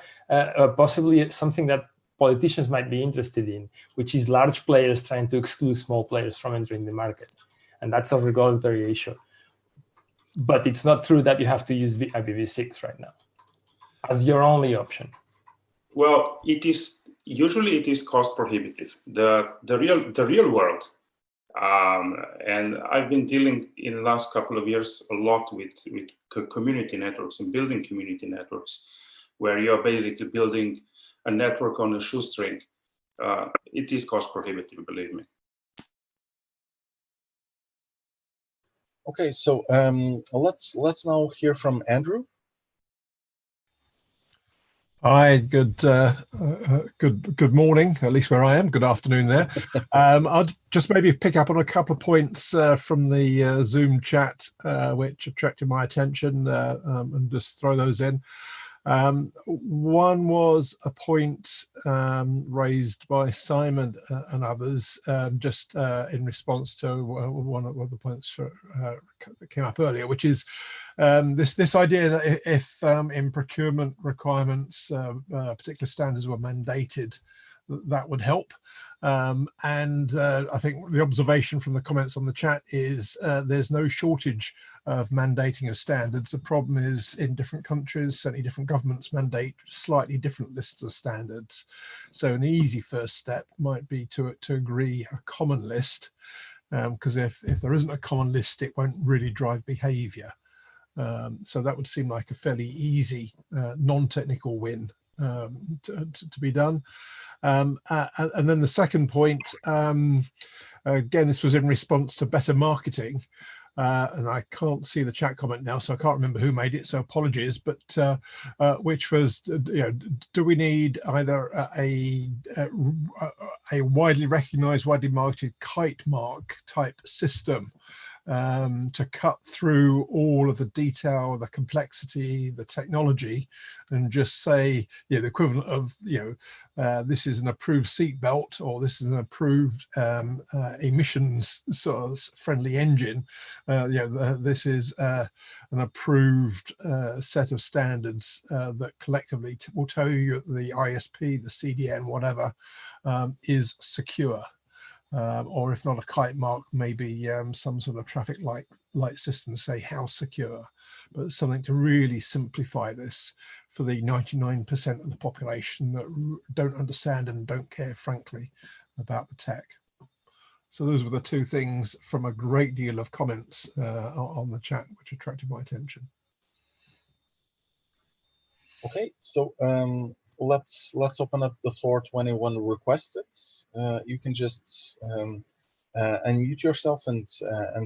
possibly something that politicians might be interested in, which is large players trying to exclude small players from entering the market. And that's a regulatory issue. But it's not true that you have to use IPv6 right now as your only option. Well, usually it is cost prohibitive. The real world, and I've been dealing in the last couple of years a lot with community networks and building community networks, where you're basically building a network on a shoestring. It is cost prohibitive, believe me. Okay, so let's now hear from Andrew. Hi, good morning, at least where I am. Good afternoon there. I'll just maybe pick up on a couple of points from the Zoom chat which attracted my attention and just throw those in. One was a point raised by Simon and others, just in response to one of the points that came up earlier, which is this idea that if in procurement requirements particular standards were mandated, that would help. And I think the observation from the comments on the chat is there's no shortage of mandating of standards. The problem is in different countries, certainly different governments mandate slightly different lists of standards. So an easy first step might be to agree a common list, because if there isn't a common list, it won't really drive behavior. So that would seem like a fairly easy non-technical win to be done. And then the second point, again, this was in response to better marketing, and I can't see the chat comment now, so I can't remember who made it, so apologies, but which was, do we need either a widely recognized, widely marketed kite mark type system to cut through all of the detail, the complexity, the technology, and just say, the equivalent of, this is an approved seatbelt, or this is an approved emissions sort of friendly engine. This is an approved set of standards that collectively will tell you that the ISP, the CDN, whatever, is secure. Or if not a kite mark, maybe some sort of traffic light system to say how secure, but something to really simplify this for the 99% of the population that don't understand and don't care, frankly, about the tech. So those were the two things from a great deal of comments on the chat which attracted my attention. Okay, so let's open up the floor to anyone who requested. You can just unmute yourself and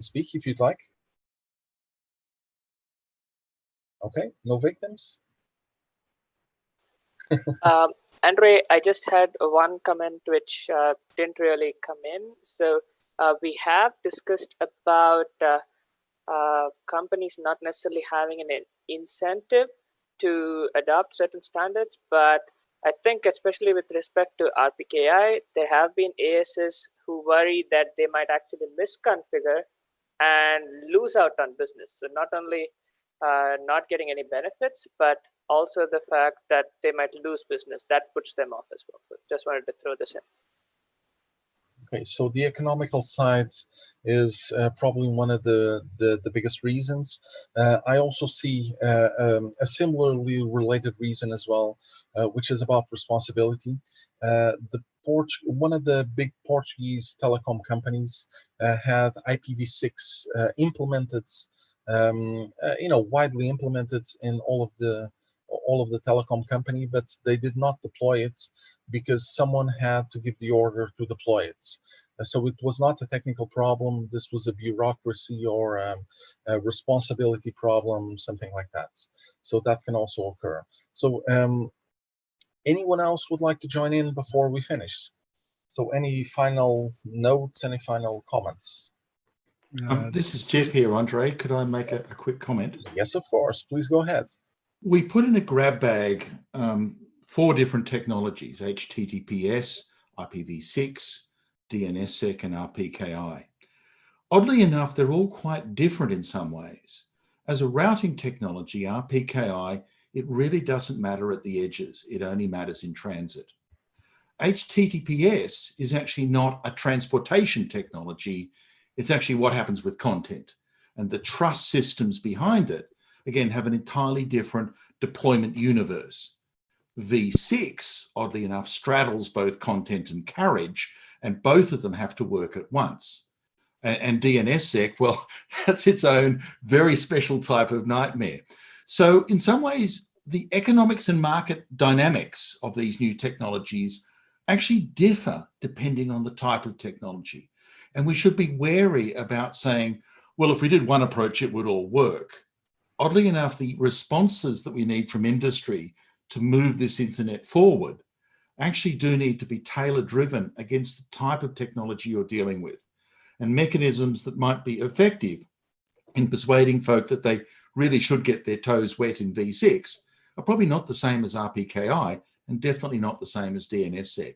speak if you'd like. Okay, no victims. Andre, I just had one comment which didn't really come in. So we have discussed about companies not necessarily having an incentive to adopt certain standards, but I think especially with respect to RPKI, there have been ASs who worry that they might actually misconfigure and lose out on business. So not only not getting any benefits, but also the fact that they might lose business. That puts them off as well. So just wanted to throw this in. Okay, so the economical side is probably one of the biggest reasons. I also see a similarly related reason as well, which is about responsibility. One of the big Portuguese telecom companies had IPv6 implemented, widely implemented in all of the telecom company, but they did not deploy it because someone had to give the order to deploy it. So it was not a technical problem. This was a bureaucracy or a responsibility problem, something like that. So that can also occur. So anyone else would like to join in before we finish? So any final notes, any final comments? This is Jeff here, Andre. Could I make a quick comment? Yes, of course. Please go ahead. We put in a grab bag 4 different technologies: HTTPS, IPv6, DNSSEC, and RPKI. Oddly enough, they're all quite different in some ways. As a routing technology, RPKI, it really doesn't matter at the edges. It only matters in transit. HTTPS is actually not a transportation technology. It's actually what happens with content. And the trust systems behind it, again, have an entirely different deployment universe. V6, oddly enough, straddles both content and carriage, and both of them have to work at once. And DNSSEC, well, that's its own very special type of nightmare. So in some ways, the economics and market dynamics of these new technologies actually differ depending on the type of technology. And we should be wary about saying, well, if we did one approach, it would all work. Oddly enough, the responses that we need from industry to move this internet forward actually do need to be tailor-driven against the type of technology you're dealing with, and mechanisms that might be effective in persuading folk that they really should get their toes wet in V6 are probably not the same as RPKI, and definitely not the same as DNSSEC.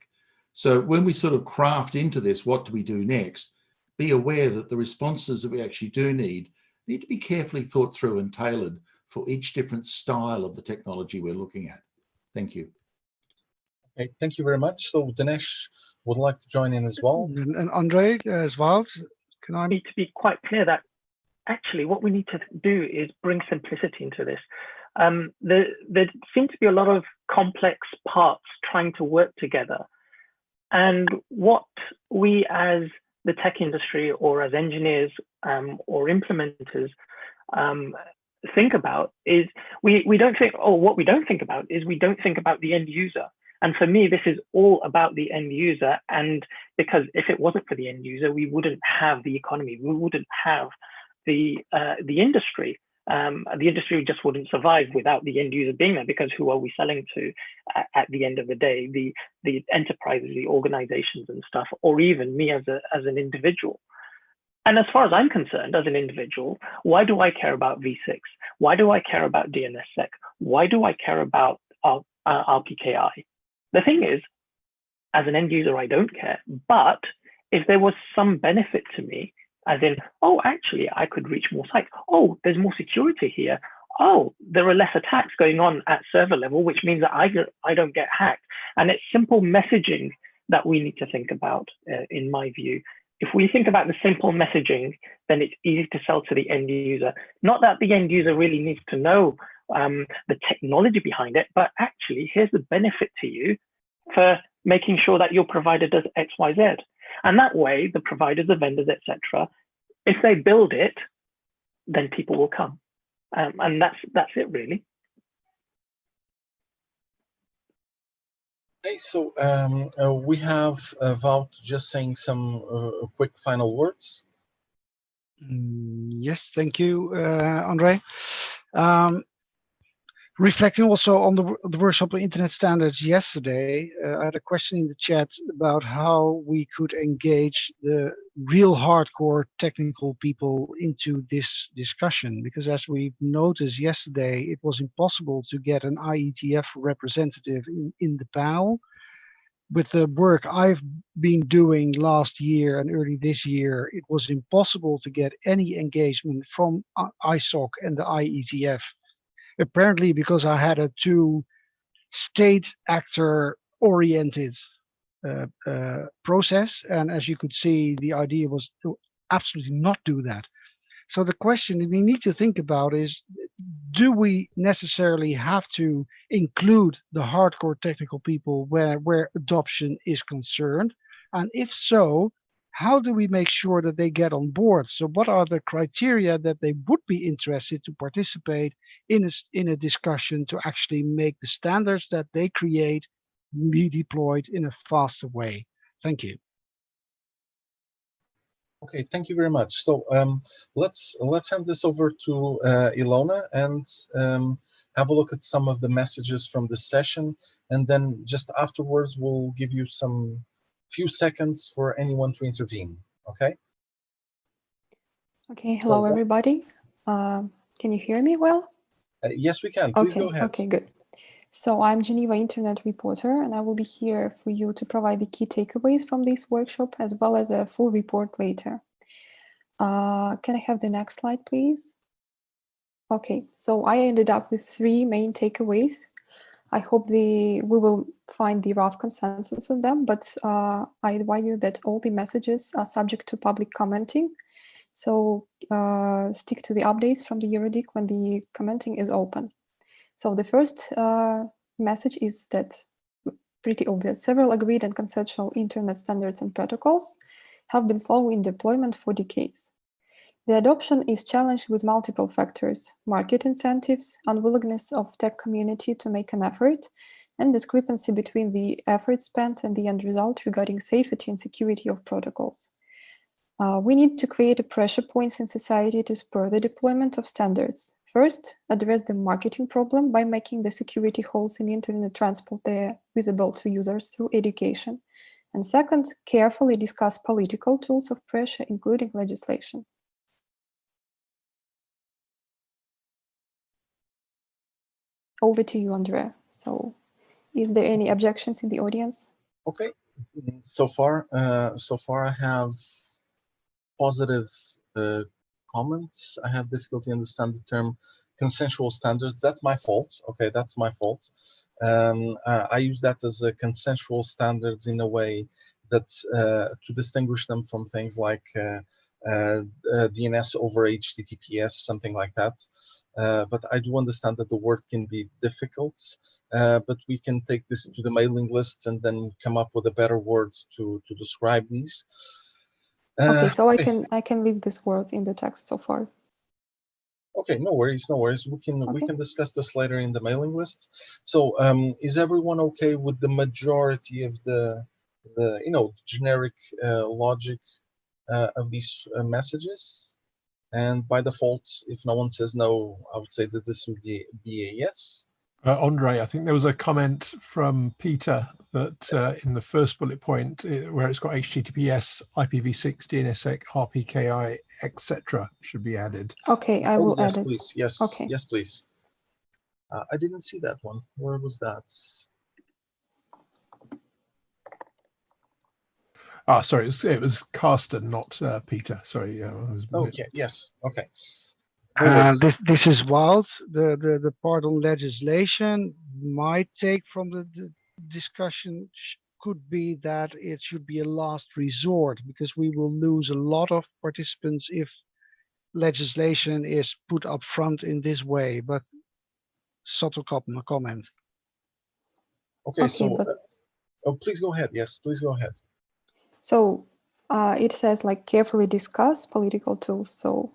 So when we sort of craft into this, what do we do next? Be aware that the responses that we actually do need to be carefully thought through and tailored for each different style of the technology we're looking at. Thank you. Okay, thank you very much. So Dinesh would like to join in as well. And Andre as well. Can I need to be quite clear that actually what we need to do is bring simplicity into this. There seem to be a lot of complex parts trying to work together. And what we as the tech industry or as engineers or implementers think about is we don't think, or what we don't think about is we don't think about the end user. And for me, this is all about the end user. And because if it wasn't for the end user, we wouldn't have the economy. We wouldn't have the industry. The industry just wouldn't survive without the end user being there, because who are we selling to at the end of the day? The enterprises, the organizations and stuff, or even me as an individual. And as far as I'm concerned, as an individual, why do I care about V6? Why do I care about DNSSEC? Why do I care about RPKI? The thing is, as an end user, I don't care. But if there was some benefit to me, as in, oh, actually, I could reach more sites. Oh, there's more security here. Oh, there are less attacks going on at server level, which means that I don't get hacked. And it's simple messaging that we need to think about, in my view. If we think about the simple messaging, then it's easy to sell to the end user. Not that the end user really needs to know the technology behind it, but actually, here's the benefit to you for making sure that your provider does X, Y, Z. And that way, the providers, the vendors, etc., if they build it, then people will come. And that's it, really. Okay, so we have Wout just saying some quick final words. Yes, thank you, Andre. Reflecting also on the workshop on internet standards yesterday, I had a question in the chat about how we could engage the real hardcore technical people into this discussion, because as we noticed yesterday, it was impossible to get an IETF representative in the panel. With the work I've been doing last year and early this year, it was impossible to get any engagement from ISOC and the IETF. Apparently because I had a too state actor oriented process. And as you could see, the idea was to absolutely not do that. So the question that we need to think about is, do we necessarily have to include the hardcore technical people where adoption is concerned? And if so, how do we make sure that they get on board? So what are the criteria that they would be interested to participate in a discussion to actually make the standards that they create be deployed in a faster way? Thank you. Okay, thank you very much. So let's hand this over to Ilona and have a look at some of the messages from this session, and then just afterwards we'll give you some few seconds for anyone to intervene. Okay. Okay. Hello, so, everybody. Can you hear me well? Yes, we can. Please go ahead. Okay, good. So I'm Geneva Internet reporter, and I will be here for you to provide the key takeaways from this workshop, as well as a full report later. Can I have the next slide, please? Okay, so I ended up with 3 main takeaways. I hope we will find the rough consensus of them, but I advise you that all the messages are subject to public commenting. So stick to the updates from the EuroDIG when the commenting is open. So the first message is that pretty obvious. Several agreed and consensual internet standards and protocols have been slow in deployment for decades. The adoption is challenged with multiple factors: market incentives, unwillingness of tech community to make an effort, and discrepancy between the effort spent and the end result regarding safety and security of protocols. We need to create a pressure points in society to spur the deployment of standards. First, address the marketing problem by making the security holes in the internet transport there visible to users through education. And second, carefully discuss political tools of pressure, including legislation. Over to you, Andrea. So, is there any objections in the audience? Okay. So far I have positive comments. I have difficulty understand the term consensual standards. That's my fault. Okay, that's my fault. I use that as a consensual standards in a way that to distinguish them from things like DNS over HTTPS, something like that. But I do understand that the word can be difficult, but we can take this to the mailing list and then come up with a better word to describe these. Okay, so okay. I can leave this word in the text so far. Okay, no worries, no worries. We can discuss this later in the mailing list. So, is everyone okay with the majority of the generic logic of these messages? And by default, if no one says no, I would say that this would be a yes. Andre, I think there was a comment from Peter that in the first bullet point, where it's got HTTPS, IPv6, DNSSEC, RPKI, etc., should be added. Okay, I will add it. Please. Yes, okay. Yes, please. I didn't see that one. Where was that? Ah, sorry, it was Carsten, not Peter. Sorry. Okay. Yes. Okay. This is wild. The part on legislation, my take from the discussion could be that it should be a last resort, because we will lose a lot of participants if legislation is put up front in this way. But subtle comment. Okay, so please go ahead. Yes, please go ahead. So it says like carefully discuss political tools. So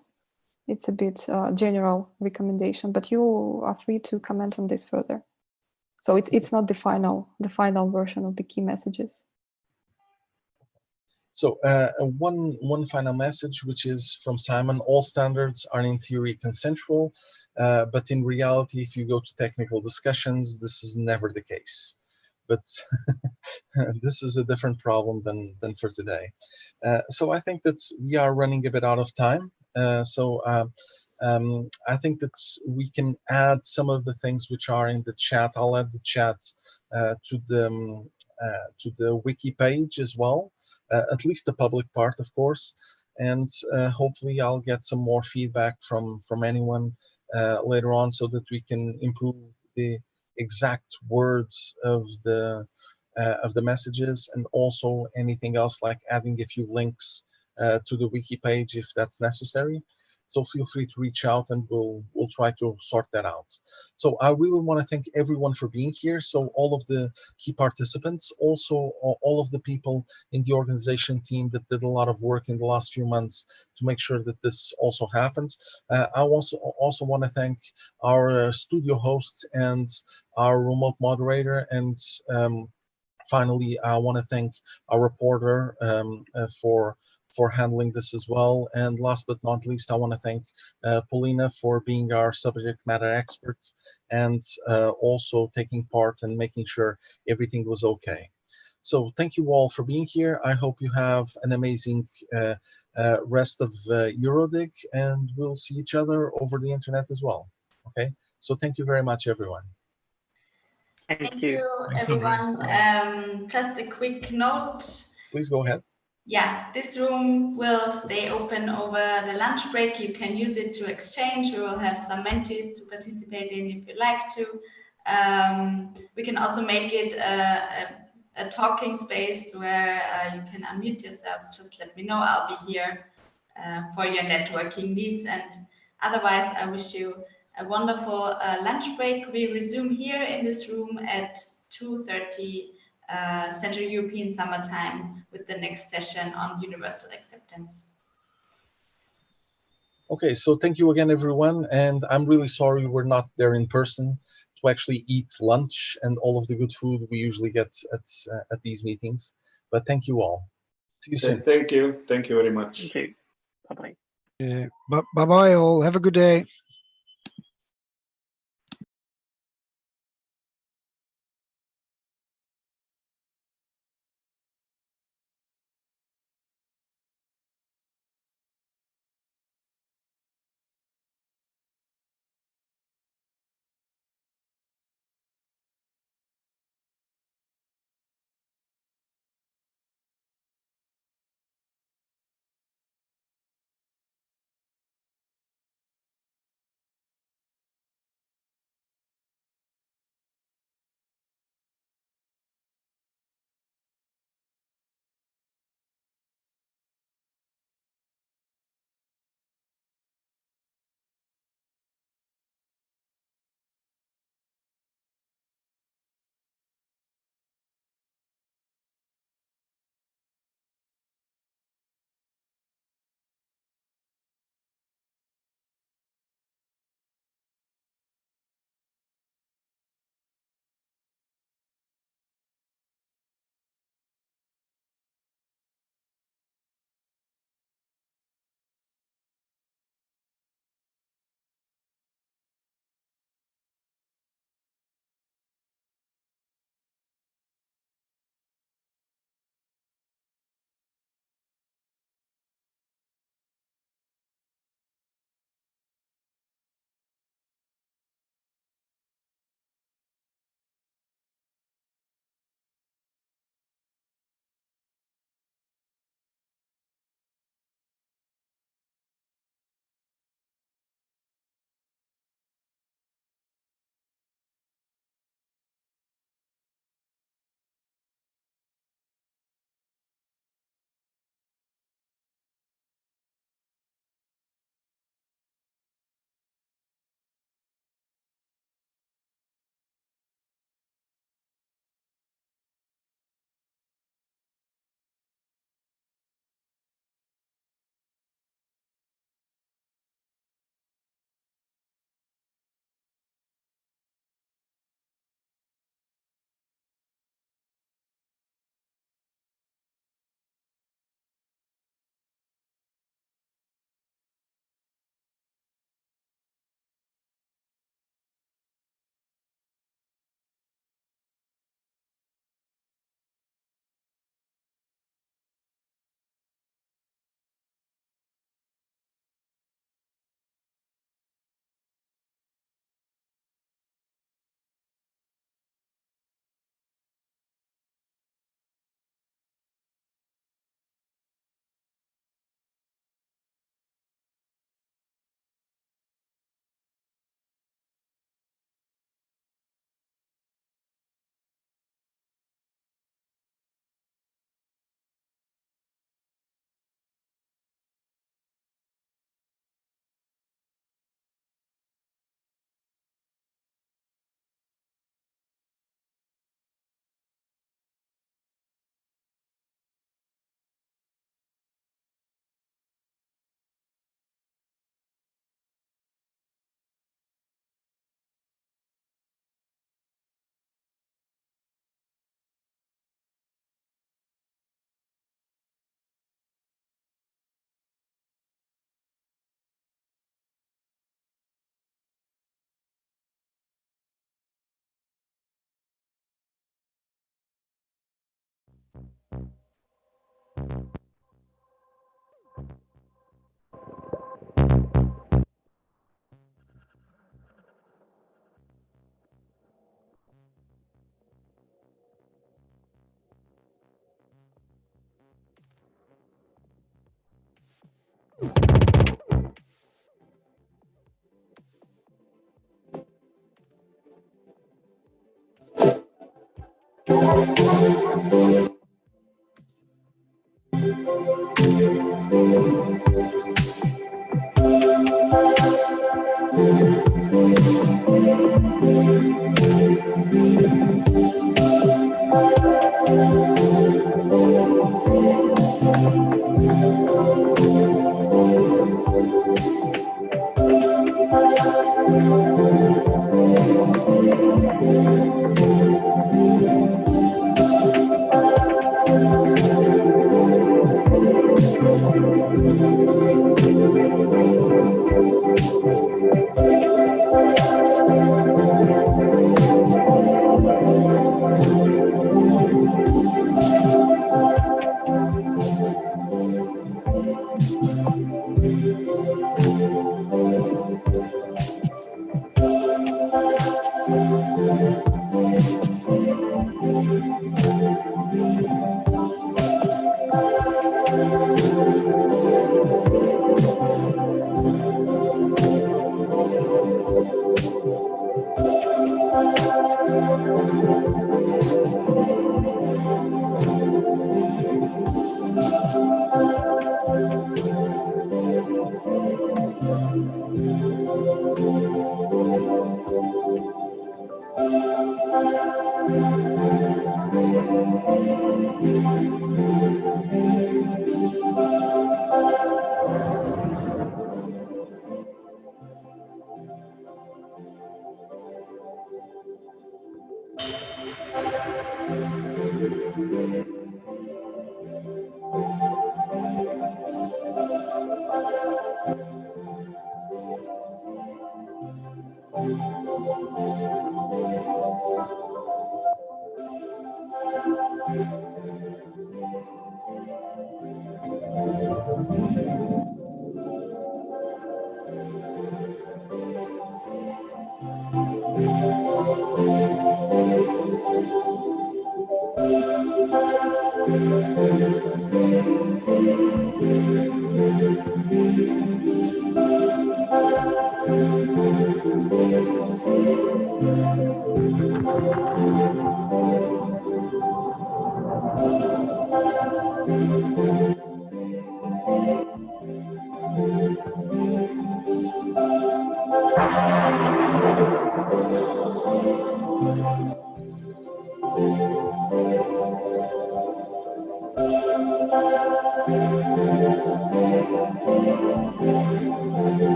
it's a bit general recommendation, but you are free to comment on this further. So it's not the final version of the key messages. So one final message, which is from Simon: all standards are in theory consensual, but in reality, if you go to technical discussions, this is never the case. but this is a different problem than for today. So I think that we are running a bit out of time. I think that we can add some of the things which are in the chat. I'll add the chat to the wiki page as well, at least the public part, of course. And hopefully I'll get some more feedback from anyone later on, so that we can improve the exact words of the messages, and also anything else like adding a few links to the wiki page if that's necessary. So feel free to reach out, and we'll try to sort that out. So I really want to thank everyone for being here. So all of the key participants, also all of the people in the organization team that did a lot of work in the last few months to make sure that this also happens. I also want to thank our studio hosts and our remote moderator, and finally, I want to thank our reporter for handling this as well. And last but not least, I want to thank Paulina for being our subject matter expert, and also taking part and making sure everything was okay. So thank you all for being here. I hope you have an amazing rest of EuroDIG, and we'll see each other over the internet as well. Okay, so thank you very much, everyone. Thank you, everyone. Just a quick note. Please go ahead. Yeah, this room will stay open over the lunch break. You can use it to exchange. We will have some mentees to participate in if you like to. We can also make it a talking space where you can unmute yourselves. Just let me know. I'll be here for your networking needs. And otherwise, I wish you a wonderful lunch break. We resume here in this room at 2:30 Central European Summertime with the next session on universal acceptance. Okay, so thank you again, everyone. And I'm really sorry we're not there in person to actually eat lunch and all of the good food we usually get at these meetings. But thank you all. See you soon. Thank you. Thank you very much. Thank you. Bye-bye. Yeah. Bye-bye all. Have a good day.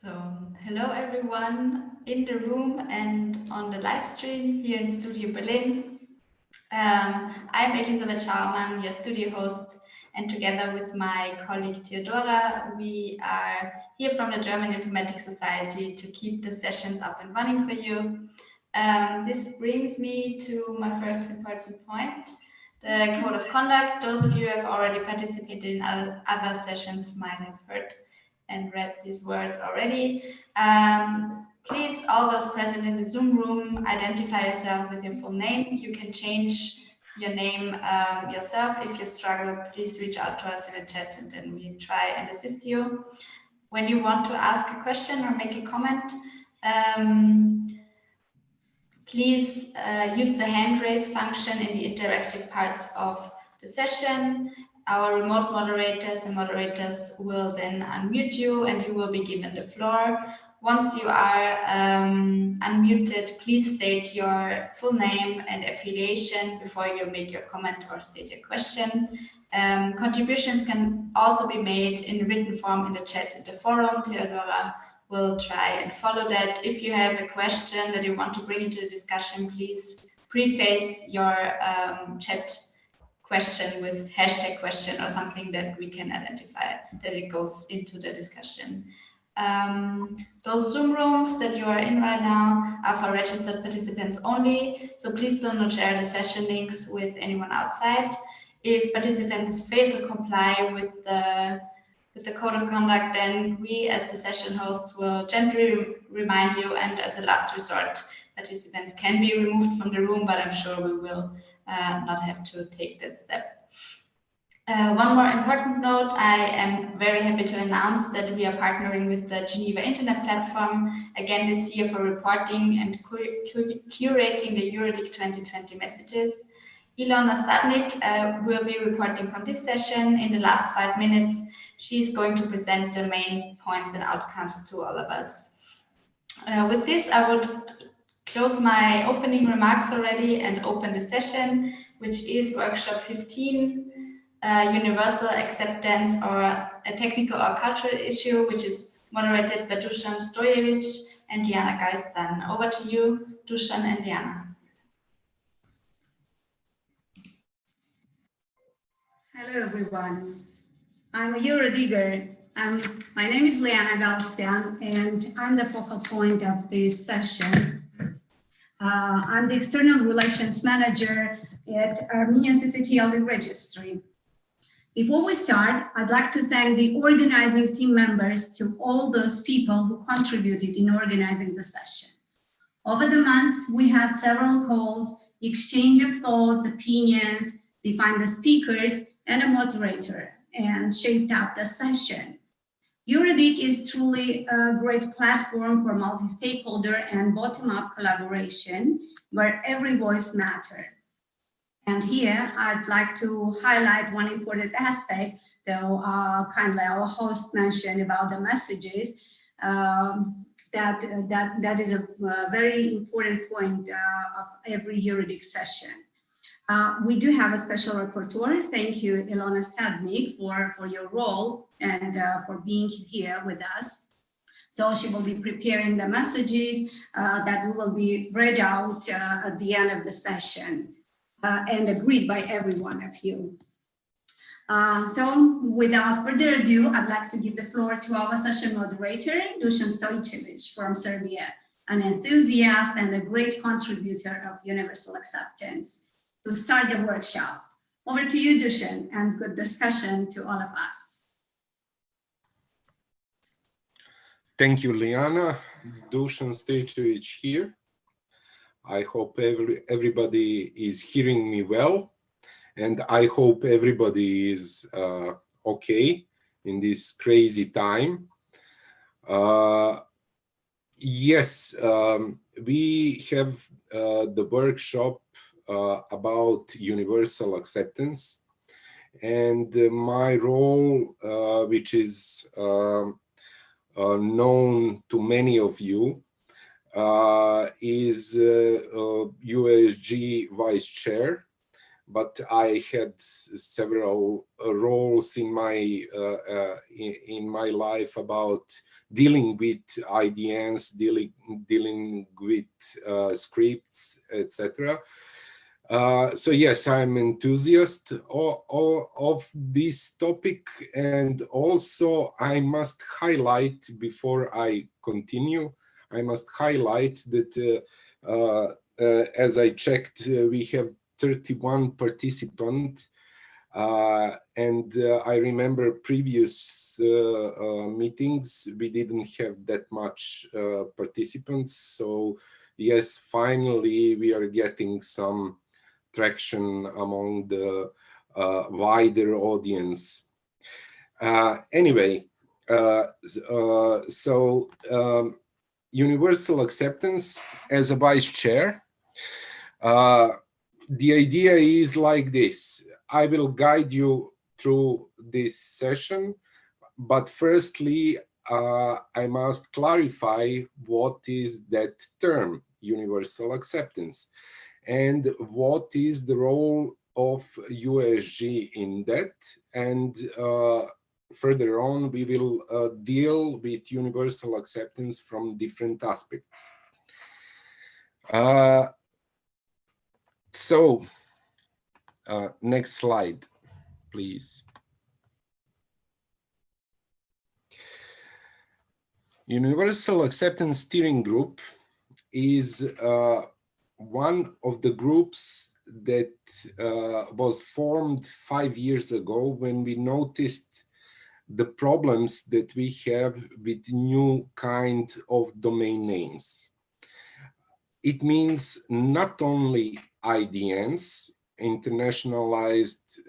So, hello everyone in the room and on the live stream here in Studio Berlin. I'm Elisabeth Schaumann, your studio host, and together with my colleague Theodora, we are here from the German Informatics Society to keep the sessions up and running for you. This brings me to my first important point, the code of conduct. Those of you who have already participated in other sessions might have heard and read these words already. Please, all those present in the Zoom room, identify yourself with your full name. You can change your name yourself. If you struggle, please reach out to us in the chat and then we try and assist you. When you want to ask a question or make a comment, please use the hand raise function in the interactive parts of the session. Our remote moderators and moderators will then unmute you and you will be given the floor. Once you are unmuted, please state your full name and affiliation before you make your comment or state your question. Contributions can also be made in written form in the chat at the forum. Theodora will try and follow that. If you have a question that you want to bring into the discussion, please preface your chat question with hashtag question or something that we can identify that it goes into the discussion. Those Zoom rooms that you are in right now are for registered participants only, so please do not share the session links with anyone outside. If participants fail to comply with the code of conduct, then we as the session hosts will gently remind you, and as a last resort, participants can be removed from the room, but I'm sure we will not have to take that step. One more important note, I am very happy to announce that we are partnering with the Geneva Internet Platform again this year for reporting and curating the EuroDIG 2020 messages. Ilona Stadnik will be reporting from this session in the last 5 minutes. She's going to present the main points and outcomes to all of us. With this, I would close my opening remarks already and open the session, which is workshop 15, Universal Acceptance or a Technical or Cultural Issue, which is moderated by Dusan Stojevic and Diana Geistan. Over to you, Dusan and Diana. Hello, everyone. I'm a EuroDIGger. My name is Liana Galstian, and I'm the focal point of this session. I'm the External Relations Manager at Armenian CCTLD Registry. Before we start, I'd like to thank the organizing team members to all those people who contributed in organizing the session. Over the months, we had several calls, exchange of thoughts, opinions, defined the speakers, and a moderator, and shaped up the session. EuroDIG is truly a great platform for multi-stakeholder and bottom-up collaboration where every voice matters. And here I'd like to highlight one important aspect, though kindly our host mentioned about the messages, that is a very important point of every EuroDIG session. We do have a special rapporteur. Thank you, Ilona Stadnik, for your role and for being here with us. So she will be preparing the messages that will be read out at the end of the session and agreed by every one of you. So without further ado, I'd like to give the floor to our session moderator, Dusan Stojicevic from Serbia, an enthusiast and a great contributor of universal acceptance, to start the workshop. Over to you, Dusan, and good discussion to all of us. Thank you, Liana. Dusan Stojicevic here. I hope everybody is hearing me well, and I hope everybody is okay in this crazy time. Yes, we have the workshop about universal acceptance, and my role, which is known to many of you, is USG Vice Chair, but I had several roles in my life about dealing with IDNs, dealing with scripts, etc. So yes, I'm enthusiast of this topic, and also I must highlight, before I continue, I must highlight that as I checked, we have 31 participants, and I remember previous meetings, we didn't have that much participants. So yes, finally we are getting some traction among the wider audience. Anyway, universal acceptance as a vice chair. The idea is like this. I will guide you through this session, but firstly, I must clarify what is that term, universal acceptance, and what is the role of USG in that. And further on, we will deal with universal acceptance from different aspects. Next slide, please. Universal Acceptance Steering Group is one of the groups that was formed 5 years ago when we noticed the problems that we have with new kind of domain names. It means not only IDNs, internationalized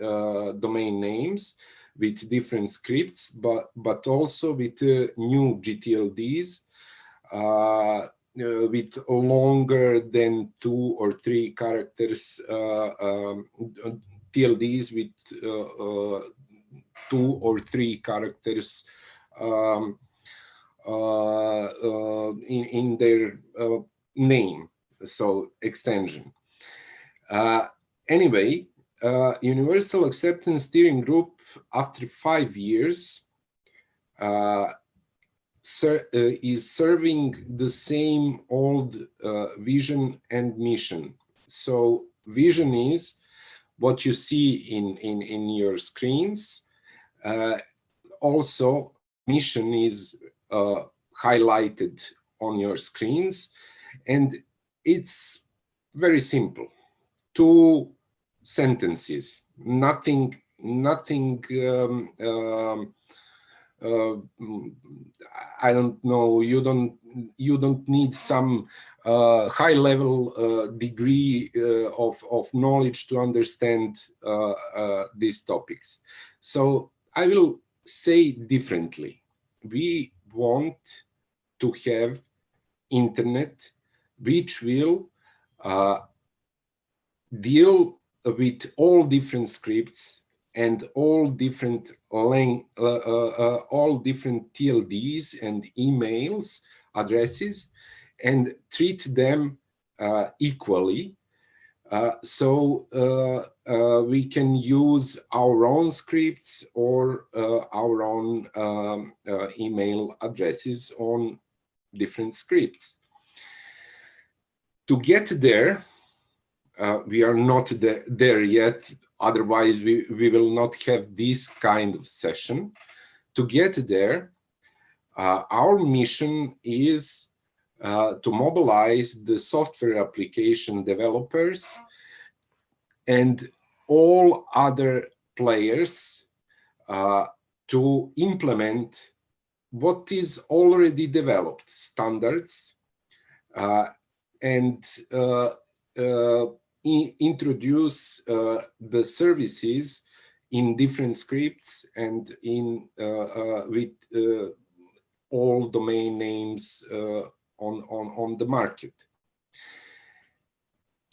domain names with different scripts, but also with new GTLDs with longer than 2 or 3 characters, TLDs with 2 or 3 characters in their name, so extension. Anyway, Universal Acceptance Steering Group, after 5 years, is serving the same old vision and mission. So vision is what you see in your screens. Also, mission is highlighted on your screens, and it's very simple. 2 sentences, nothing I don't know, you don't need some high level degree of knowledge to understand these topics. So I will say differently. We want to have internet which will deal with all different scripts and all different TLDs and emails addresses, and treat them equally. So we can use our own scripts or our own email addresses on different scripts. To get there, we are not there yet, otherwise we will not have this kind of session. To get there, our mission is to mobilize the software application developers and all other players to implement what is already developed, standards, and introduce the services in different scripts and in with all domain names on the market.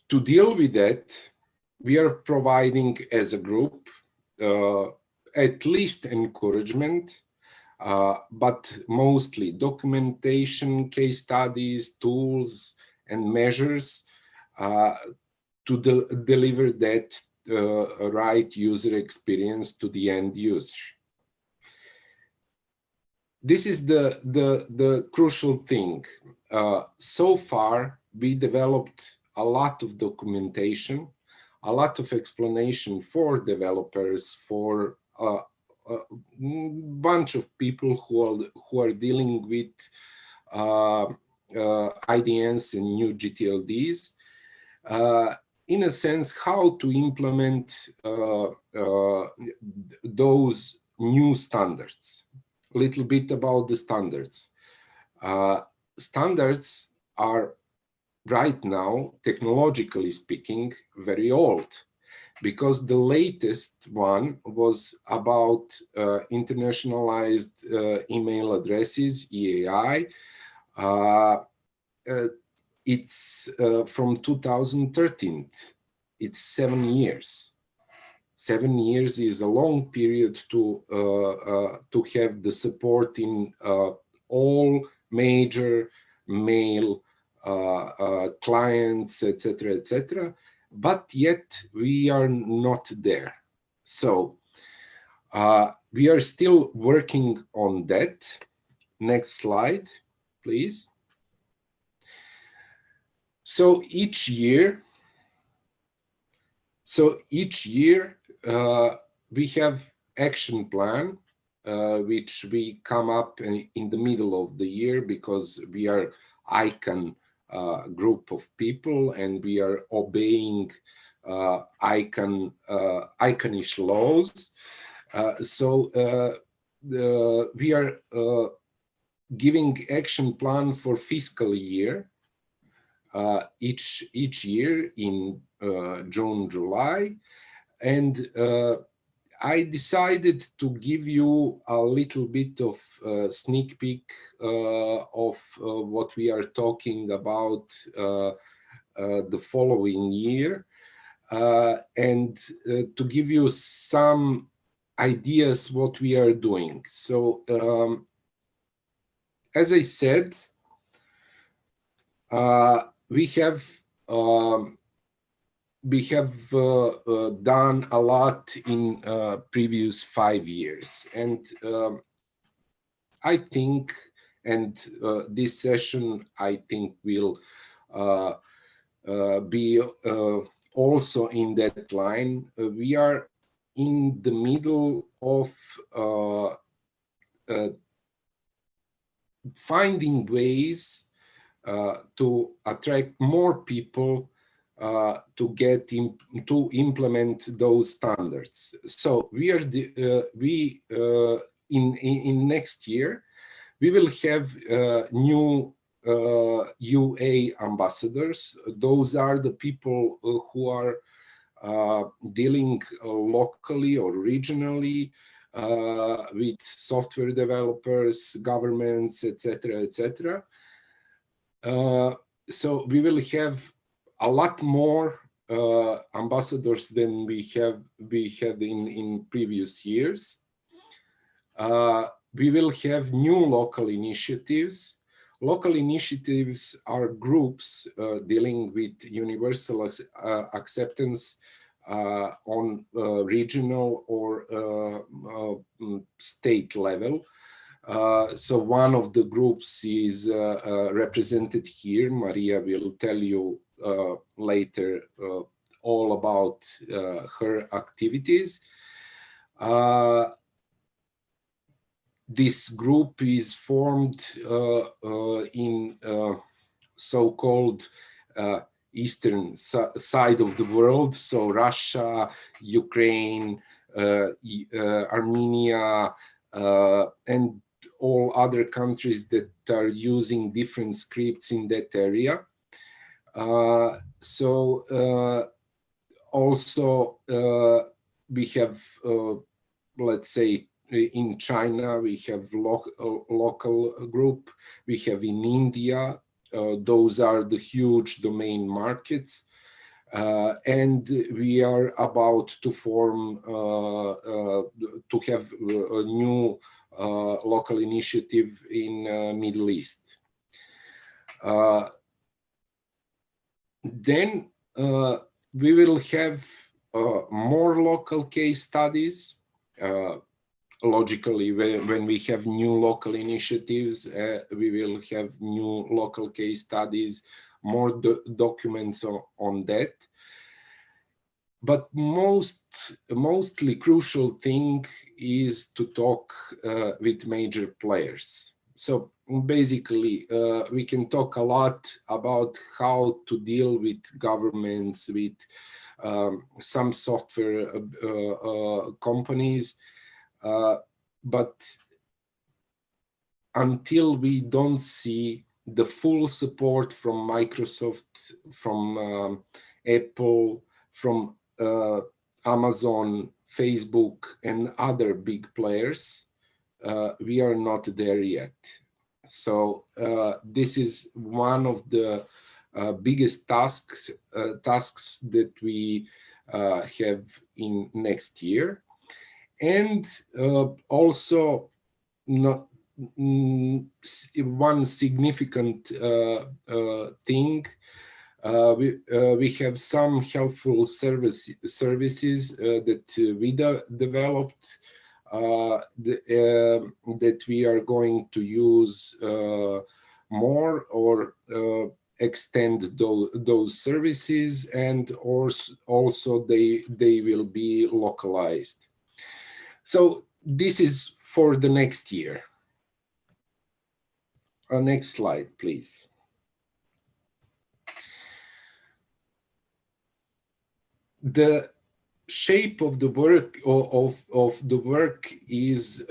To deal with that, we are providing as a group at least encouragement, but mostly documentation, case studies, tools, and measures to deliver that right user experience to the end user. This is the crucial thing. So far, we developed a lot of documentation, a lot of explanation for developers, for a bunch of people who are dealing with IDNs and new GTLDs. In a sense, how to implement those new standards. A little bit about the standards. Standards are right now, technologically speaking, very old, because the latest one was about internationalized email addresses, EAI. It's from 2013. It's 7 years. 7 years is a long period to have the support in all major mail clients, etc., etc. But yet we are not there. So we are still working on that. Next slide, please. So each year, we have action plan, which we come up in the middle of the year, because we are ICANN group of people and we are obeying ICANN-ish laws. So we are giving action plan for fiscal year each year in June, July. And I decided to give you a little bit of sneak peek of what we are talking about the following year, and to give you some ideas what we are doing. So as I said, we have done a lot in previous 5 years, and I think, and this session I think will be also in that line. We are in the middle of finding ways to attract more people to implement those standards. So we are in next year we will have new UA ambassadors. Those are the people who are dealing locally or regionally with software developers, governments, etc., etc. So we will have a lot more ambassadors than we had in previous years. We will have new local initiatives. Local initiatives are groups dealing with universal acceptance on regional or state level. So one of the groups is represented here. Maria will tell you later all about her activities. This group is formed in so-called eastern side of the world, so Russia, Ukraine, Armenia, and all other countries that are using different scripts in that area. Also we have, let's say, in China, we have local group. We have in India, those are the huge domain markets. And we are about to form, to have a new local initiative in Middle East. Then we will have more local case studies. Logically, when we have new local initiatives, we will have new local case studies, more documents on that. But mostly crucial thing is to talk with major players. So basically, we can talk a lot about how to deal with governments, with some software companies, but until we don't see the full support from Microsoft, from Apple, from Amazon, Facebook, and other big players, we are not there yet. So this is one of the biggest tasks that we have in next year. And also one significant thing, we have some helpful services that we developed that we are going to use more, or extend those services, and also they will be localized. So this is for the next year. Next slide, please. The shape of the work is,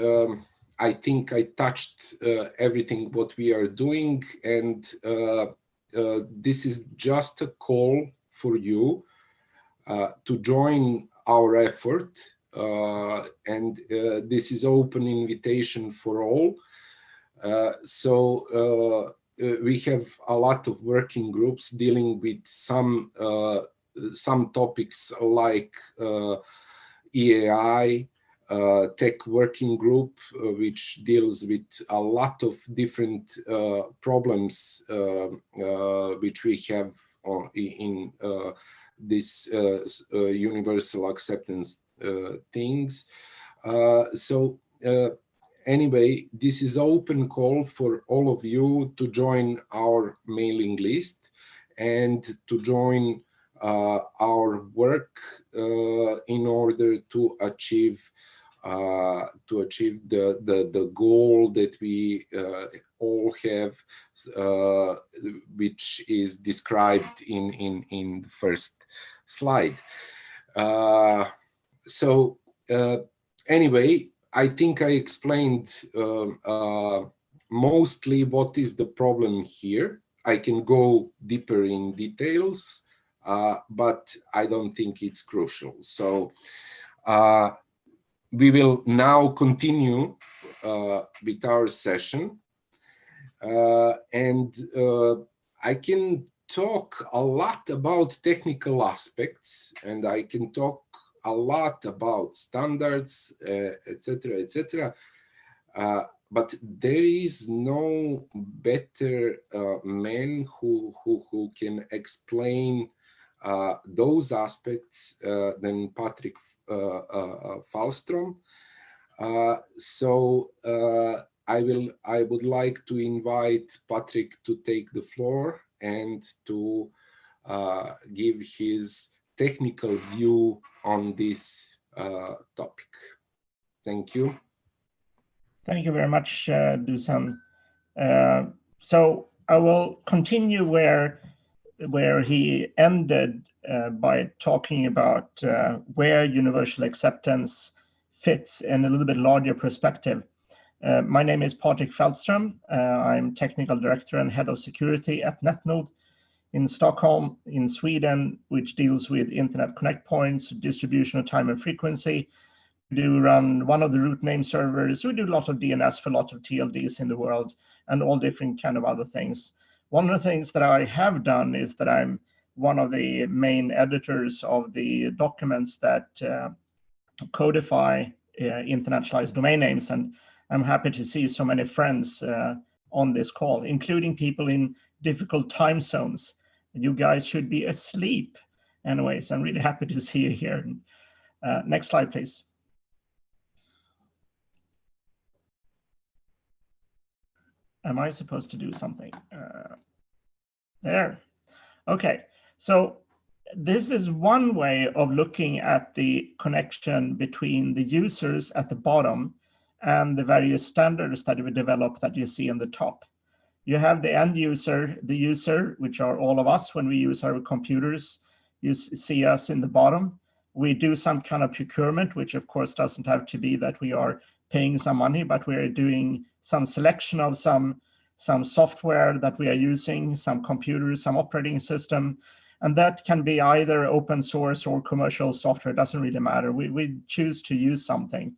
I think I touched everything what we are doing, and this is just a call for you to join our effort, and this is open invitation for all. So we have a lot of working groups dealing with some topics like EAI, tech working group, which deals with a lot of different problems which we have in this universal acceptance things. So anyway, this is open call for all of you to join our mailing list and to join our work in order to achieve the goal that we all have, which is described in the first slide. So anyway, I think I explained mostly what is the problem here. I can go deeper in details, but I don't think it's crucial. So we will now continue with our session, and I can talk a lot about technical aspects, and I can talk a lot about standards, etc., etc. But there is no better man who can explain those aspects than Patrick Falstrom. So I would like to invite Patrick to take the floor and to give his technical view on this topic. Thank you. Thank you very much, Dusan. So I will continue where he ended by talking about where universal acceptance fits in a little bit larger perspective. My name is Patrik Fältström. I'm Technical Director and Head of Security at NetNode in Stockholm, in Sweden, which deals with Internet Connect Points, distribution of time and frequency. We do run one of the root name servers. We do lots of DNS for lots of TLDs in the world and all different kind of other things. One of the things that I have done is that I'm one of the main editors of the documents that codify internationalized domain names. And I'm happy to see so many friends on this call, including people in difficult time zones. You guys should be asleep anyways, I'm really happy to see you here. Next slide, please. Am I supposed to do something? There. Okay, so this is one way of looking at the connection between the users at the bottom and the various standards that we developed that you see on the top. You have the end user, the user, which are all of us when we use our computers. You see us in the bottom. We do some kind of procurement, which of course doesn't have to be that we are paying some money, but we're doing some selection of some software that we are using, some computers, some operating system. And that can be either open source or commercial software, it doesn't really matter. We choose to use something.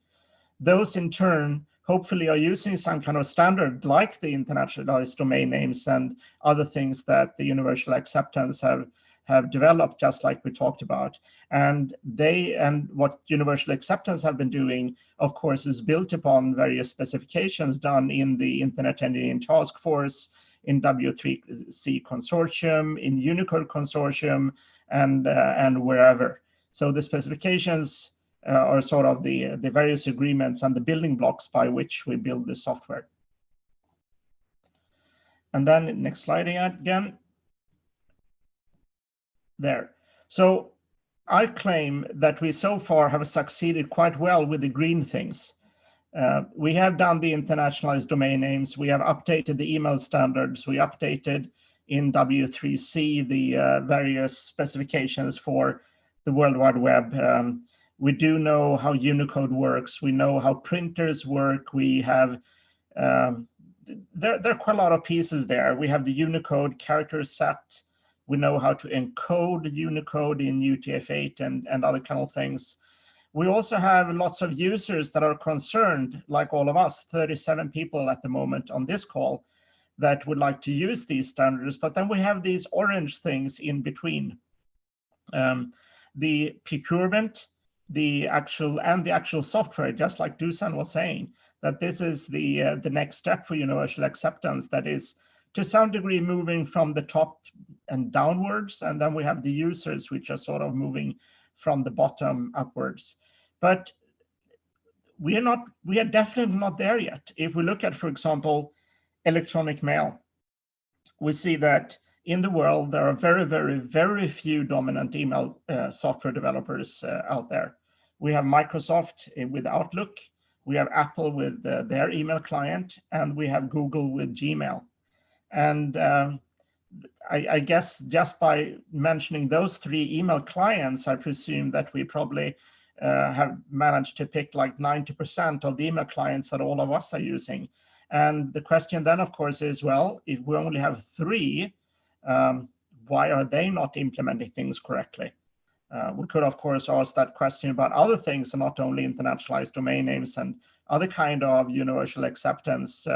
Those in turn, hopefully are using some kind of standard like the internationalized domain names and other things that the universal acceptance have developed, just like we talked about. And what universal acceptance have been doing, of course, is built upon various specifications done in the Internet Engineering Task Force, in W3C Consortium, in Unicode Consortium, and wherever. So the specifications are sort of the various agreements and the building blocks by which we build the software. And then next slide again. There. So I claim that we so far have succeeded quite well with the green things. We have done the internationalized domain names. We have updated the email standards. We updated in W3C the various specifications for the World Wide Web. We do know how Unicode works. We know how printers work. We have, there are quite a lot of pieces there. We have the Unicode character set. We know how to encode Unicode in UTF-8 and other kind of things. We also have lots of users that are concerned, like all of us, 37 people at the moment on this call, that would like to use these standards. But then we have these orange things in between. The procurement, the actual software, just like Dusan was saying, that this is the next step for universal acceptance, that is to some degree moving from the top and downwards. And then we have the users, which are sort of moving from the bottom upwards. But we are definitely not there yet. If we look at, for example, electronic mail, we see that in the world, there are very, very, very few dominant email software developers out there. We have Microsoft with Outlook, we have Apple with their email client, and we have Google with Gmail. And I guess just by mentioning those three email clients, I presume that we probably have managed to pick like 90% of the email clients that all of us are using. And the question then, of course, is, well, if we only have three, why are they not implementing things correctly? We could, of course, ask that question about other things, and not only internationalized domain names and other kind of universal acceptance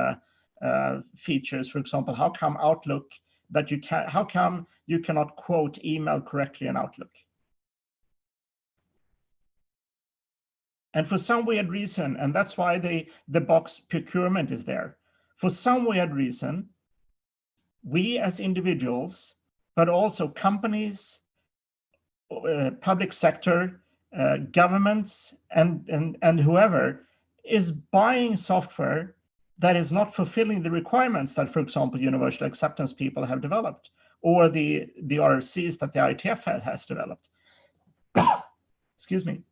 features. For example, how come Outlook that how come you cannot quote email correctly in Outlook? And for some weird reason, and that's why the box procurement is there. For some weird reason, we as individuals, but also companies, public sector, governments, and whoever is buying software that is not fulfilling the requirements that, for example, universal acceptance people have developed, or the RFCs that the IETF has developed. Excuse me.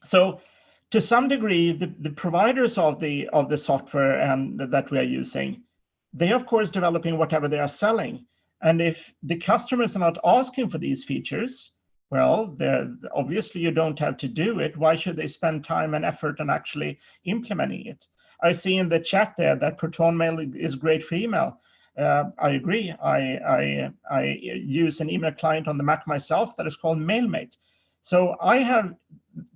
So to some degree, the providers of the software and that we are using, they of course developing whatever they are selling. And if the customers are not asking for these features, well, obviously you don't have to do it. Why should they spend time and effort on actually implementing it? I see in the chat there that Proton Mail is great for email. I agree. I use an email client on the Mac myself that is called MailMate. So I have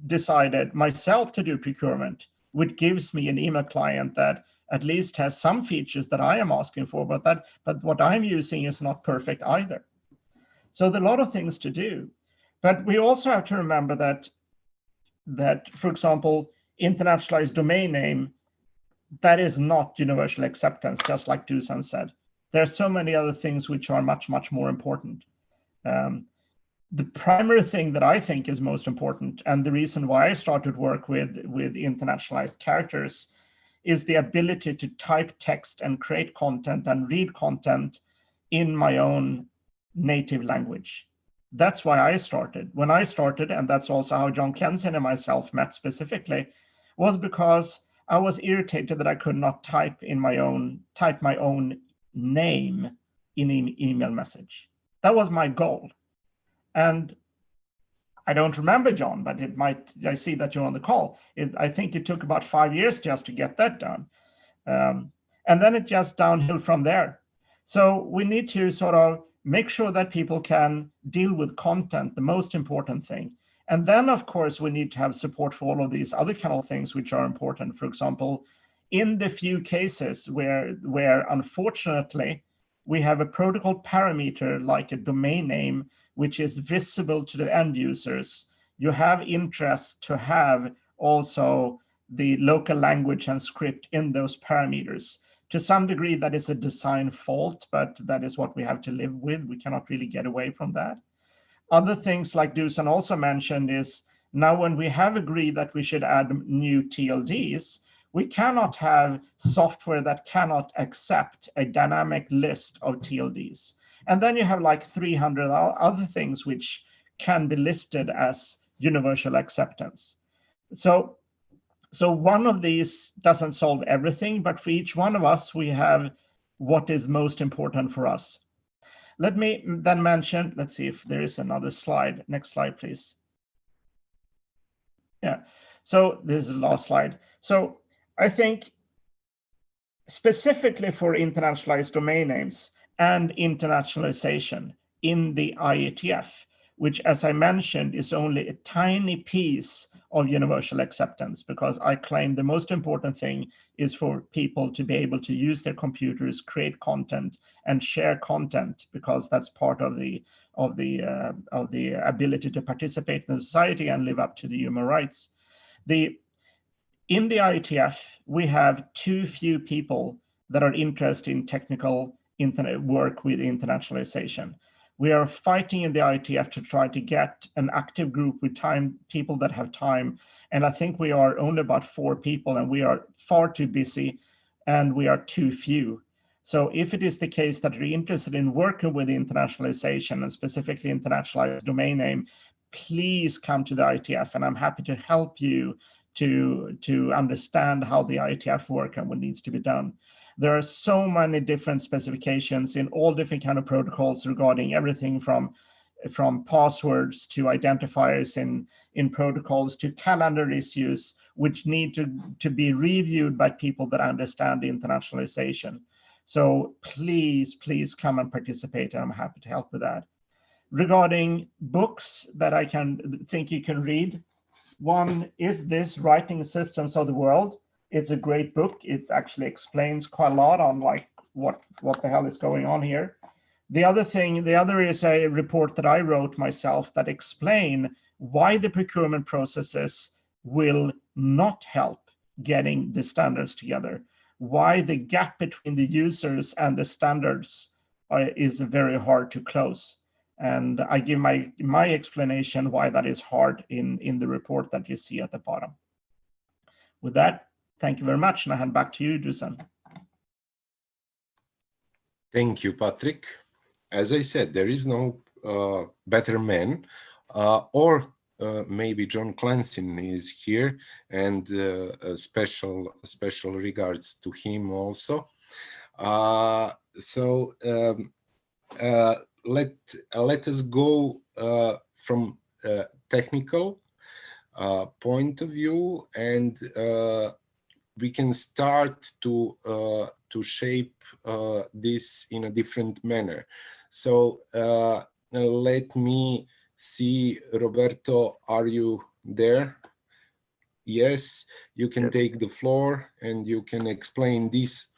decided myself to do procurement, which gives me an email client that at least has some features that I am asking for, but what I'm using is not perfect either. So there are a lot of things to do. But we also have to remember that for example, internationalized domain name, that is not universal acceptance, just like Dusan said. There are so many other things which are much, much more important. the primary thing that I think is most important, and the reason why I started work with internationalized characters, is the ability to type text and create content and read content in my own native language. That's why I started. When I started, and that's also how John Clenson and myself met specifically, was because I was irritated that I could not type my own name in an email message. That was my goal. And I don't remember, John, but it might, I see that you're on the call. I think it took about 5 years just to get that done. And then it just downhill from there. So we need to sort of make sure that people can deal with content, the most important thing. And then, of course, we need to have support for all of these other kind of things which are important. For example, in the few cases where unfortunately we have a protocol parameter like a domain name, which is visible to the end users, you have interest to have also the local language and script in those parameters. To some degree, that is a design fault, but that is what we have to live with. We cannot really get away from that. Other things like Dusan also mentioned is now when we have agreed that we should add new TLDs, we cannot have software that cannot accept a dynamic list of TLDs. And then you have like 300 other things which can be listed as universal acceptance. So one of these doesn't solve everything, but for each one of us, we have what is most important for us. Let me then mention, let's see if there is another slide. Next slide, please. Yeah, so this is the last slide. So I think specifically for internationalized domain names and internationalization in the IETF, which, as I mentioned, is only a tiny piece of universal acceptance, because I claim the most important thing is for people to be able to use their computers, create content, and share content, because that's part of the ability to participate in society and live up to the human rights. In the IETF, we have too few people that are interested in technical internet work with internationalization. We are fighting in the IETF to try to get an active group with people that have time. And I think we are only about 4 people, and we are far too busy, and we are too few. So if it is the case that you're interested in working with internationalization and specifically internationalized domain name, please come to the IETF, and I'm happy to help you to understand how the IETF work and what needs to be done. There are so many different specifications in all different kind of protocols regarding everything from passwords to identifiers in protocols to calendar issues, which need to be reviewed by people that understand internationalization. So please come and participate, and I'm happy to help with that. Regarding books that I think you can read, one is this Writing Systems of the World. It's a great book. It actually explains quite a lot on like what the hell is going on here. The other is a report that I wrote myself that explain why the procurement processes will not help getting the standards together, why the gap between the users and the standards is very hard to close. And I give my explanation why that is hard in the report that you see at the bottom. With that, thank you very much, and I hand back to you, Dusan. Thank you, Patrick. As I said, there is no better man, or maybe John Clancy is here, and special regards to him also. Let us go from technical point of view, and we can start to shape this in a different manner. So let me see, Roberto, are you there? Yes, you can take the floor, and you can explain this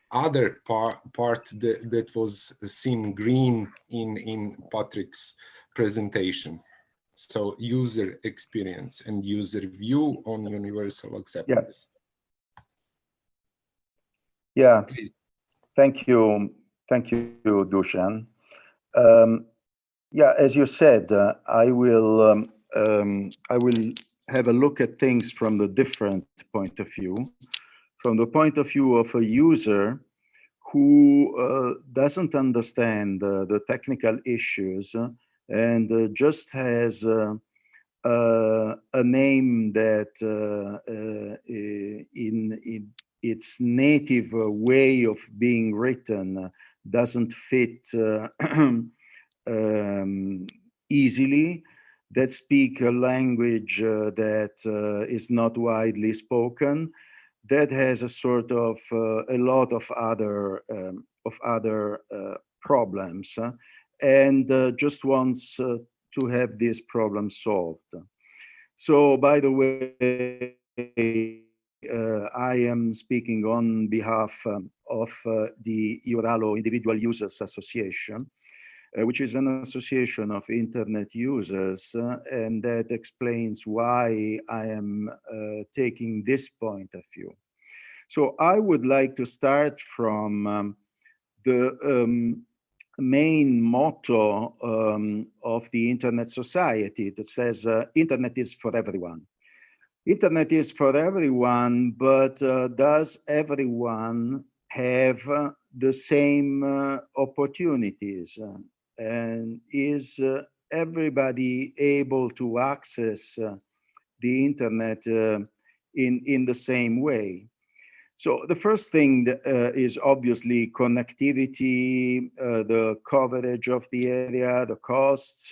other part that was seen green in Patrick's presentation. So user experience and user view on universal acceptance. Yeah, thank you, Dusan. Yeah, as you said, I will have a look at things from the different point of view, from the point of view of a user who doesn't understand the technical issues and just has a name that in its native way of being written doesn't fit easily, that speak a language that is not widely spoken, that has a sort of a lot of other problems, and just wants to have this problem solved. So, by the way, I am speaking on behalf of the EuroDIG Individual Users Association, which is an association of internet users, and that explains why I am taking this point of view. So I would like to start from the main motto of the Internet Society that says Internet is for everyone. Internet is for everyone, but does everyone have the same opportunities? And is everybody able to access the internet in the same way? So the first thing is obviously connectivity, the coverage of the area, the costs.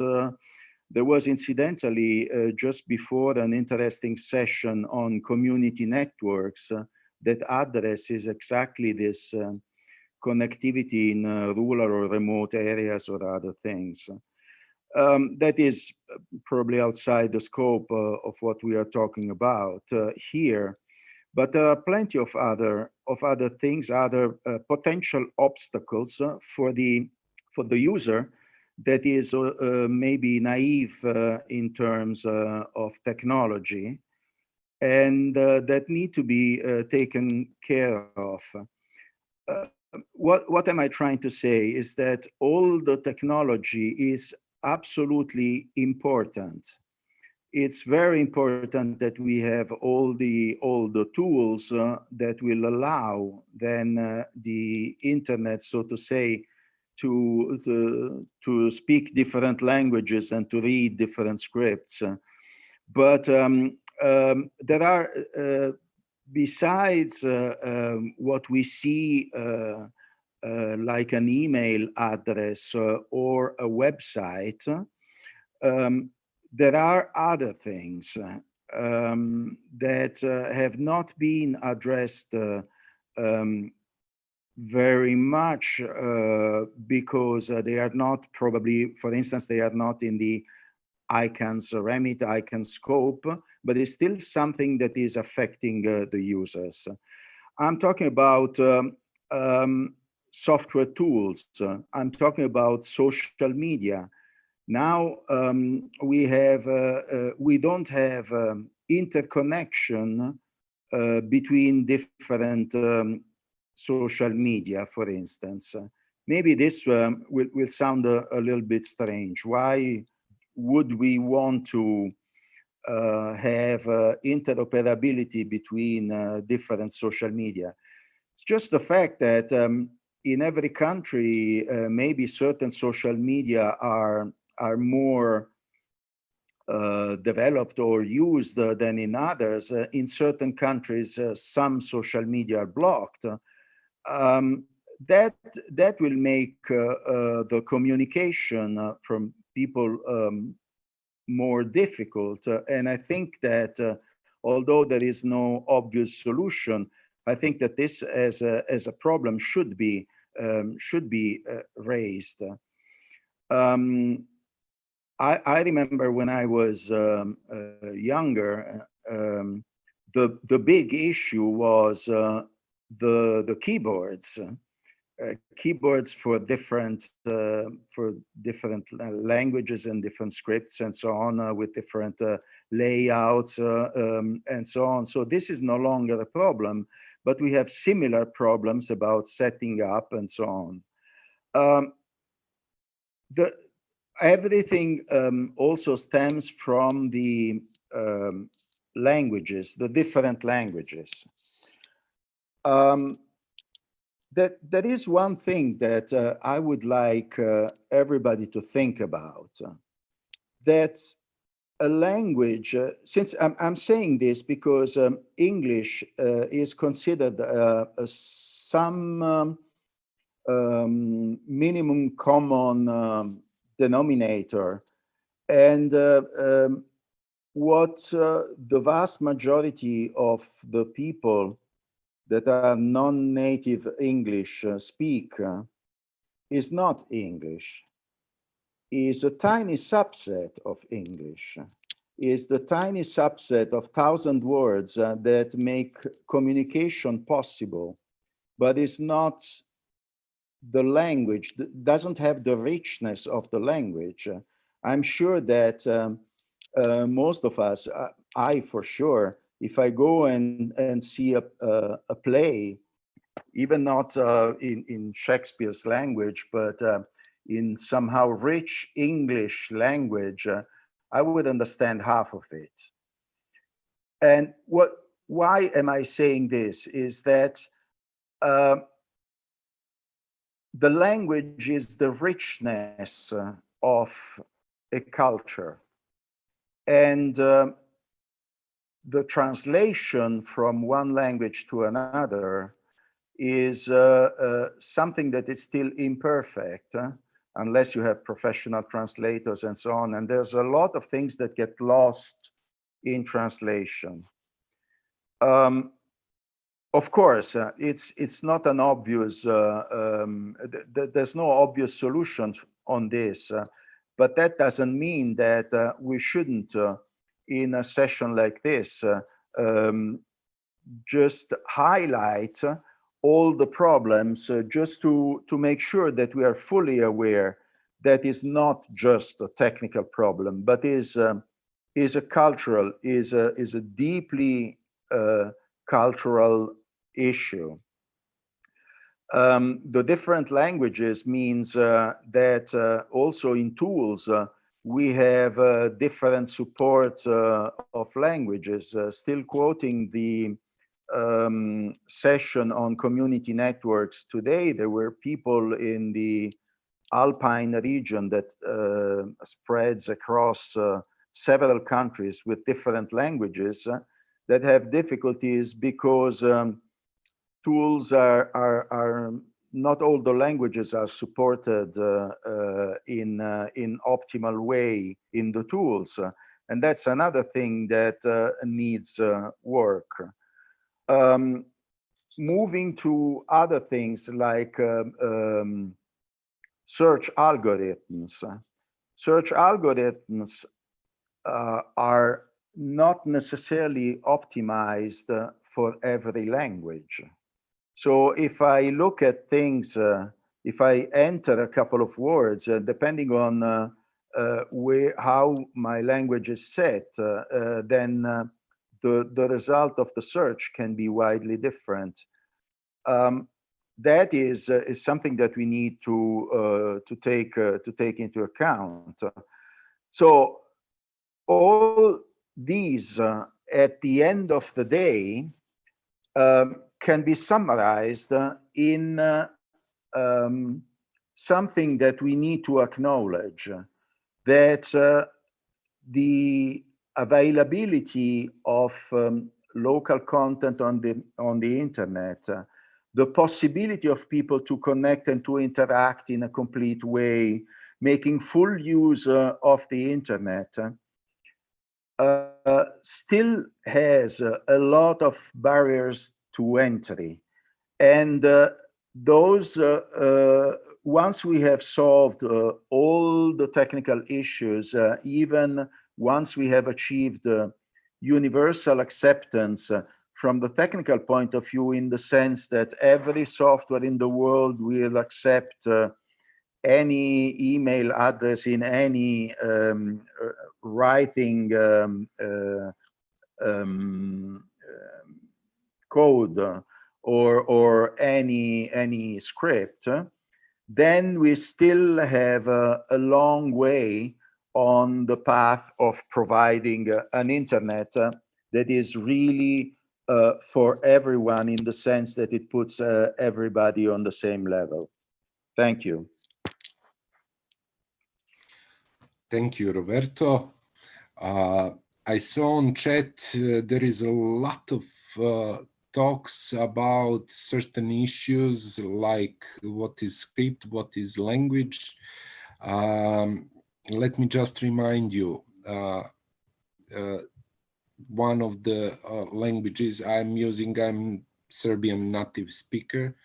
There was incidentally just before an interesting session on community networks that addresses exactly this connectivity in rural or remote areas or other things. That is probably outside the scope of what we are talking about here, but there are plenty of other things, other potential obstacles for the user that is maybe naive in terms of technology, and that need to be taken care of. What am I trying to say is that all the technology is absolutely important. It's very important that we have all the tools that will allow then the internet, so to say, to speak different languages and to read different scripts. But there are besides what we see like an email address or a website, there are other things that have not been addressed very much because they are not probably, for instance, they are not in the ICANN's remit, ICANN scope, but it's still something that is affecting the users. I'm talking about software tools. I'm talking about social media. Now we don't have interconnection between different social media, for instance. Maybe this will sound a little bit strange. Why would we want to have interoperability between different social media? It's just the fact that in every country, maybe certain social media are more developed or used than in others. In certain countries, some social media are blocked. That will make the communication from people more difficult. And I think that although there is no obvious solution, I think that this as a problem should be raised. I remember when I was younger, the big issue was the keyboards. Keyboards for different languages and different scripts and so on, with different layouts and so on. So this is no longer a problem, but we have similar problems about setting up and so on. everything also stems from the languages, the different languages. That is one thing that I would like everybody to think about. That a language, since I'm saying this because English is considered some minimum common denominator, and what the vast majority of the people that are non-native English speak is not English, is a tiny subset of English, is the tiny subset of 1,000 words that make communication possible, but is not the language, doesn't have the richness of the language. I'm sure that most of us, I for sure, if I go and see a play, even not in Shakespeare's language, but in somehow rich English language, I would understand half of it. And why am I saying this? Is that the language is the richness of a culture. And the translation from one language to another is something that is still imperfect, unless you have professional translators and so on. And there's a lot of things that get lost in translation. Of course, it's not an obvious, there's no obvious solution on this, but that doesn't mean that we shouldn't, in a session like this, just highlight all the problems just to make sure that we are fully aware that is not just a technical problem, but is a cultural, is a deeply cultural issue. The different languages means that also in tools, we have different support of languages. Still quoting the session on community networks today, there were people in the Alpine region that spreads across several countries with different languages that have difficulties because tools are not all the languages are supported in optimal way in the tools, and that's another thing that needs work. Moving to other things like search algorithms. Search algorithms are not necessarily optimized for every language. So if I look at things, if I enter a couple of words, depending on how my language is set, then the result of the search can be widely different. That is something that we need to take into account. So all these, at the end of the day, can be summarized in something that we need to acknowledge, that the availability of local content on the internet, the possibility of people to connect and to interact in a complete way, making full use of the internet, still has a lot of barriers to entry. And those, once we have solved all the technical issues, even once we have achieved universal acceptance from the technical point of view, in the sense that every software in the world will accept any email address in any writing code or any script, then we still have a long way on the path of providing an internet that is really for everyone, in the sense that it puts everybody on the same level. Thank you. Thank you, Roberto. I saw on chat there is a lot of talks about certain issues like what is script, what is language. Let me just remind you, one of the languages I'm using, I'm Serbian native speaker,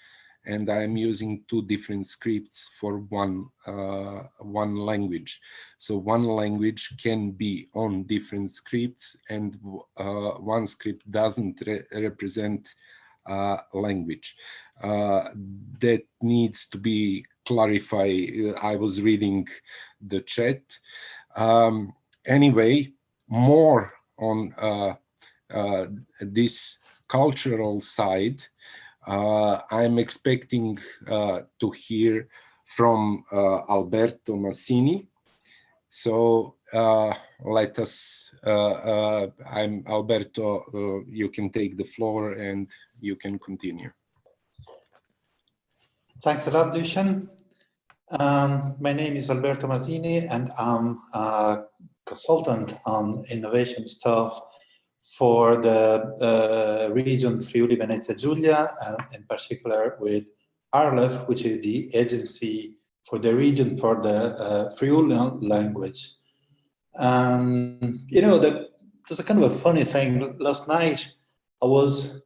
and I'm using 2 different scripts for one language. So one language can be on different scripts, and one script doesn't represent language. That needs to be clarified. I was reading the chat. Anyway, more on this cultural side, I'm expecting to hear from Alberto Massini. So let us, I'm Alberto, you can take the floor and you can continue. Thanks a lot, Dusan. My name is Alberto Massini, and I'm a consultant on innovation stuff for the region Friuli Venezia Giulia, and in particular with RLEF, which is the agency for the region for the Friulian language. You know, there's a kind of a funny thing. Last night I was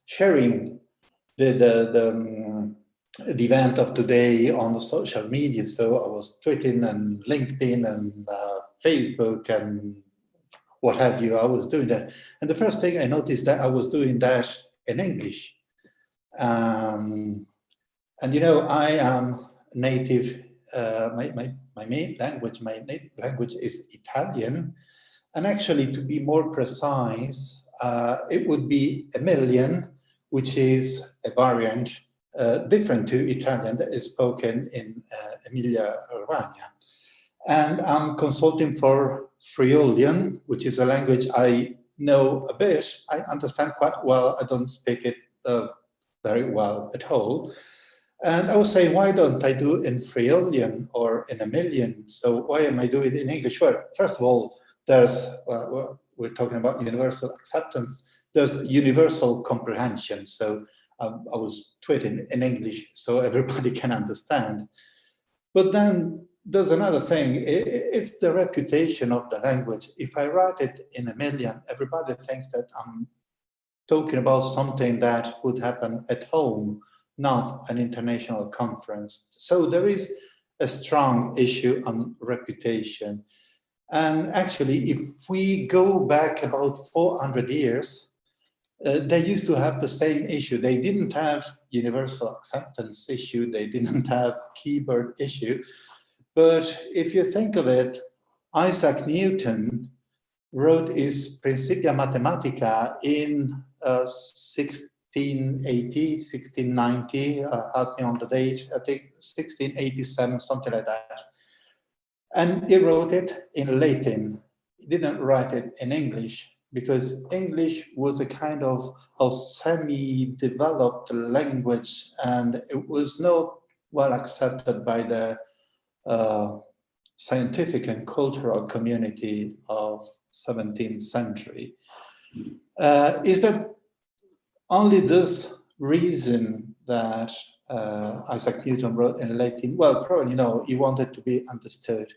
sharing the event of today on the social media. So I was tweeting and LinkedIn and Facebook and what have you. I was doing that. And the first thing I noticed that I was doing that in English. And you know, I am native, my main language, my native language is Italian. And actually, to be more precise, it would be Emilian, which is a variant different to Italian that is spoken in Emilia-Romagna. And I'm consulting for Friulian, which is a language I know a bit. I understand quite well. I don't speak it very well at all. And I was saying, why don't I do in Friulian or in Emilian? So why am I doing it in English? Well, first of all, there's, we're talking about universal acceptance. There's universal comprehension. So I was tweeting in English so everybody can understand. But then there's another thing. It's the reputation of the language. If I write it in Emilian, everybody thinks that I'm talking about something that would happen at home, not an international conference. So there is a strong issue on reputation. And actually, if we go back about 400 years, they used to have the same issue. They didn't have universal acceptance issue. They didn't have keyboard issue. But if you think of it, Isaac Newton wrote his Principia Mathematica in 1680, 1690, help me on the date, I think 1687, something like that. And he wrote it in Latin. He didn't write it in English, because English was a kind of a semi-developed language, and it was not well accepted by the scientific and cultural community of 17th century. Is that only this reason that Isaac Newton wrote in Latin? Well, probably no, he wanted to be understood.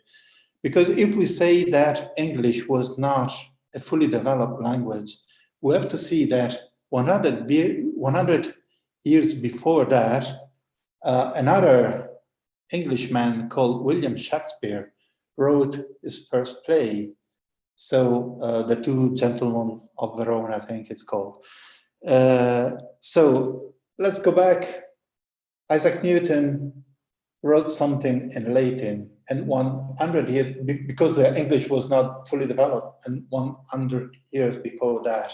Because if we say that English was not a fully developed language, we have to see that 100 years before that, another Englishman called William Shakespeare wrote his first play. So The Two Gentlemen of Verona, I think it's called. So let's go back. Isaac Newton wrote something in Latin, and 100 years, because the English was not fully developed, and 100 years before that,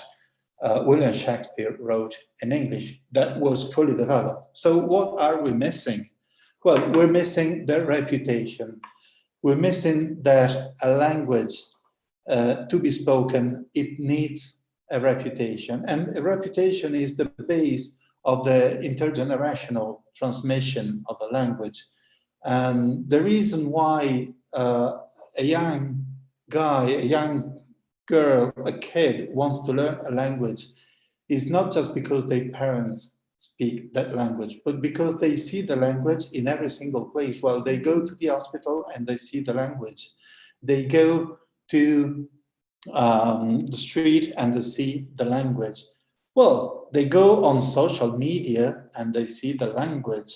William Shakespeare wrote in English that was fully developed. So what are we missing? Well, we're missing the reputation. We're missing that a language to be spoken, it needs a reputation. And a reputation is the base of the intergenerational transmission of a language. And the reason why a young guy, a young girl, a kid wants to learn a language is not just because their parents speak that language, but because they see the language in every single place. Well, they go to the hospital and they see the language. They go to the street and they see the language. Well, they go on social media and they see the language.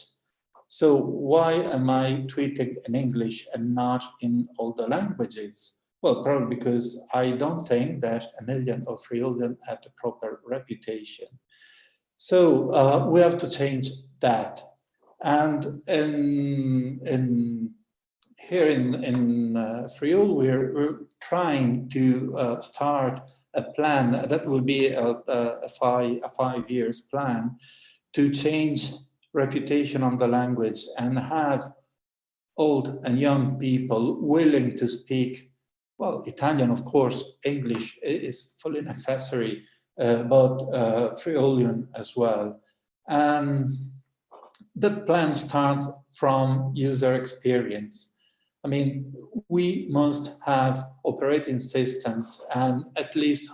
So why am I tweeting in English and not in all the languages? Well, probably because I don't think that 1 million of Friulian have the proper reputation. So we have to change that. And here in Friul, we're trying to start a plan that will be a 5 years plan to change reputation on the language and have old and young people willing to speak, well, Italian, of course, English is fully necessary, but Friulian as well. And that plan starts from user experience. I mean, we must have operating systems and at least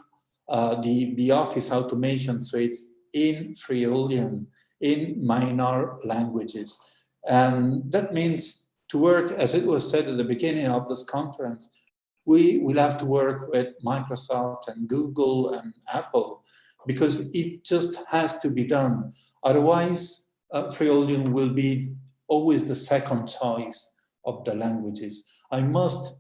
the office automation suites in Friulian, in minor languages. And that means to work, as it was said at the beginning of this conference, we will have to work with Microsoft and Google and Apple because it just has to be done. Otherwise, Friulian will be always the second choice of the languages. I must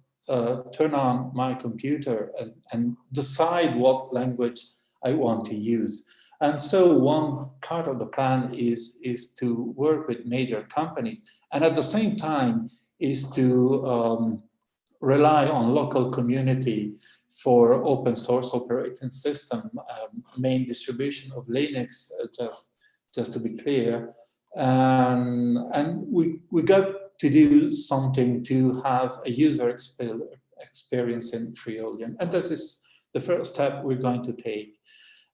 turn on my computer and decide what language I want to use. And so one part of the plan is to work with major companies, and at the same time is to rely on local community for open source operating system, main distribution of Linux, just to be clear. And we got to do something to have a user experience in Friulian, and that is the first step we're going to take.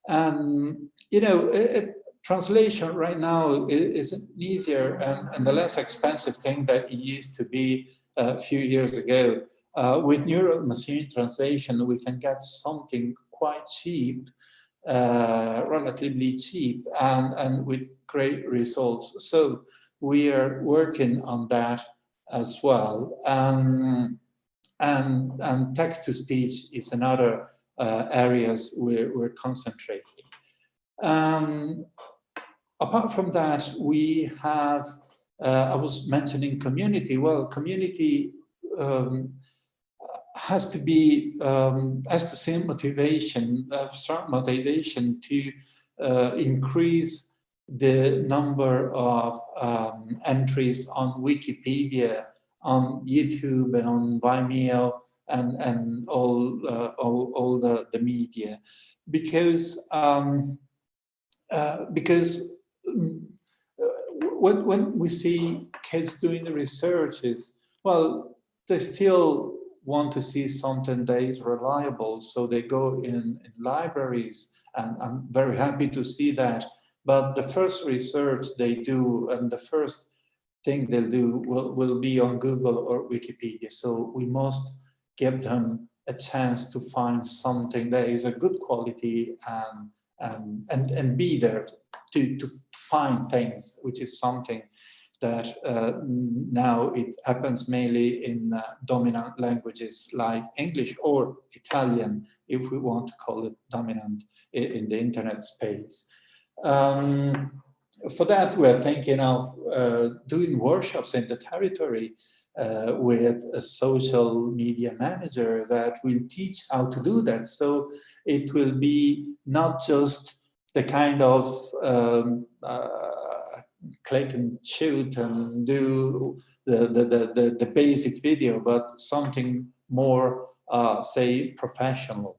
And you know, translation right now is an easier and the less expensive thing that it used to be a few years ago. With neural machine translation, we can get something quite cheap, relatively cheap, and with great results. So we are working on that as well. And text-to-speech is another areas we're concentrating. Apart from that, we have, I was mentioning community. Well, community has to be, has to see motivation, strong motivation to increase the number of entries on Wikipedia, on YouTube and on Vimeo and all the media, because when we see kids doing the researches, well, they still want to see something that is reliable, so they go in libraries, and I'm very happy to see that. But the first research they do and the first thing they'll do will be on Google or Wikipedia. So we must give them a chance to find something that is a good quality and be there to find things, which is something that now it happens mainly in dominant languages like English or Italian, if we want to call it dominant in the internet space. For that, we're thinking of doing workshops in the territory with a social media manager that will teach how to do that. So it will be not just the kind of click and shoot and do the basic video, but something more, say, professional.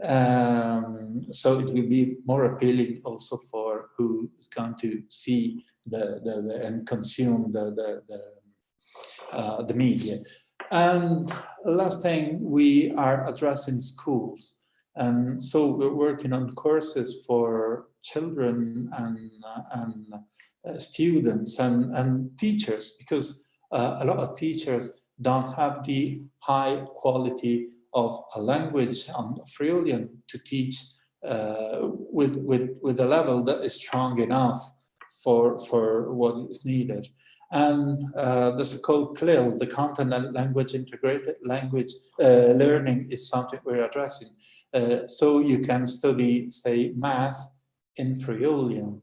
So it will be more appealing also for who is going to see and consume the media. And last thing, we are addressing schools. And so we're working on courses for children and students and teachers, because a lot of teachers don't have the high quality of a language on Friulian to teach with a level that is strong enough for what is needed. And the so-called CLIL, the Content and Language Integrated Language Learning, is something we're addressing. So you can study, say, math in Friulian.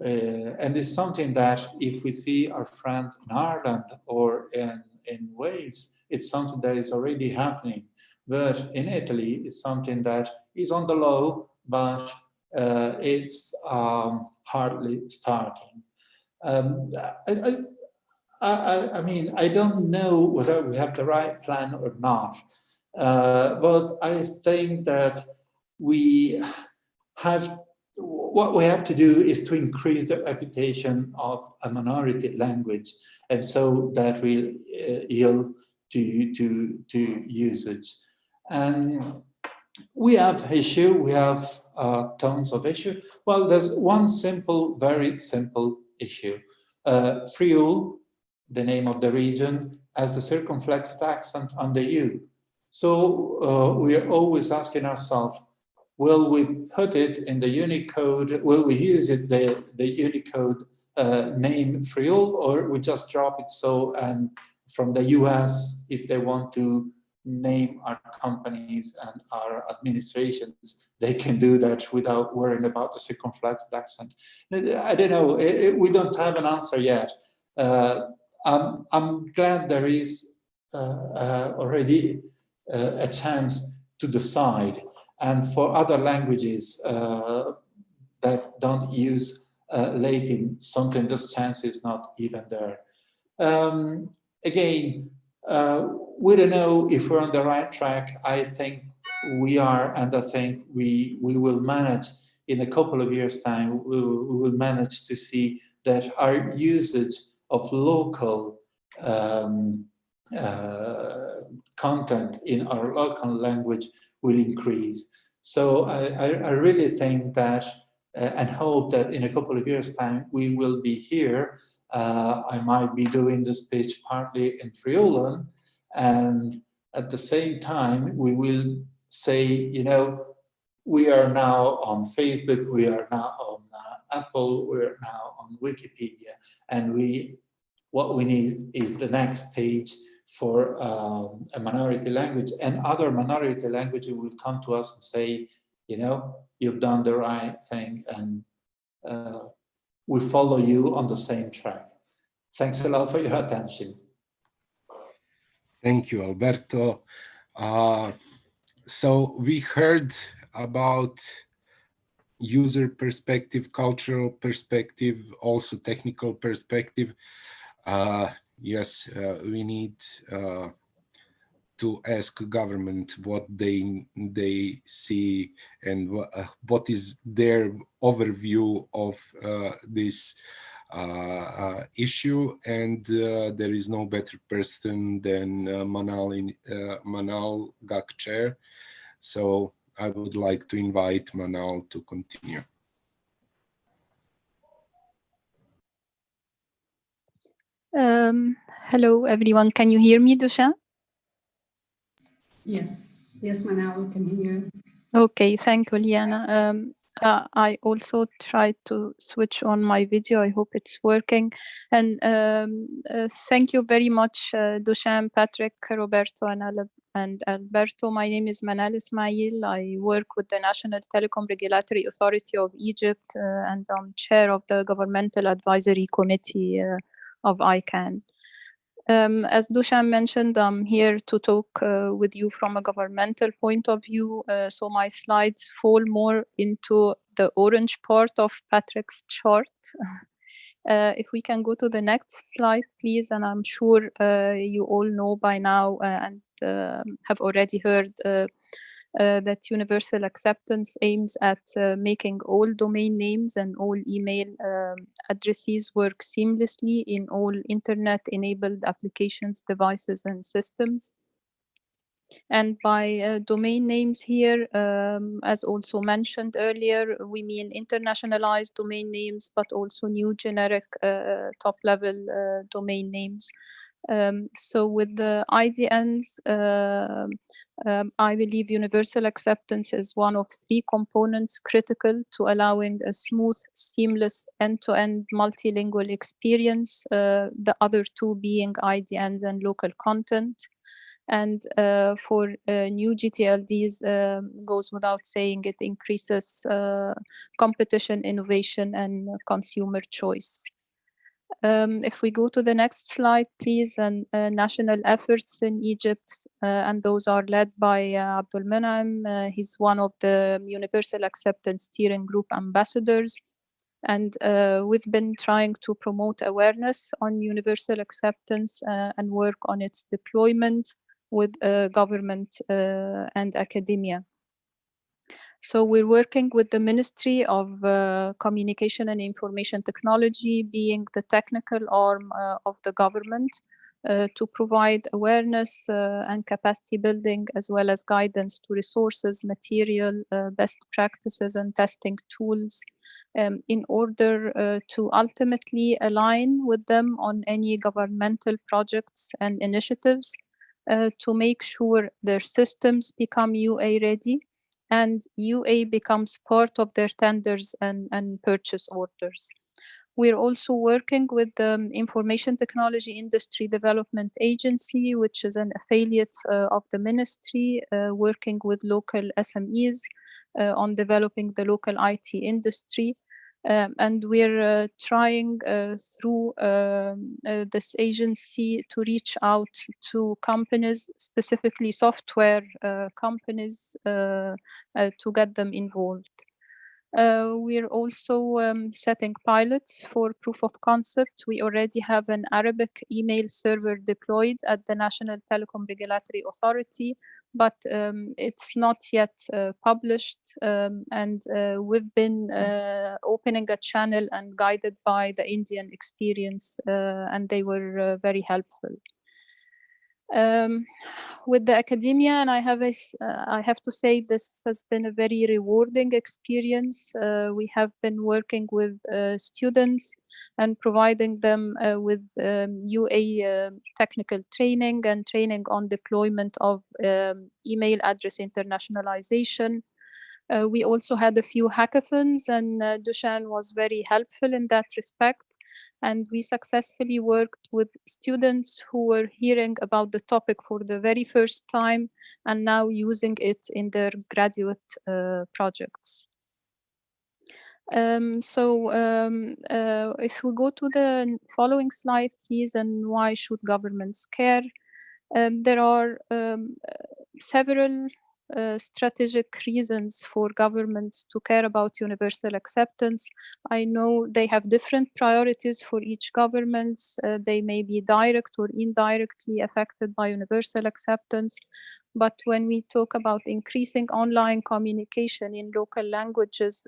And it's something that if we see our friend in Ireland or in Wales, it's something that is already happening. But in Italy, it's something that is on the low, but it's hardly starting. I mean, I don't know whether we have the right plan or not, but I think that what we have to do is to increase the reputation of a minority language, and so that will yield to usage. And we have issue, we have tons of issue. Well, there's one simple, very simple issue. Friul, the name of the region, has the circumflexed accent on the U. So we are always asking ourselves, will we put it in the Unicode, will we use it, the Unicode name Friul, or we just drop it so, and from the US, if they want to name our companies and our administrations, they can do that without worrying about the circumflexed accent. I don't know, we don't have an answer yet. I'm glad there is already a chance to decide. And for other languages that don't use Latin, sometimes this chance is not even there. Again, we don't know if we're on the right track. I think we are, and I think we will manage in a couple of years' time, we will manage to see that our usage of local content in our local language will increase. So I really think that and hope that in a couple of years' time we will be here. I might be doing this speech partly in Friulan, and at the same time we will say, you know, we are now on Facebook, we are now on Apple, we are now on Wikipedia, and what we need is the next stage for a minority language, and other minority languages will come to us and say, you know, you've done the right thing, and we follow you on the same track. Thanks a lot for your attention. Thank you, Alberto. So we heard about user perspective, cultural perspective, also technical perspective. Yes, we need to ask government what they see and what is their overview of this issue. And there is no better person than Manal Gakcher. So I would like to invite Manal to continue. Hello, everyone. Can you hear me, Dushan? Yes, Manal, we can hear. Okay, thank you, Liana. I also tried to switch on my video. I hope it's working. And thank you very much, Dushan, Patrick, Roberto, and Alberto. My name is Manal Ismail. I work with the National Telecom Regulatory Authority of Egypt, and I'm chair of the Governmental Advisory Committee of ICANN. As Dushan mentioned, I'm here to talk with you from a governmental point of view. So my slides fall more into the orange part of Patrick's chart. If we can go to the next slide, please. And I'm sure you all know by now and have already heard that universal acceptance aims at making all domain names and all email addresses work seamlessly in all internet-enabled applications, devices, and systems. And by domain names here, as also mentioned earlier, we mean internationalized domain names, but also new generic top-level domain names. So with the IDNs, I believe universal acceptance is one of 3 components critical to allowing a smooth, seamless, end-to-end multilingual experience, the other 2 being IDNs and local content. And for new GTLDs, goes without saying, it increases competition, innovation, and consumer choice. If we go to the next slide, please, and national efforts in Egypt, and those are led by Abdul Menam. He's one of the Universal Acceptance Steering Group ambassadors. And we've been trying to promote awareness on universal acceptance and work on its deployment with government and academia. So we're working with the Ministry of Communication and Information Technology, being the technical arm of the government, to provide awareness and capacity building, as well as guidance to resources, material, best practices, and testing tools, in order to ultimately align with them on any governmental projects and initiatives to make sure their systems become UA ready and UA becomes part of their tenders and purchase orders. We're also working with the Information Technology Industry Development Agency, which is an affiliate of the ministry, working with local SMEs on developing the local IT industry. And we're trying through this agency to reach out to companies, specifically software companies, to get them involved. We're also setting pilots for proof of concept. We already have an Arabic email server deployed at the National Telecom Regulatory Authority, but it's not yet published. And we've been opening a channel and guided by the Indian experience, and they were very helpful. With the academia, and I have to say this has been a very rewarding experience. We have been working with students and providing them with UA technical training and training on deployment of email address internationalization. We also had a few hackathons, and Dushan was very helpful in that respect. And we successfully worked with students who were hearing about the topic for the very first time and now using it in their graduate projects. If we go to the following slide, please, and why should governments care? There are several strategic reasons for governments to care about universal acceptance. I know they have different priorities for each government. They may be direct or indirectly affected by universal acceptance. But when we talk about increasing online communication in local languages,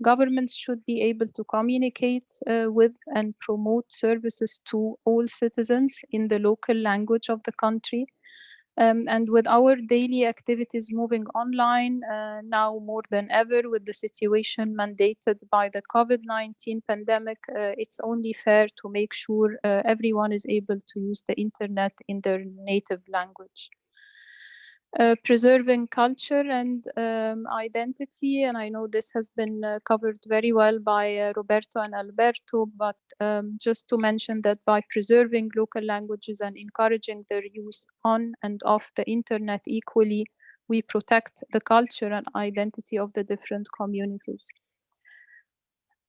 governments should be able to communicate with and promote services to all citizens in the local language of the country. And with our daily activities moving online now more than ever, with the situation mandated by the COVID-19 pandemic, it's only fair to make sure everyone is able to use the internet in their native language. Preserving culture and identity, and I know this has been covered very well by Roberto and Alberto, but just to mention that by preserving local languages and encouraging their use on and off the internet equally, we protect the culture and identity of the different communities.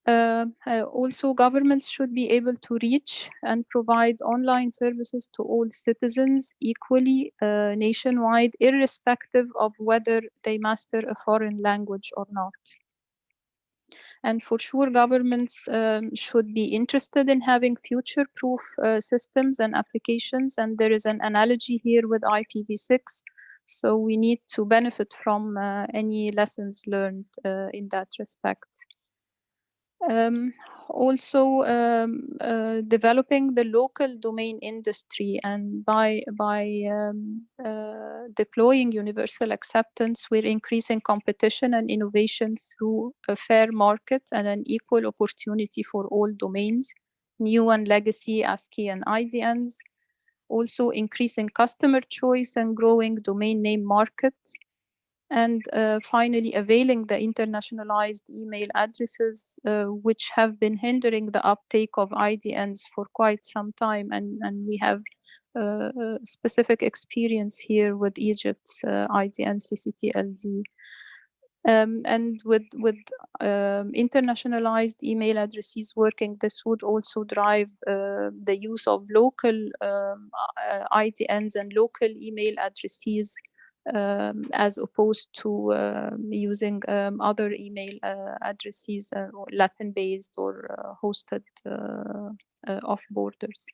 Also, governments should be able to reach and provide online services to all citizens equally nationwide, irrespective of whether they master a foreign language or not. And for sure, governments should be interested in having future-proof systems and applications. And there is an analogy here with IPv6. So we need to benefit from any lessons learned in that respect. Also developing the local domain industry, and by deploying universal acceptance, we're increasing competition and innovation through a fair market and an equal opportunity for all domains, new and legacy ASCII and IDNs. Also increasing customer choice and growing domain name markets. And finally, availing the internationalized email addresses, which have been hindering the uptake of IDNs for quite some time. And we have specific experience here with Egypt's IDN CCTLD. And with internationalized email addresses working, this would also drive the use of local IDNs and local email addresses, as opposed to using other email addresses, Latin-based or hosted off borders.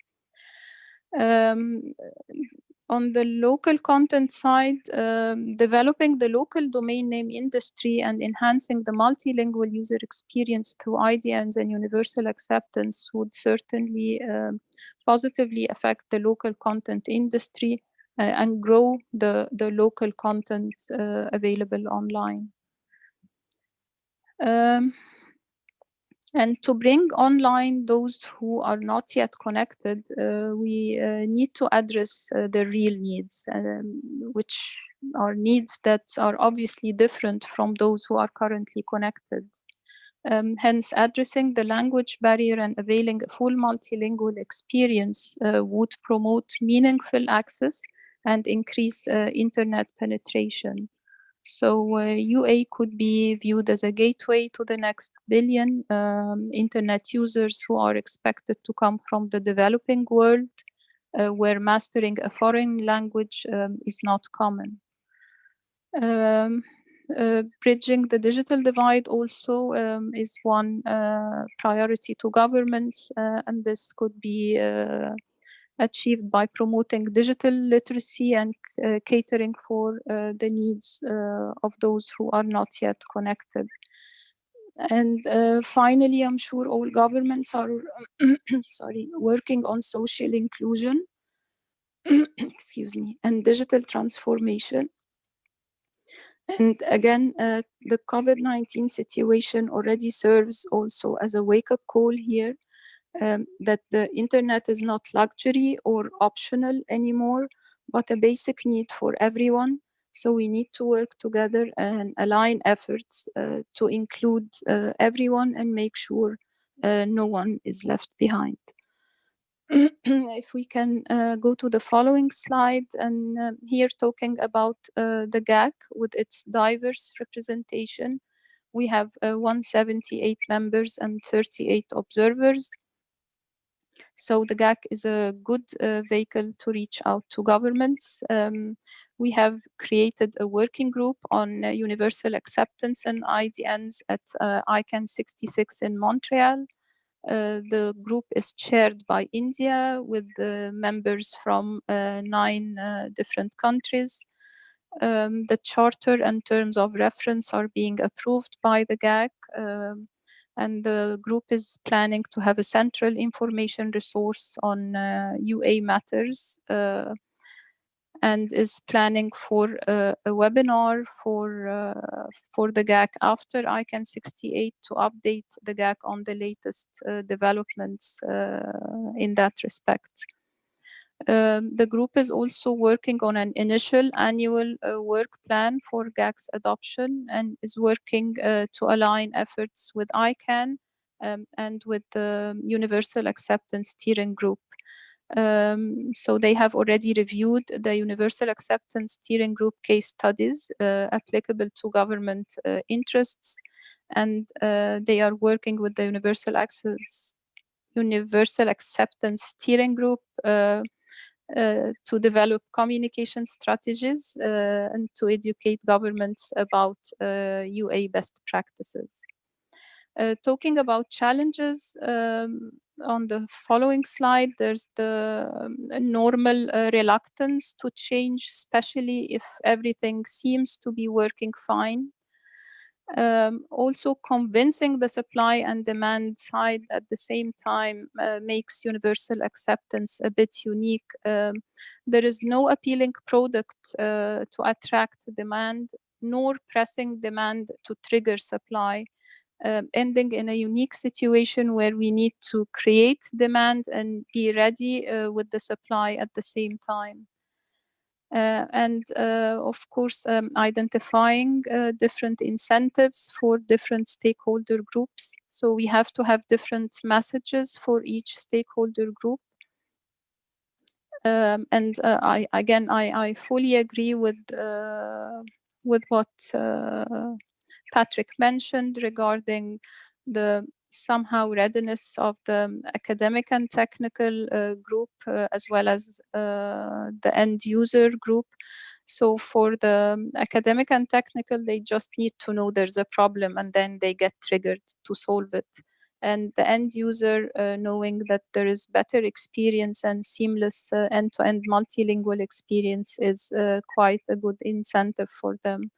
On the local content side, developing the local domain name industry and enhancing the multilingual user experience through IDNs and universal acceptance would certainly positively affect the local content industry and grow the local content available online. And to bring online those who are not yet connected, we need to address the real needs, which are needs that are obviously different from those who are currently connected. Hence, addressing the language barrier and availing a full multilingual experience would promote meaningful access and increase internet penetration. So UA could be viewed as a gateway to the next billion internet users who are expected to come from the developing world, where mastering a foreign language is not common. Bridging the digital divide also is one priority to governments, and this could be achieved by promoting digital literacy and catering for the needs of those who are not yet connected. And finally, I'm sure all governments are working on social inclusion excuse me, and digital transformation. And again, the COVID-19 situation already serves also as a wake-up call here, that the internet is not luxury or optional anymore, but a basic need for everyone. So we need to work together and align efforts to include everyone and make sure no one is left behind. If we can go to the following slide, and here talking about the GAC with its diverse representation, we have 178 members and 38 observers. So the GAC is a good vehicle to reach out to governments. We have created a working group on universal acceptance and IDNs at ICANN 66 in Montreal. The group is chaired by India with members from 9 different countries. The charter and terms of reference are being approved by the GAC, and the group is planning to have a central information resource on UA matters, and is planning for a webinar for the GAC after ICANN 68 to update the GAC on the latest developments in that respect. The group is also working on an initial annual work plan for GAC's adoption, and is working to align efforts with ICANN and with the Universal Acceptance Steering Group. So they have already reviewed the Universal Acceptance Steering Group case studies applicable to government interests, and they are working with the Universal Acceptance Steering Group to develop communication strategies and to educate governments about UA best practices. Talking about challenges, on the following slide, there's the normal reluctance to change, especially if everything seems to be working fine. Also convincing the supply and demand side at the same time makes universal acceptance a bit unique. There is no appealing product to attract demand, nor pressing demand to trigger supply, ending in a unique situation where we need to create demand and be ready with the supply at the same time. And of course, identifying different incentives for different stakeholder groups. So we have to have different messages for each stakeholder group. And I fully agree with what Patrick mentioned regarding the somehow readiness of the academic and technical group as well as the end user group. So for the academic and technical, they just need to know there's a problem and then they get triggered to solve it. And the end user knowing that there is better experience and seamless end-to-end multilingual experience is quite a good incentive for them.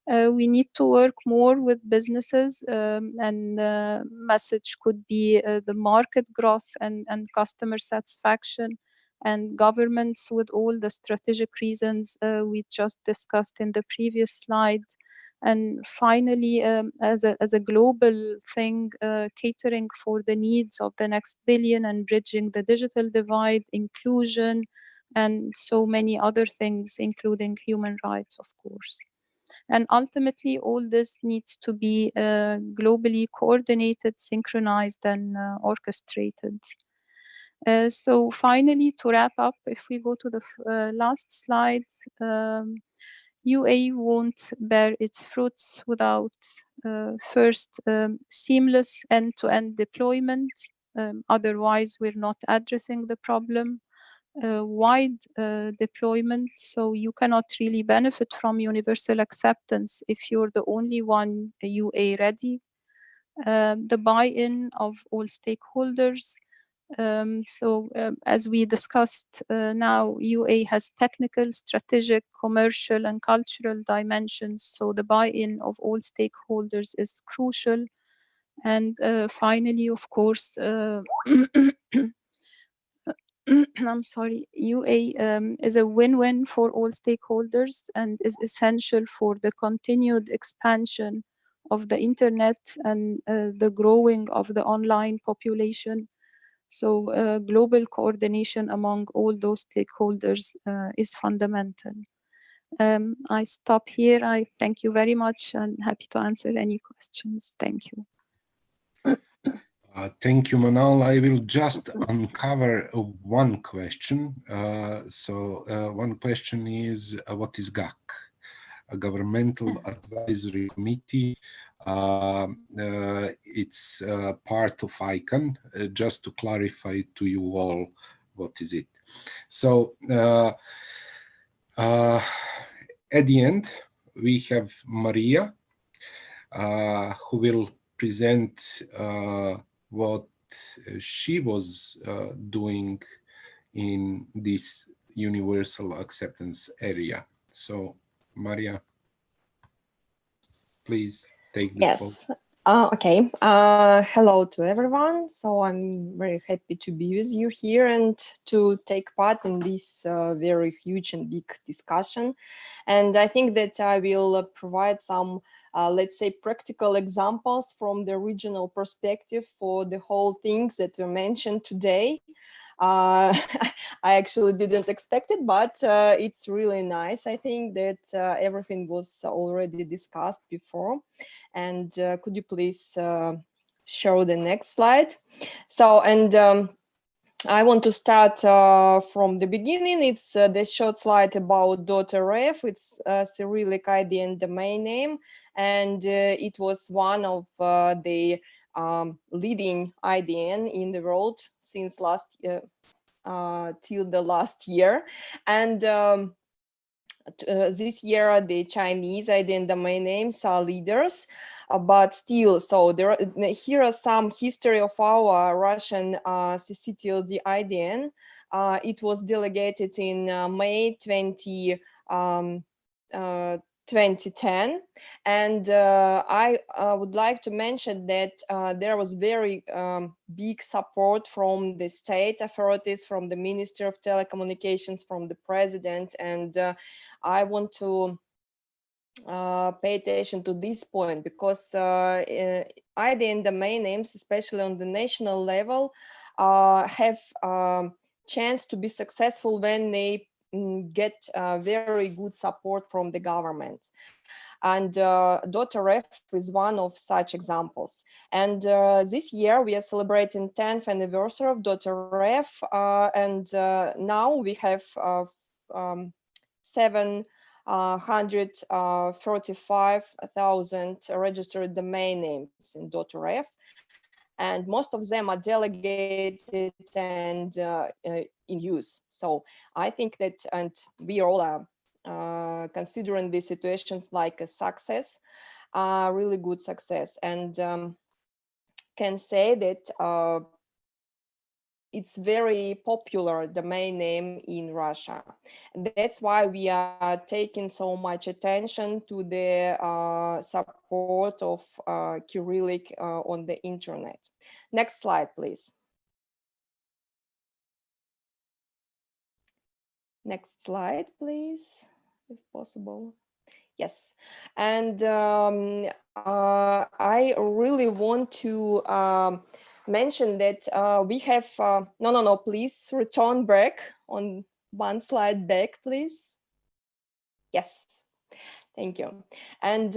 We need to work more with businesses and message could be the market growth and customer satisfaction, and governments with all the strategic reasons we just discussed in the previous slide. And finally, as a global thing, catering for the needs of the next billion and bridging the digital divide, inclusion, and so many other things, including human rights, of course. And ultimately, all this needs to be globally coordinated, synchronized, and orchestrated. So finally, to wrap up, if we go to the last slide, UA won't bear its fruits without first seamless end-to-end deployment. Otherwise, we're not addressing the problem. Wide deployment, so you cannot really benefit from universal acceptance if you're the only one UA ready. The buy-in of all stakeholders. As we discussed now, UA has technical, strategic, commercial, and cultural dimensions. So the buy-in of all stakeholders is crucial. And finally, of course, I'm sorry, UA is a win-win for all stakeholders and is essential for the continued expansion of the internet and the growing of the online population. So global coordination among all those stakeholders is fundamental. I stop here. I thank you very much and happy to answer any questions. Thank you. Thank you, Manal. I will just uncover one question. One question is, what is GAC? A Governmental Advisory Committee. It's part of ICANN. Just to clarify to you all, what is it? So at the end, we have Maria, who will present what she was doing in this universal acceptance area. So, Maria, please take the floor. Yes. Okay. Hello to everyone. So I'm very happy to be with you here and to take part in this very huge and big discussion. And I think that I will provide some let's say practical examples from the regional perspective for the whole things that were mentioned today. I actually didn't expect it, but it's really nice. I think that everything was already discussed before. And could you please show the next slide? So, and I want to start from the beginning. It's the short slide about .rf. It's Cyrillic IDN domain name, and it was one of the leading IDN in the world since last year, till the last year. And This year, the Chinese IDN domain names are leaders, but still, so here are some history of our Russian ccTLD IDN. It was delegated in May 2010, and I would like to mention that there was very big support from the state authorities, from the Ministry of Telecommunications, from the president, and I want to pay attention to this point, because IDN domain names, especially on the national level, have chance to be successful when they get very good support from the government. And .rf is one of such examples. And this year we are celebrating 10th anniversary of .rf, and now we have 735,000 registered domain names in .rf, and most of them are delegated and in use. So I think that, and we all are considering these situations like a success, really good success, and can say that it's very popular domain name in Russia. And that's why we are taking so much attention to the support of Cyrillic on the internet. Next slide, please. Next slide, please, if possible. Yes, and I really want to mention that we have, no, please return back on one slide back, please. Yes, thank you. And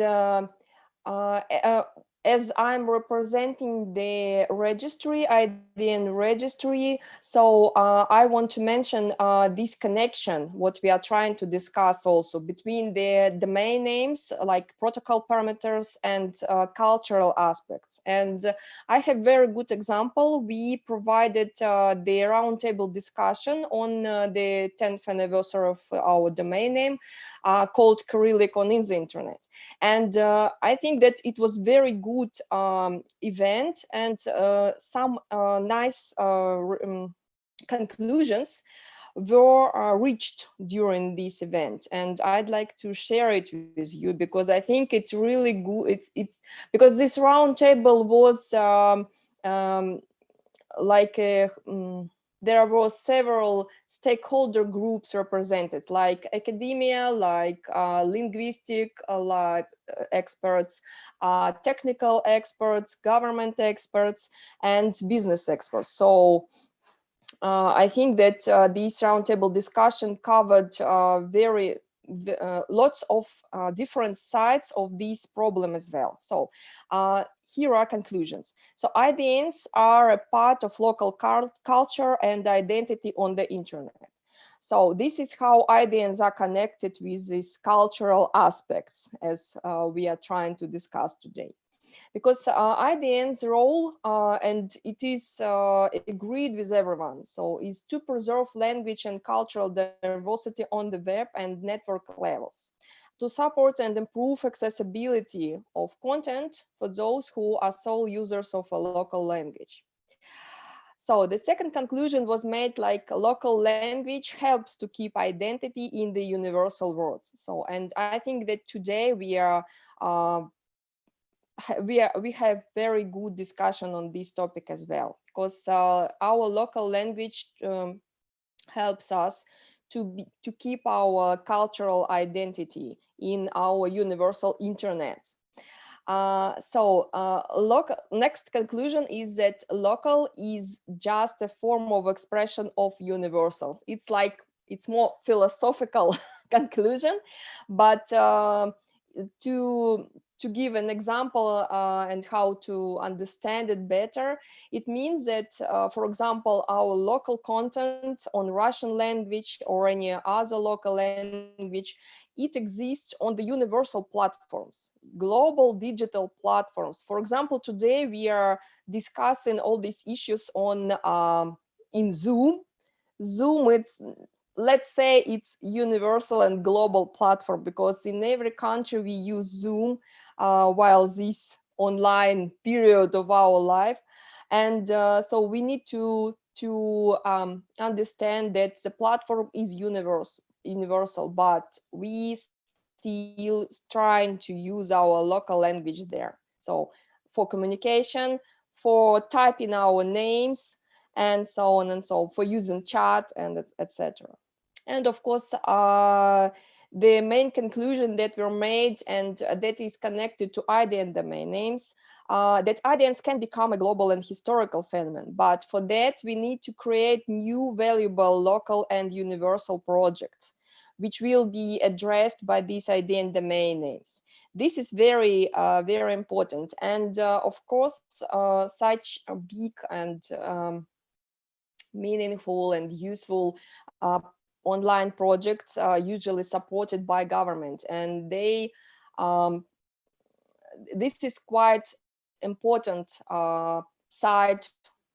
as I'm representing the registry, IDN registry, so I want to mention this connection, what we are trying to discuss also between the domain names, like protocol parameters, and cultural aspects. And I have very good example. We provided the roundtable discussion on the 10th anniversary of our domain name, called Cyrillic on the Internet. And I think that it was very good event, and some nice conclusions were reached during this event, and I'd like to share it with you, because I think it's really good. Because this roundtable was like a there were several stakeholder groups represented, like academia, like linguistic, like experts, technical experts, government experts, and business experts. So I think that this roundtable discussion covered lots of different sides of this problem as well. So here are conclusions. So IDNs are a part of local culture and identity on the internet. So this is how IDNs are connected with these cultural aspects, as we are trying to discuss today. Because IDN's role, and it is agreed with everyone, so is to preserve language and cultural diversity on the web and network levels, to support and improve accessibility of content for those who are sole users of a local language. So the second conclusion was made, like local language helps to keep identity in the universal world. So, and I think that today we have very good discussion on this topic as well, because our local language helps us to keep our cultural identity in our universal internet. Next conclusion is that local is just a form of expression of universal. It's like, it's more philosophical conclusion, but to give an example and how to understand it better, it means that, for example, our local content on Russian language or any other local language, it exists on the universal platforms, global digital platforms. For example, today we are discussing all these issues on in Zoom. Zoom, let's say it's universal and global platform, because in every country we use Zoom while this online period of our life. And so we need to understand that the platform is universal, but we still trying to use our local language there. So for communication, for typing our names, and so on and so, for using chat and etc. And of course, the main conclusion that were made, and that is connected to IDN domain names, that IDNs can become a global and historical phenomenon. But for that, we need to create new valuable local and universal projects, which will be addressed by these IDN domain names. This is very, very important. And of course, such a big and meaningful and useful online projects are usually supported by government, and they this is quite important side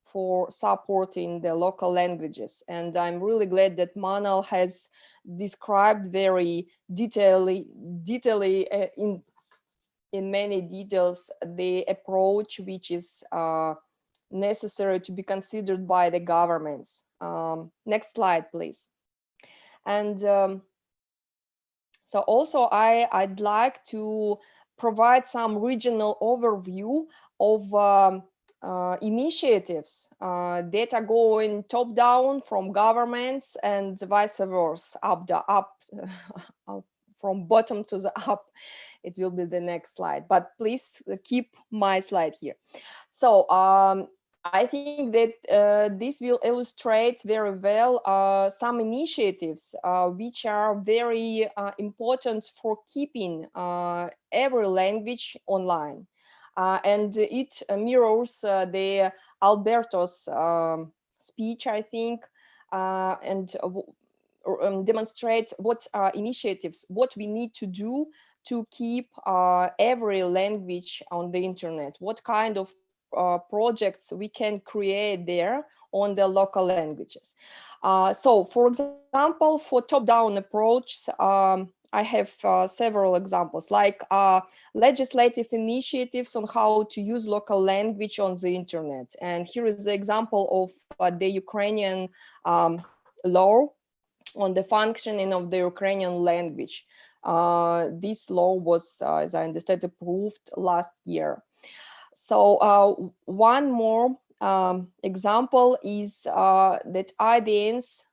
for supporting the local languages. And I'm really glad that Manal has described very detailedly in many details the approach which is necessary to be considered by the governments. Next slide, please. And so also I'd like to provide some regional overview of initiatives that are going top down from governments and vice versa, up from bottom to the up. It will be the next slide, but please keep my slide here. So I think that this will illustrate very well some initiatives which are very important for keeping every language online. And it mirrors the Alberto's speech, I think, and demonstrate what initiatives, what we need to do to keep every language on the internet, what kind of projects we can create there on the local languages. So for example, for top-down approach, I have several examples, like legislative initiatives on how to use local language on the internet. And here is the example of the Ukrainian law on the functioning of the Ukrainian language. This law was, as I understand, approved last year. So one more example is that IDNs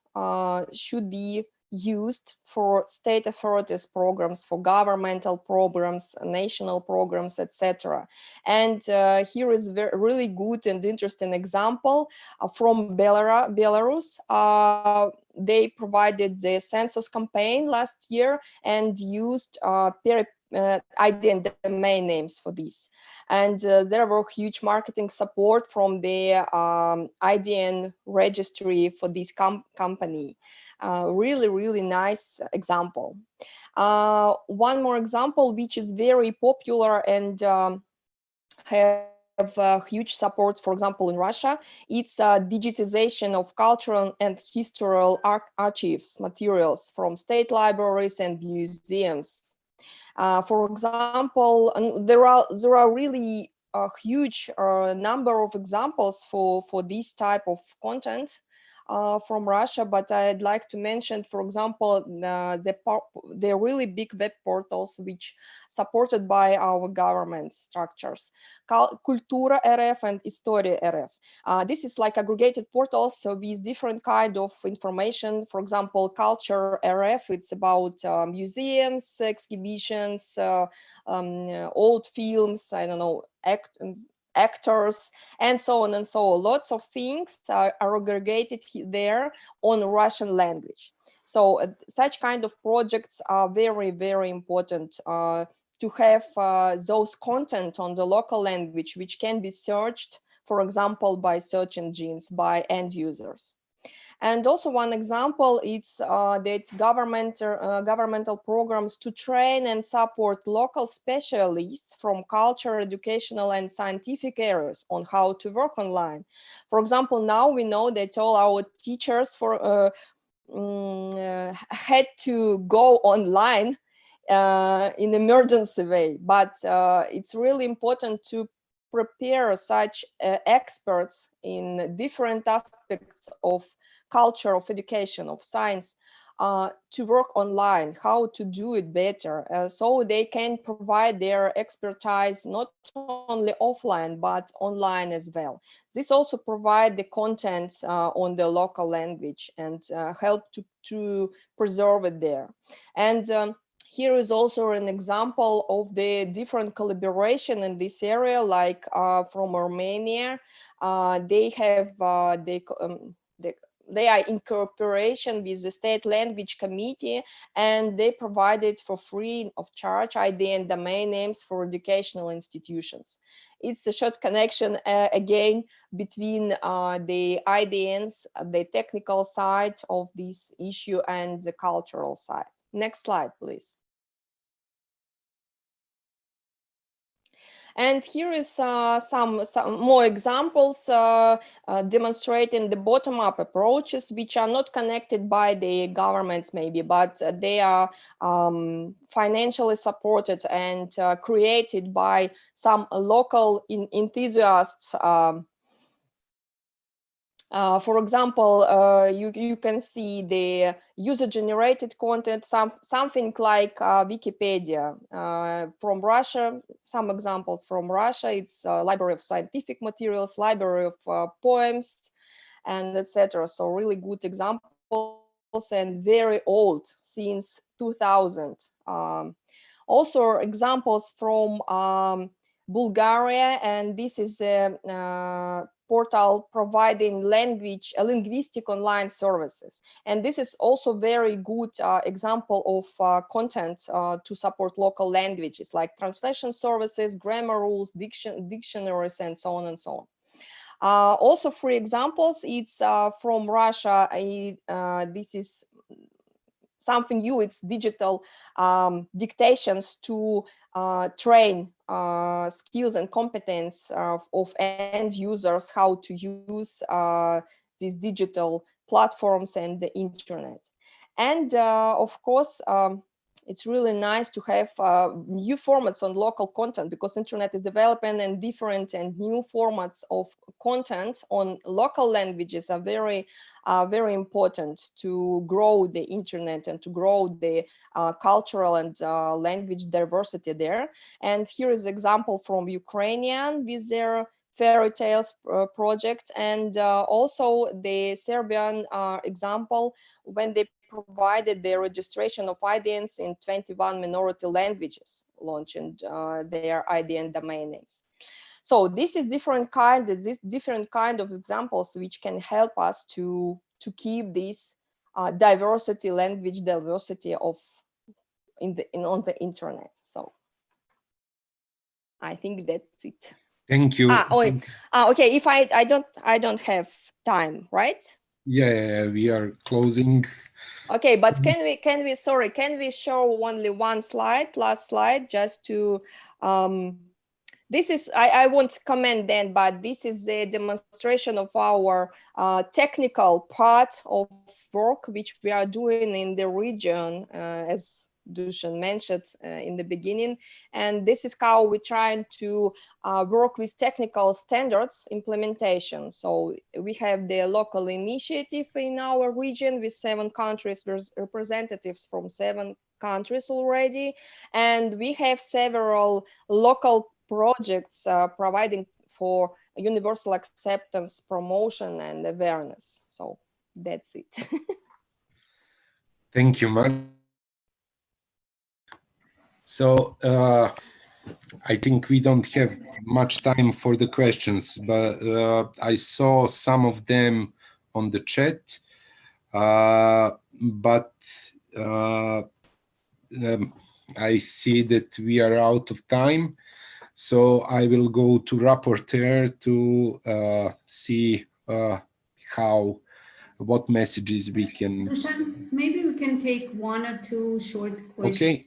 should be used for state authorities programs, for governmental programs, national programs, etc. And here is a really good and interesting example from Belarus. They provided the census campaign last year and used IDN domain names for this. And there were huge marketing support from the IDN registry for this company. Really, really nice example. One more example, which is very popular and have huge support, for example, in Russia, it's digitization of cultural and historical archives materials from state libraries and museums. For example, there are really a huge number of examples for this type of content from Russia, but I'd like to mention, for example, the really big web portals which supported by our government structures, Kultura RF and Istoria RF. This is like aggregated portals with different kind of information. For example, Culture RF, it's about museums, exhibitions, old films, I don't know, actors, and so on and so on. Lots of things are aggregated there on Russian language. So such kind of projects are very, very important to have those content on the local language, which can be searched, for example, by search engines, by end users. And also one example is that governmental programs to train and support local specialists from culture, educational and scientific areas on how to work online. For example, now we know that all our teachers had to go online in emergency way, but it's really important to prepare such experts in different aspects of culture, of education, of science, to work online, how to do it better, so they can provide their expertise not only offline but online as well. This also provide the content on the local language and help to preserve it there. And here is also an example of the different collaboration in this area, like from Romania. They are in cooperation with the State Language Committee, and they provided for free of charge ID and domain names for educational institutions. It's a short connection again between the IDNs, the technical side of this issue, and the cultural side. Next slide, please. And here is some more examples demonstrating the bottom-up approaches, which are not connected by the governments maybe, but they are financially supported and created by some local enthusiasts. For example, you can see the user-generated content, something like Wikipedia. From Russia, some examples from Russia, it's a library of scientific materials, library of poems, and etc. So really good examples and very old, since 2000. Also examples from Bulgaria, and this is a portal providing linguistic online services. And this is also very good example of content to support local languages, like translation services, grammar rules, dictionaries, and so on and so on. Also, for examples, it's from Russia. This is something new. It's digital dictations to train skills and competence of end users how to use these digital platforms and the internet. And of course, it's really nice to have new formats on local content, because internet is developing, and different and new formats of content on local languages are very important to grow the internet and to grow the cultural and language diversity there. And here is an example from Ukrainian with their fairy tales project, and also the Serbian example when they provided the registration of IDNs in 21 minority languages, launching their IDN domain names. So this is different kind of examples which can help us to keep this diversity, language diversity on the internet. So I think that's it. Thank you. Okay. If I don't have time, right? Yeah, we are closing. Okay, but can we show only one slide, last slide, just to this is, I won't comment then, but this is a demonstration of our technical part of work which we are doing in the region, as Dusan mentioned in the beginning. And this is how we're trying to work with technical standards implementation. So we have the local initiative in our region with 7 countries, with representatives from 7 countries already. And we have several local projects providing for universal acceptance, promotion, and awareness. So that's it. Thank you, man. So I think we don't have much time for the questions, but I saw some of them on the chat, but I see that we are out of time. So I will go to rapporteur to see what messages we can. Dusan, maybe we can take 1 or 2 short questions.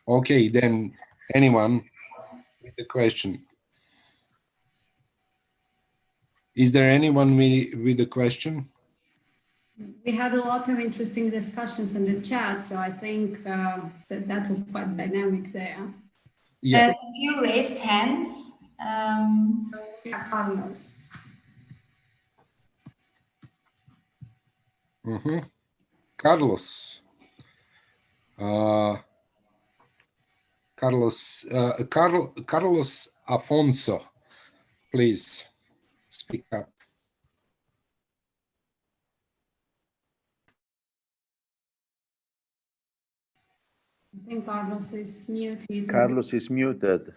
Okay, then anyone with a question? Is there anyone with a question? We had a lot of interesting discussions in the chat, so I think that was quite dynamic there. Yeah. A few raised hands. Yeah, Carlos. Carlos. Carlos Afonso, please speak up. I think Carlos is muted. Carlos is muted.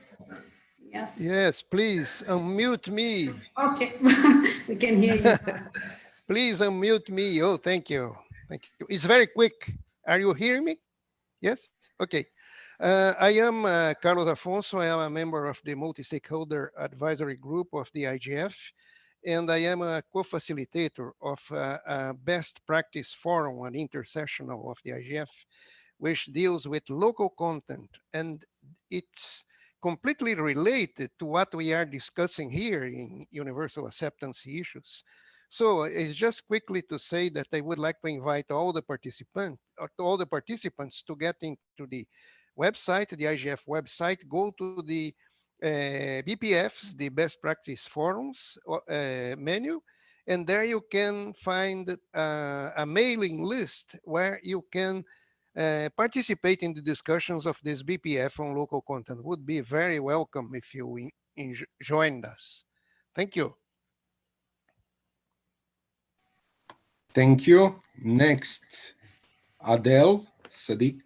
Yes. Yes, please unmute me. Okay, we can hear you. Please unmute me. Oh, thank you. Thank you. It's very quick. Are you hearing me? Yes? Okay. I am Carlos Afonso. I am a member of the multi-stakeholder advisory group of the IGF, and I am a co-facilitator of a best practice forum, an intersessional of the IGF, which deals with local content, and it's completely related to what we are discussing here in universal acceptance issues. So it's just quickly to say that I would like to invite all the participants to get into the website, the IGF website, go to the BPFs, the best practice forums menu, and there you can find a mailing list where you can participate in the discussions of this BPF on local content. Would be very welcome if you joined us. Thank you. Thank you. Next, Adel Sadiq.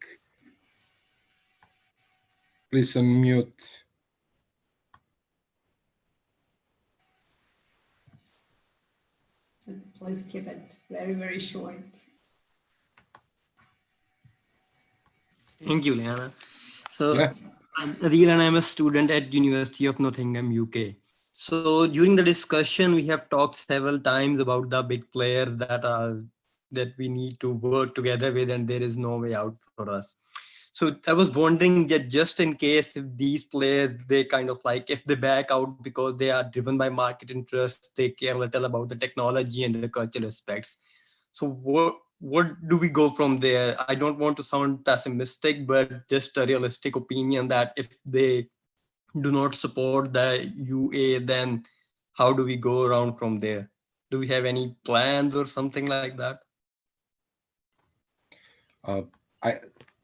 Please unmute. Please keep it very, very short. Thank you, Liana. So I'm Adil and I'm a student at University of Nottingham, UK. So during the discussion, we have talked several times about the big players that we need to work together with, and there is no way out for us. So I was wondering that just in case if these players, they kind of like, if they back out because they are driven by market interests, they care little about the technology and the cultural aspects. So what do we go from there? I don't want to sound pessimistic, but just a realistic opinion that if they do not support the UA, then how do we go around from there? Do we have any plans or something like that?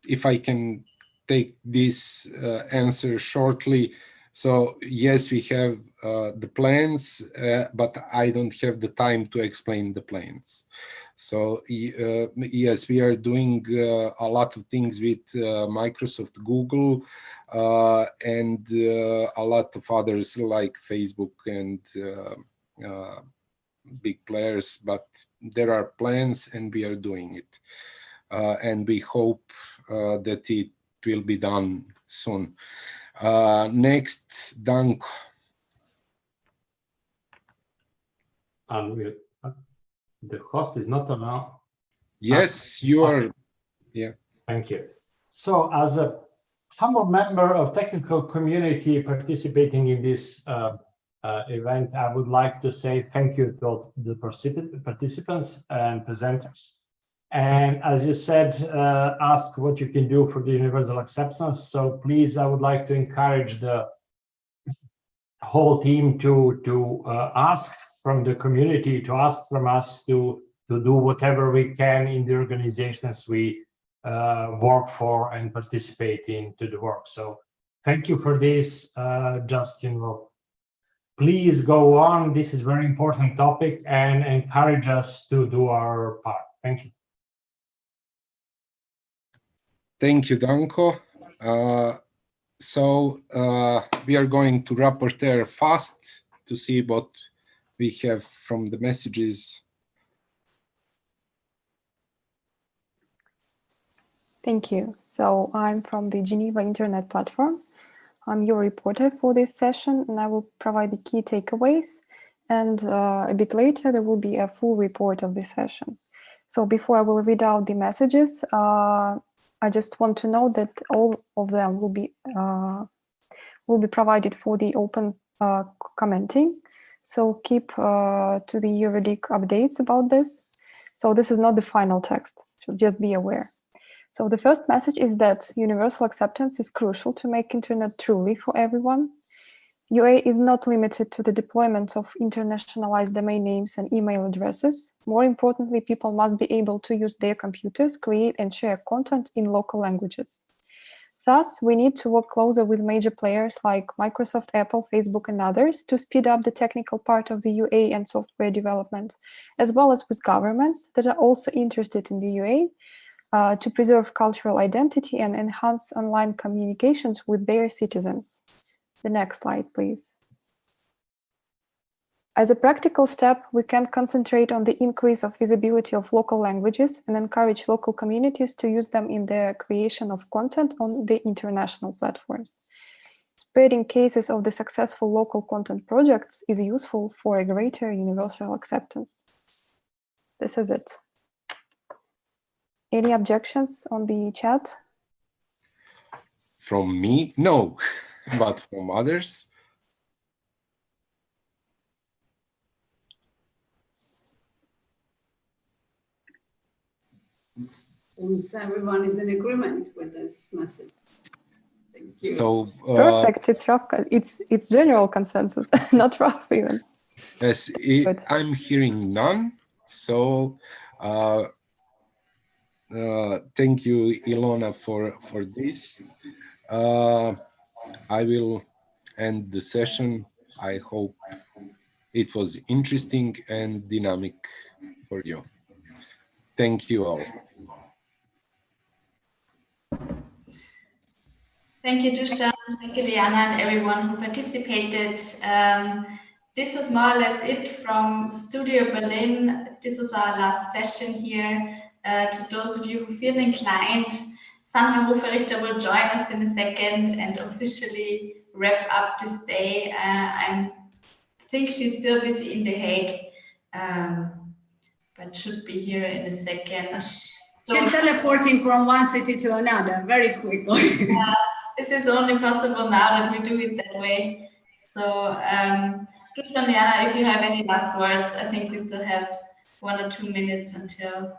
If I can take this answer shortly. So yes, we have the plans, but I don't have the time to explain the plans. So yes, we are doing a lot of things with Microsoft, Google, and a lot of others like Facebook and big players, but there are plans and we are doing it. And we hope that it will be done soon. Next, Danko. The host is not allowed. Yes, you are. Yeah. Thank you. So as a humble member of technical community participating in this event, I would like to say thank you to all the participants and presenters. And as you said, ask what you can do for the universal acceptance. So please, I would like to encourage the whole team to ask from the community, to ask from us to do whatever we can in the organizations we work for and participate into the work. So thank you for this, Justin. Please go on. This is a very important topic and encourage us to do our part. Thank you. Thank you, Danko. So we are going to rapporteur fast to see what we have from the messages. Thank you. So I'm from the Geneva Internet Platform. I'm your reporter for this session, and I will provide the key takeaways. And a bit later, there will be a full report of this session. So before I will read out the messages, I just want to know that all of them will be provided for the open commenting. So keep to the EuroDIG updates about this. So this is not the final text, so just be aware. So the first message is that universal acceptance is crucial to make internet truly for everyone. UA is not limited to the deployment of internationalized domain names and email addresses. More importantly, people must be able to use their computers, create and share content in local languages. Thus, we need to work closer with major players like Microsoft, Apple, Facebook, and others to speed up the technical part of the UA and software development, as well as with governments that are also interested in the UA to preserve cultural identity and enhance online communications with their citizens. The next slide, please. As a practical step, we can concentrate on the increase of visibility of local languages and encourage local communities to use them in the creation of content on the international platforms. Spreading cases of the successful local content projects is useful for a greater universal acceptance. This is it. Any objections on the chat? From me? No, but from others? Since everyone is in agreement with this message. Thank you. So, perfect. It's rough. It's general consensus, not rough even. Yes, I'm hearing none. So, thank you, Ilona, for this. I will end the session. I hope it was interesting and dynamic for you. Thank you all. Thank you, Dusan. Thank you, Liana, and everyone who participated. This was more or less it from Studio Berlin. This was our last session here. To those of you who feel inclined, Sandra Hofer-Richter will join us in a second and officially wrap up this day. I think she's still busy in The Hague, but should be here in a second. She's teleporting from one city to another very quickly. This is only possible now that we do it that way. So, Dusan, Liana, if you have any last words, I think we still have 1 or 2 minutes until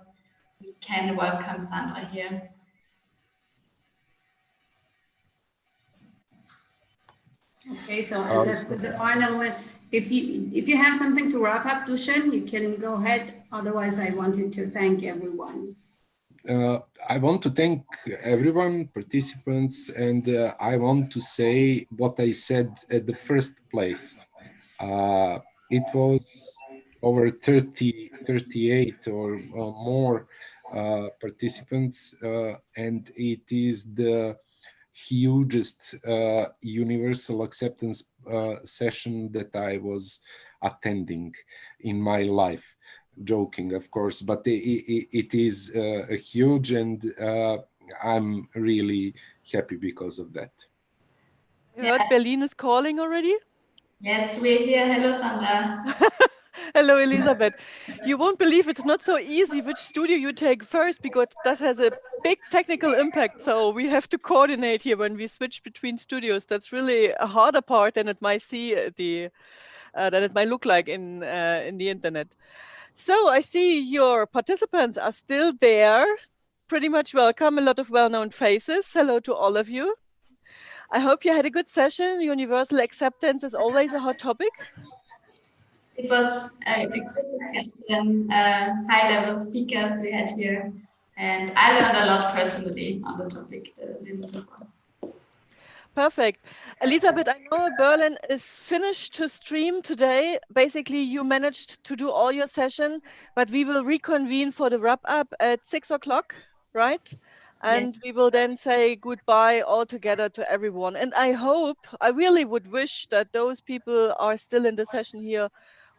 we can welcome Sandra here. Okay, so as a final one, if you have something to wrap up, Dusan, you can go ahead. Otherwise, I wanted to thank everyone. I want to thank everyone, participants, and I want to say what I said at the first place. It was over 38 or more participants, and it is the hugest universal acceptance session that I was attending in my life. Joking, of course, but it is a huge, and I'm really happy because of that. You heard Berlin is calling already? Yes, we're here. Hello, Sandra. Hello, Elisabeth. You won't believe it's not so easy which studio you take first, because that has a big technical impact. So we have to coordinate here when we switch between studios. That's really a harder part than it might look like in the internet. So I see your participants are still there. Pretty much welcome. A lot of well-known faces. Hello to all of you. I hope you had a good session. Universal acceptance is always a hot topic. It was a good discussion, high-level speakers we had here, and I learned a lot personally on the topic. Perfect. Elisabeth, I know Berlin is finished to stream today. Basically, you managed to do all your session, but we will reconvene for the wrap-up at 6 o'clock, right? And we will then say goodbye all together to everyone. And I really would wish that those people are still in the session here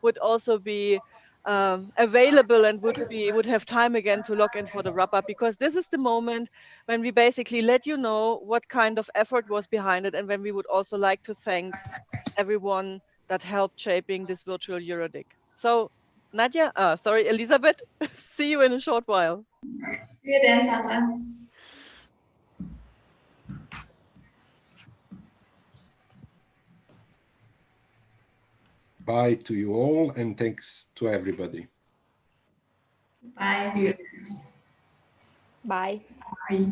would also be available and would have time again to log in for the wrap-up, because this is the moment when we basically let you know what kind of effort was behind it, and when we would also like to thank everyone that helped shaping this virtual EuroDIG. So Nadia, sorry, Elisabeth, see you in a short while. See you then, Sandra. Bye to you all, and thanks to everybody. Bye. Bye. Bye.